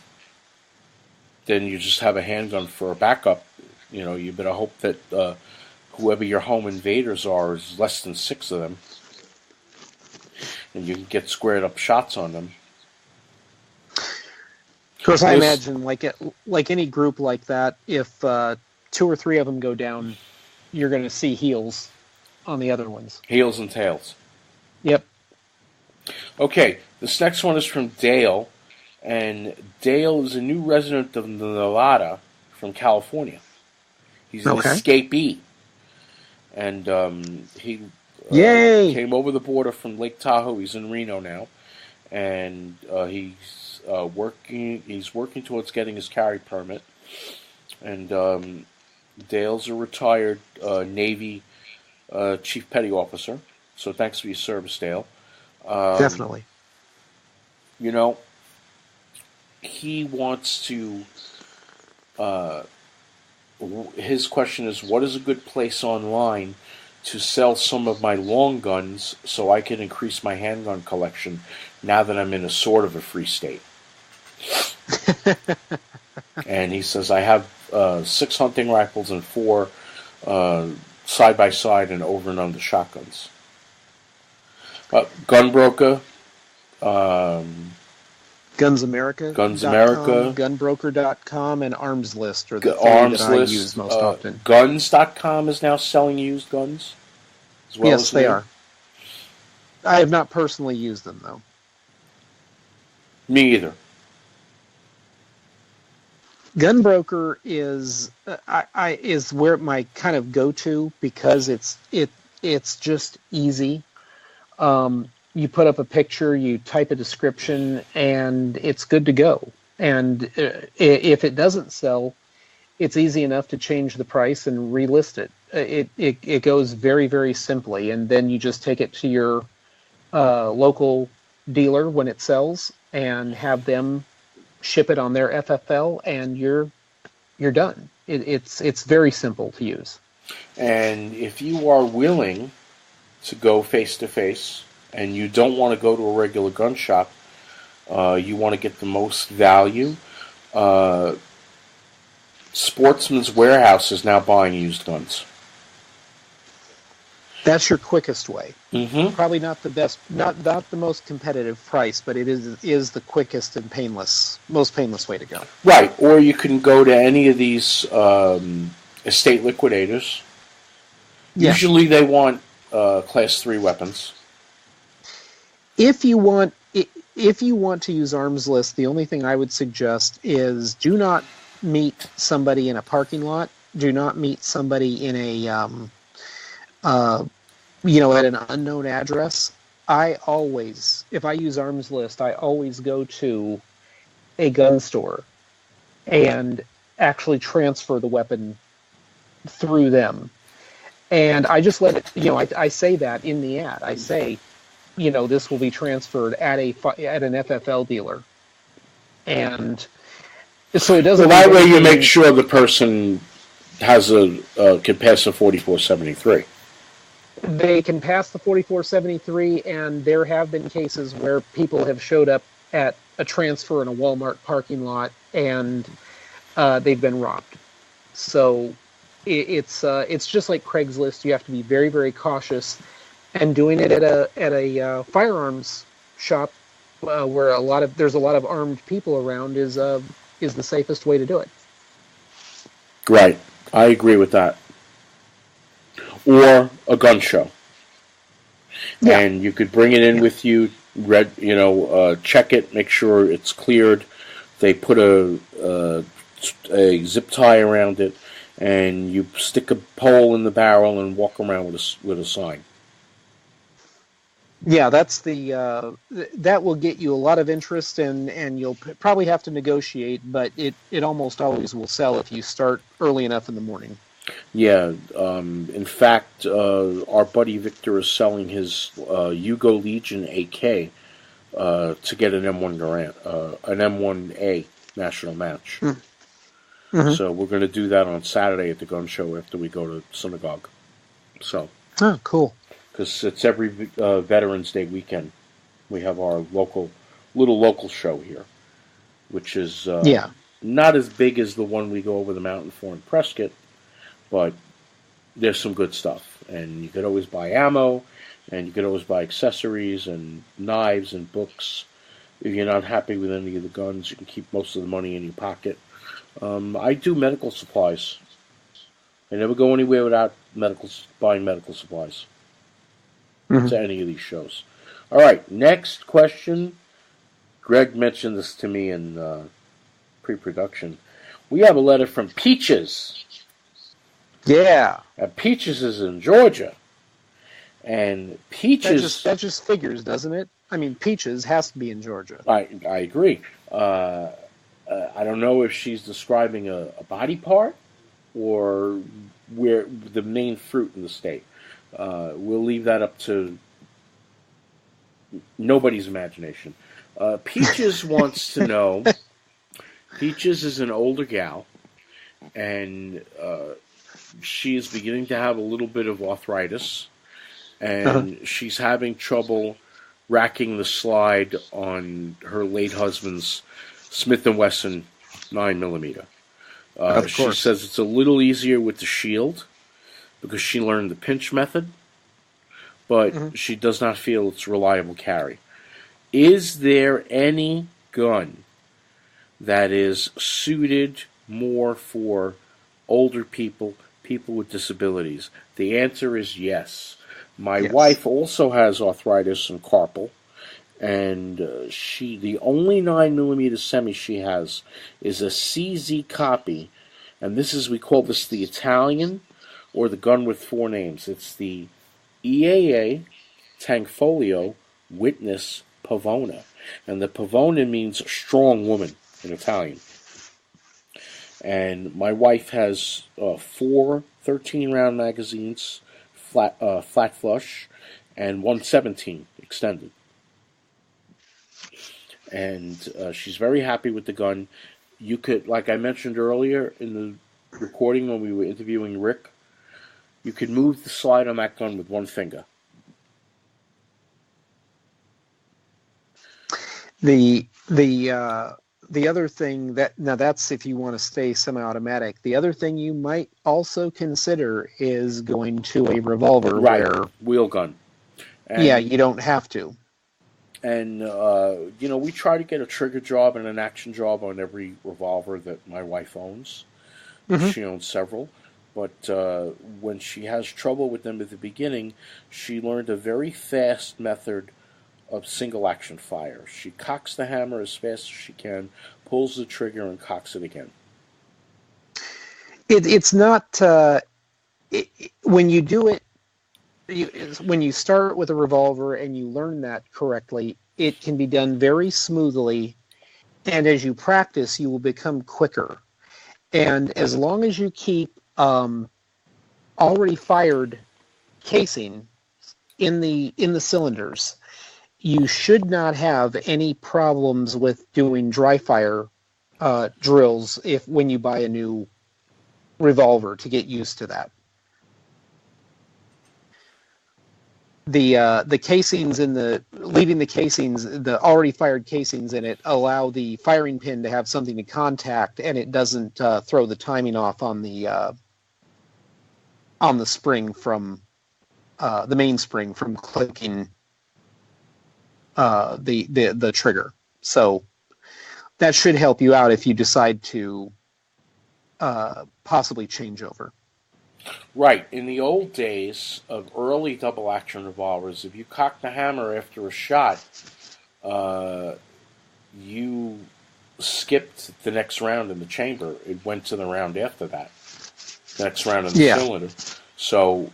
then you just have a handgun for a backup. You better hope that whoever your home invaders are is less than 6 of them, and you can get squared up shots on them. Of course, I imagine like any group like that, if 2 or 3 of them go down, you're going to see heels on the other ones. Heels and tails. Yep. Okay, this next one is from Dale, and Dale is a new resident of Nevada from California. He's an escapee, and he came over the border from Lake Tahoe. He's in Reno now, and he's working towards getting his carry permit. And Dale's a retired Navy Chief Petty Officer, so thanks for your service, Dale. Definitely. You know, he wants to. His question is, what is a good place online to sell some of my long guns so I can increase my handgun collection now that I'm in a sort of a free state? And he says, I have 6 hunting rifles and 4 side-by-side and over and under shotguns. Gunbroker. Guns America, Gunbroker.com, and Arms List are the three that I use most often. Guns.com is now selling used guns as well. Yes, they are. I have not personally used them, though. Me either. Gunbroker is is where my kind of go-to because it's just easy. You put up a picture, you type a description, and it's good to go. And if it doesn't sell, it's easy enough to change the price and relist it. It goes very, very simply, and then you just take it to your local dealer when it sells and have them ship it on their FFL, and you're done. It's very simple to use. And if you are willing to go face-to-face, and you don't want to go to a regular gun shop, you want to get the most value, Sportsman's Warehouse is now buying used guns. That's your quickest way. Mm-hmm. Probably not the best, not the most competitive price, but it is the quickest and most painless way to go. Right, or you can go to any of these estate liquidators. Yeah. Usually they want Class 3 weapons. If you want to use Arms List, the only thing I would suggest is do not meet somebody in a parking lot. Do not meet somebody in a at an unknown address. If I use Arms List, I always go to a gun store and actually transfer the weapon through them. And I just let it, I say that in the ad. I say, this will be transferred at an FFL dealer. And so it doesn't... Well, that way you make sure the person has can pass a 4473. They can pass the 4473, and there have been cases where people have showed up at a transfer in a Walmart parking lot, and they've been robbed. So it's just like Craigslist. You have to be very, very cautious. And doing it at a firearms shop where there's a lot of armed people around is the safest way to do it. Right, I agree with that. Or a gun show, and you could bring it in with you. Check it, make sure it's cleared. They put a zip tie around it, and you stick a pole in the barrel and walk around with a sign. Yeah, that's that will get you a lot of interest, and you'll probably have to negotiate, but it almost always will sell if you start early enough in the morning. Yeah, in fact, our buddy Victor is selling his Hugo Legion AK to get an M1 grant, an M1A national match. Mm-hmm. So we're going to do that on Saturday at the gun show after we go to synagogue. So. Oh, cool. Because it's every Veterans Day weekend. We have our local show here, which is not as big as the one we go over the mountain for in Prescott, but there's some good stuff. And you could always buy ammo, and you could always buy accessories and knives and books If you're not happy with any of the guns, you can keep most of the money in your pocket. I do medical supplies. I never go anywhere without buying medical supplies to any of these shows. All right, next question. Greg mentioned this to me in pre-production. We have a letter from Peaches. Yeah. Peaches is in Georgia. And Peaches... That just figures, doesn't it? I mean, Peaches has to be in Georgia. I agree. I don't know if she's describing a body part or where the main fruit in the state. We'll leave that up to nobody's imagination. Peaches wants to know... Peaches is an older gal, and she is beginning to have a little bit of arthritis, and she's having trouble racking the slide on her late husband's Smith & Wesson 9mm. She says it's a little easier with the shield because she learned the pinch method, but she does not feel it's reliable carry. Is there any gun that is suited more for older people, people with disabilities? The answer is yes. My wife also has arthritis and carpal, and the only 9mm semi she has is a CZ copy, and we call this the Italian, or the gun with 4 names. It's the EAA Tanfoglio Witness Pavona, and the Pavona means strong woman in Italian. And my wife has 4 13-round magazines, flat flush, and 1 17 extended. And she's very happy with the gun. You could, like I mentioned earlier in the recording when we were interviewing Rick, you could move the slide on that gun with 1 finger. The other thing that's if you want to stay semi-automatic. The other thing you might also consider is going to a revolver, where wheel gun. And, you don't have to. And we try to get a trigger job and an action job on every revolver that my wife owns. She owns several, but when she has trouble with them at the beginning, she learned a very fast method of single action fire. She cocks the hammer as fast as she can, pulls the trigger, and cocks it again. It's not when you do it. When you start with a revolver and you learn that correctly, it can be done very smoothly, and as you practice, you will become quicker. And as long as you keep already fired casing in the cylinders, you should not have any problems with doing dry fire drills when you buy a new revolver, to get used to that. The casings leaving the casings, the already fired casings in it, allow the firing pin to have something to contact, and it doesn't throw the timing off on the spring from the mainspring from clicking the trigger. So that should help you out if you decide to possibly change over. Right. In the old days of early double-action revolvers, if you cocked the hammer after a shot, you skipped the next round in the chamber. It went to the round after that. The next round in the cylinder. So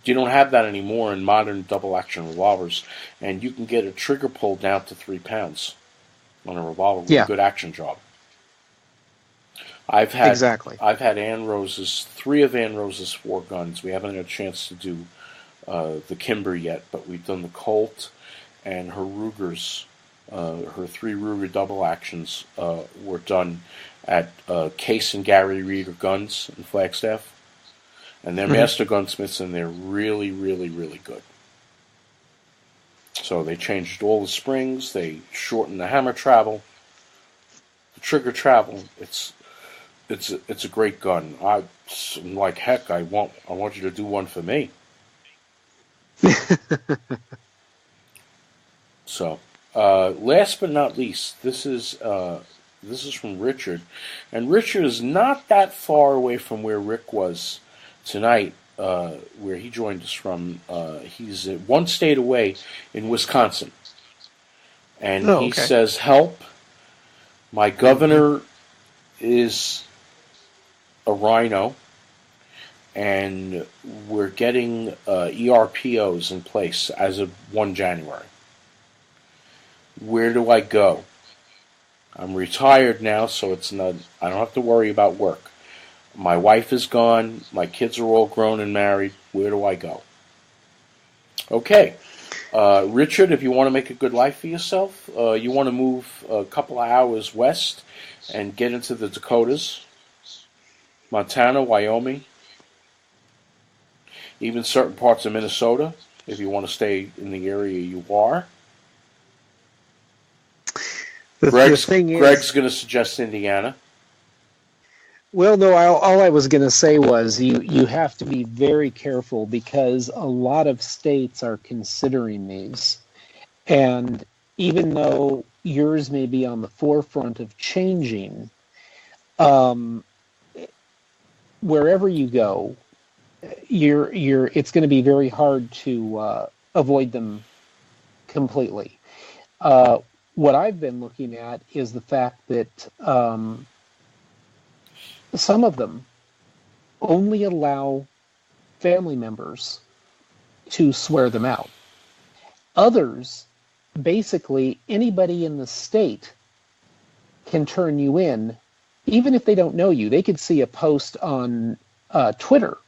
you don't have that anymore in modern double-action revolvers, and you can get a trigger pull down to 3 pounds on a revolver with a good action job. I've had Ann Rose's, 3 of Ann Rose's 4 guns. We haven't had a chance to do the Kimber yet, but we've done the Colt and her Rugers. Her 3 Ruger double actions were done at Case and Gary Reeder Guns in Flagstaff. And they're master gunsmiths, and they're really, really, really good. So they changed all the springs, they shortened the hammer travel, the trigger travel. It's a great gun. I'm like, heck, I want you to do one for me. So, Last but not least, this is from Richard, and Richard is not that far away from where Rick was tonight, where he joined us from. He's one state away in Wisconsin, and he says, "Help! My governor is a rhino, and we're getting ERPOs in place as of 1 January. Where do I go? I'm retired now, so I don't have to worry about work. My wife is gone. My kids are all grown and married. Where do I go?" Okay. Richard, if you want to make a good life for yourself, you want to move a couple of hours west and get into the Dakotas, Montana, Wyoming, even certain parts of Minnesota, if you want to stay in the area you are. Greg's going to suggest Indiana. Well, no, all I was going to say was you have to be very careful because a lot of states are considering these. And even though yours may be on the forefront of changing, wherever you go, it's going to be very hard to avoid them completely. What I've been looking at is the fact that some of them only allow family members to swear them out. Others, basically, anybody in the state can turn you in, even if they don't know you. They could see a post on Twitter.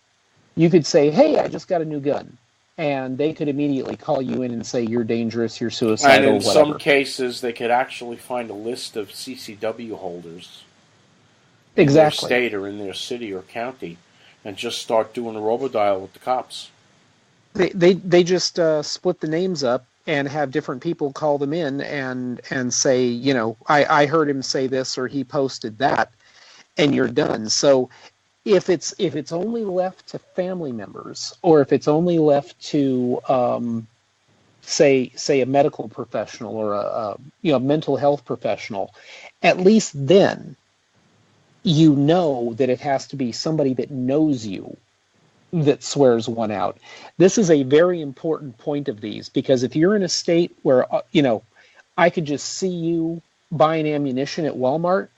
You could say, "Hey, I just got a new gun." And they could immediately call you in and say, "You're dangerous, you're suicidal," and in whatever. some cases, they could actually find a list of CCW holders exactly. in their state or in their city or county and just start doing a robodial with the cops. They just split the names up and have different people call them in and say, I heard him say this or he posted that, and you're done. So if it's only left to family members, or if it's only left to say a medical professional or a mental health professional, at least then you know that it has to be somebody that knows you that swears one out. This is a very important point of these, because if you're in a state where I could just see you buying ammunition at Walmart,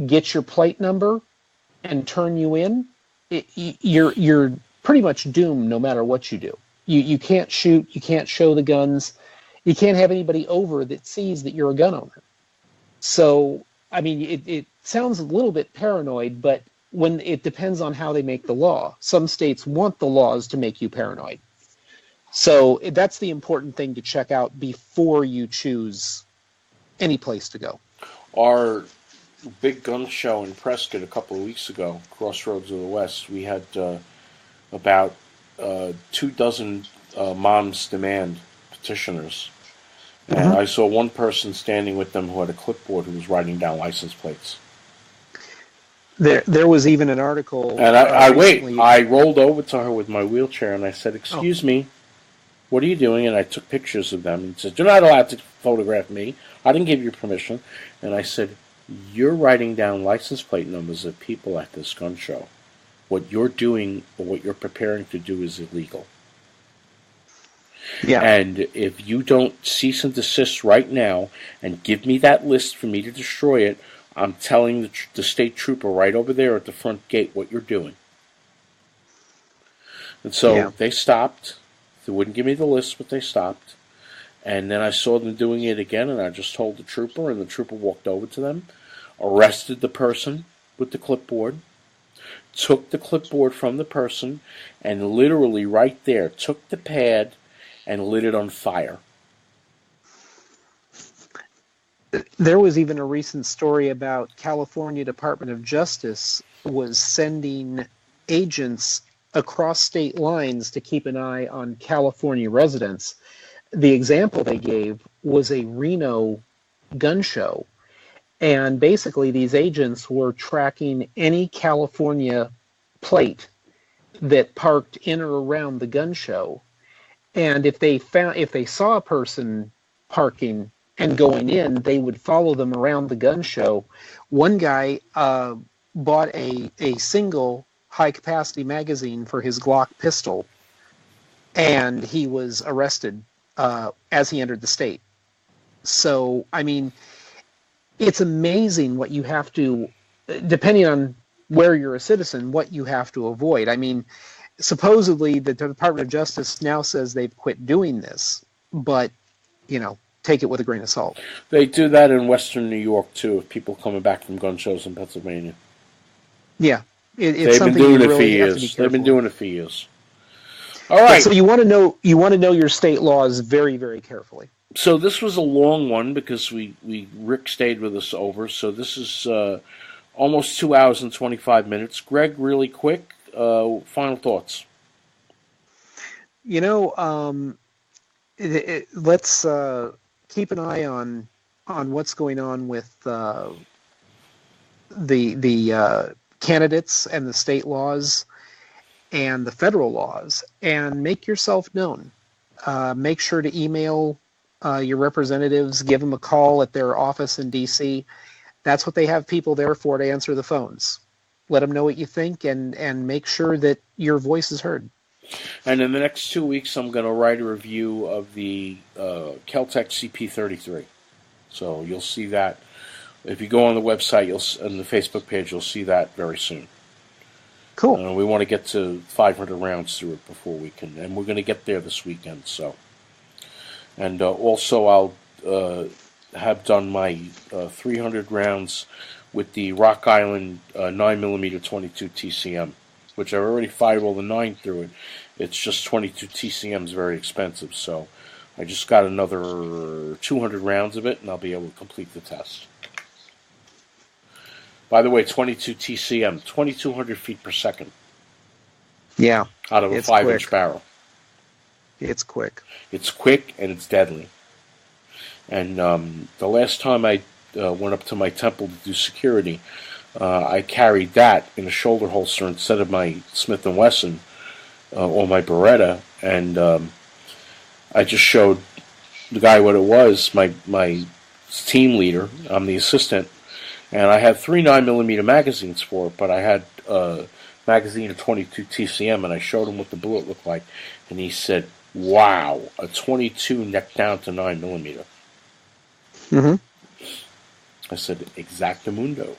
get your plate number, and turn you in, you're pretty much doomed no matter what you do. You can't shoot, you can't show the guns, you can't have anybody over that sees that you're a gun owner. So, I mean, it sounds a little bit paranoid, but when it depends on how they make the law. Some states want the laws to make you paranoid. So that's the important thing to check out before you choose any place to go. Our big gun show in Prescott a couple of weeks ago, Crossroads of the West, we had about 24 Moms Demand petitioners. And I saw one person standing with them who had a clipboard who was writing down license plates. There was even an article. And I rolled over to her with my wheelchair and I said, "Excuse me, what are you doing?" And I took pictures of them and said, "You're not allowed to photograph me. I didn't give you permission." And I said, "You're writing down license plate numbers of people at this gun show. What you're doing or what you're preparing to do is illegal. Yeah. And if you don't cease and desist right now and give me that list for me to destroy it, I'm telling the state trooper right over there at the front gate what you're doing." And so they stopped. They wouldn't give me the list, but they stopped. And then I saw them doing it again, and I just told the trooper, and the trooper walked over to them, arrested the person with the clipboard, took the clipboard from the person, and literally right there took the pad and lit it on fire. There was even a recent story about California Department of Justice was sending agents across state lines to keep an eye on California residents. The example they gave was a Reno gun show. And basically these agents were tracking any California plate that parked in or around the gun show. And if they saw a person parking and going in, they would follow them around the gun show. One guy bought a single high-capacity magazine for his Glock pistol, and he was arrested as he entered the state. So, I mean, it's amazing what you have to, depending on where you're a citizen, what you have to avoid. I mean, supposedly the Department of Justice now says they've quit doing this, but, you know, take it with a grain of salt. They do that in Western New York, too, with people coming back from gun shows in Pennsylvania. Yeah. They've been doing it for years. They've been doing it for years. All right. So you want to know your state laws very, very carefully. So this was a long one because Rick stayed with us over. So this is almost 2 hours and 25 minutes. Greg, really quick, final thoughts. You know, let's keep an eye on what's going on with the candidates and the state laws and the federal laws, and make yourself known. Make sure to email your representatives, give them a call at their office in D.C. That's what they have people there for, to answer the phones. Let them know what you think, and make sure that your voice is heard. And in the next 2 weeks, I'm going to write a review of the Kel-Tec CP33. So you'll see that. If you go on the website, on the Facebook page, you'll see that very soon. Cool. We want to get to 500 rounds through it before we can, and we're going to get there this weekend. So, and also I'll have done my 300 rounds with the Rock Island 9mm 22 TCM, which I've already fired all the 9 through it. It's just 22 TCM is very expensive, so I just got another 200 rounds of it, and I'll be able to complete the test. By the way, 22 TCM, 2,200 feet per second. Yeah. Out of a 5-inch barrel. It's quick. It's quick, and it's deadly. And the last time I went up to my temple to do security, I carried that in a shoulder holster instead of my Smith & Wesson or my Beretta, and I just showed the guy what it was, my team leader. I'm the assistant, and I had 3 9mm magazines for it, but I had a magazine of 22 TCM, and I showed him what the bullet looked like, and he said, "Wow, a 22 neck down to 9mm." Mm-hmm. I said, "Exactamundo."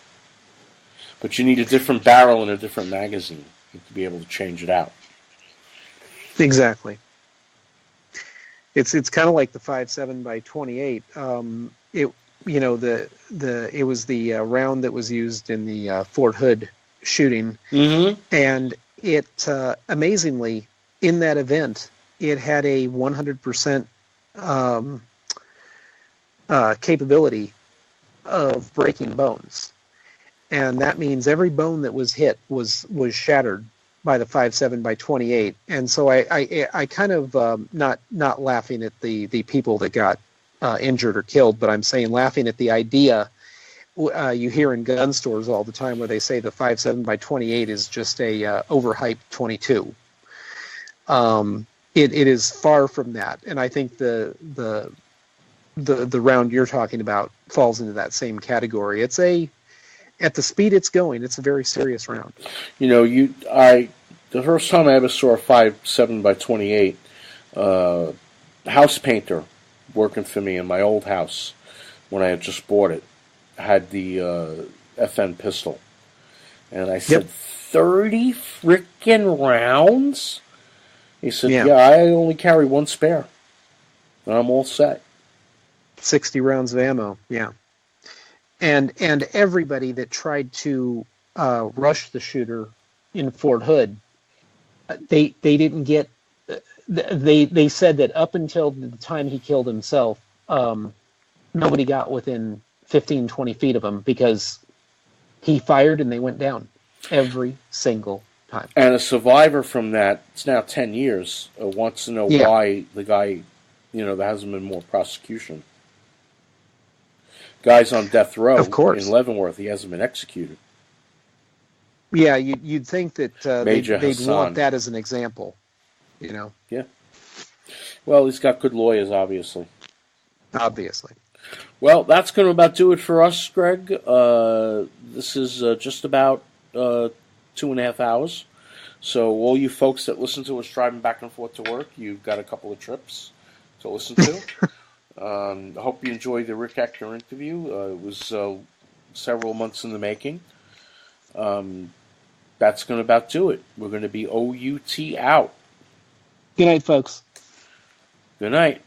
But you need a different barrel and a different magazine to be able to change it out. Exactly. It's kind of like the 5.7 by 28. It was the round that was used in the Fort Hood shooting, mm-hmm. and it amazingly, in that event, it had a 100% capability of breaking bones, and that means every bone that was hit was shattered by the 5.7 by 28. And so I kind of not laughing at the people that got injured or killed, but I'm saying laughing at the idea you hear in gun stores all the time where they say the 5.7 by 28 is just a overhyped 22. It is far from that, and I think the round you're talking about falls into that same category. It's at the speed it's going, it's a very serious round. You know, the first time I ever saw a 5.7 by 28, house painter working for me in my old house when I had just bought it had the FN pistol, and I said, Yep. 30 frickin' rounds? He said, Yeah. I only carry 1 spare, and I'm all set. 60 rounds of ammo, yeah. And everybody that tried to rush the shooter in Fort Hood, they didn't get. They said that up until the time he killed himself, nobody got within 15, 20 feet of him because he fired and they went down every single time. And a survivor from that, it's now 10 years, wants to know why the guy, there hasn't been more prosecution. Guy's on death row Of course. in Leavenworth. He hasn't been executed. Yeah, you'd think that they'd Hassan. want that as an example, Yeah. Well, he's got good lawyers, obviously. Obviously. Well, that's going to about do it for us, Greg. This is just about 2.5 hours. So all you folks that listen to us driving back and forth to work, you've got a couple of trips to listen to. I hope you enjoyed the Rick Ector interview. It was several months in the making. That's going to about do it. We're going to be OUT out. Good night, folks. Good night.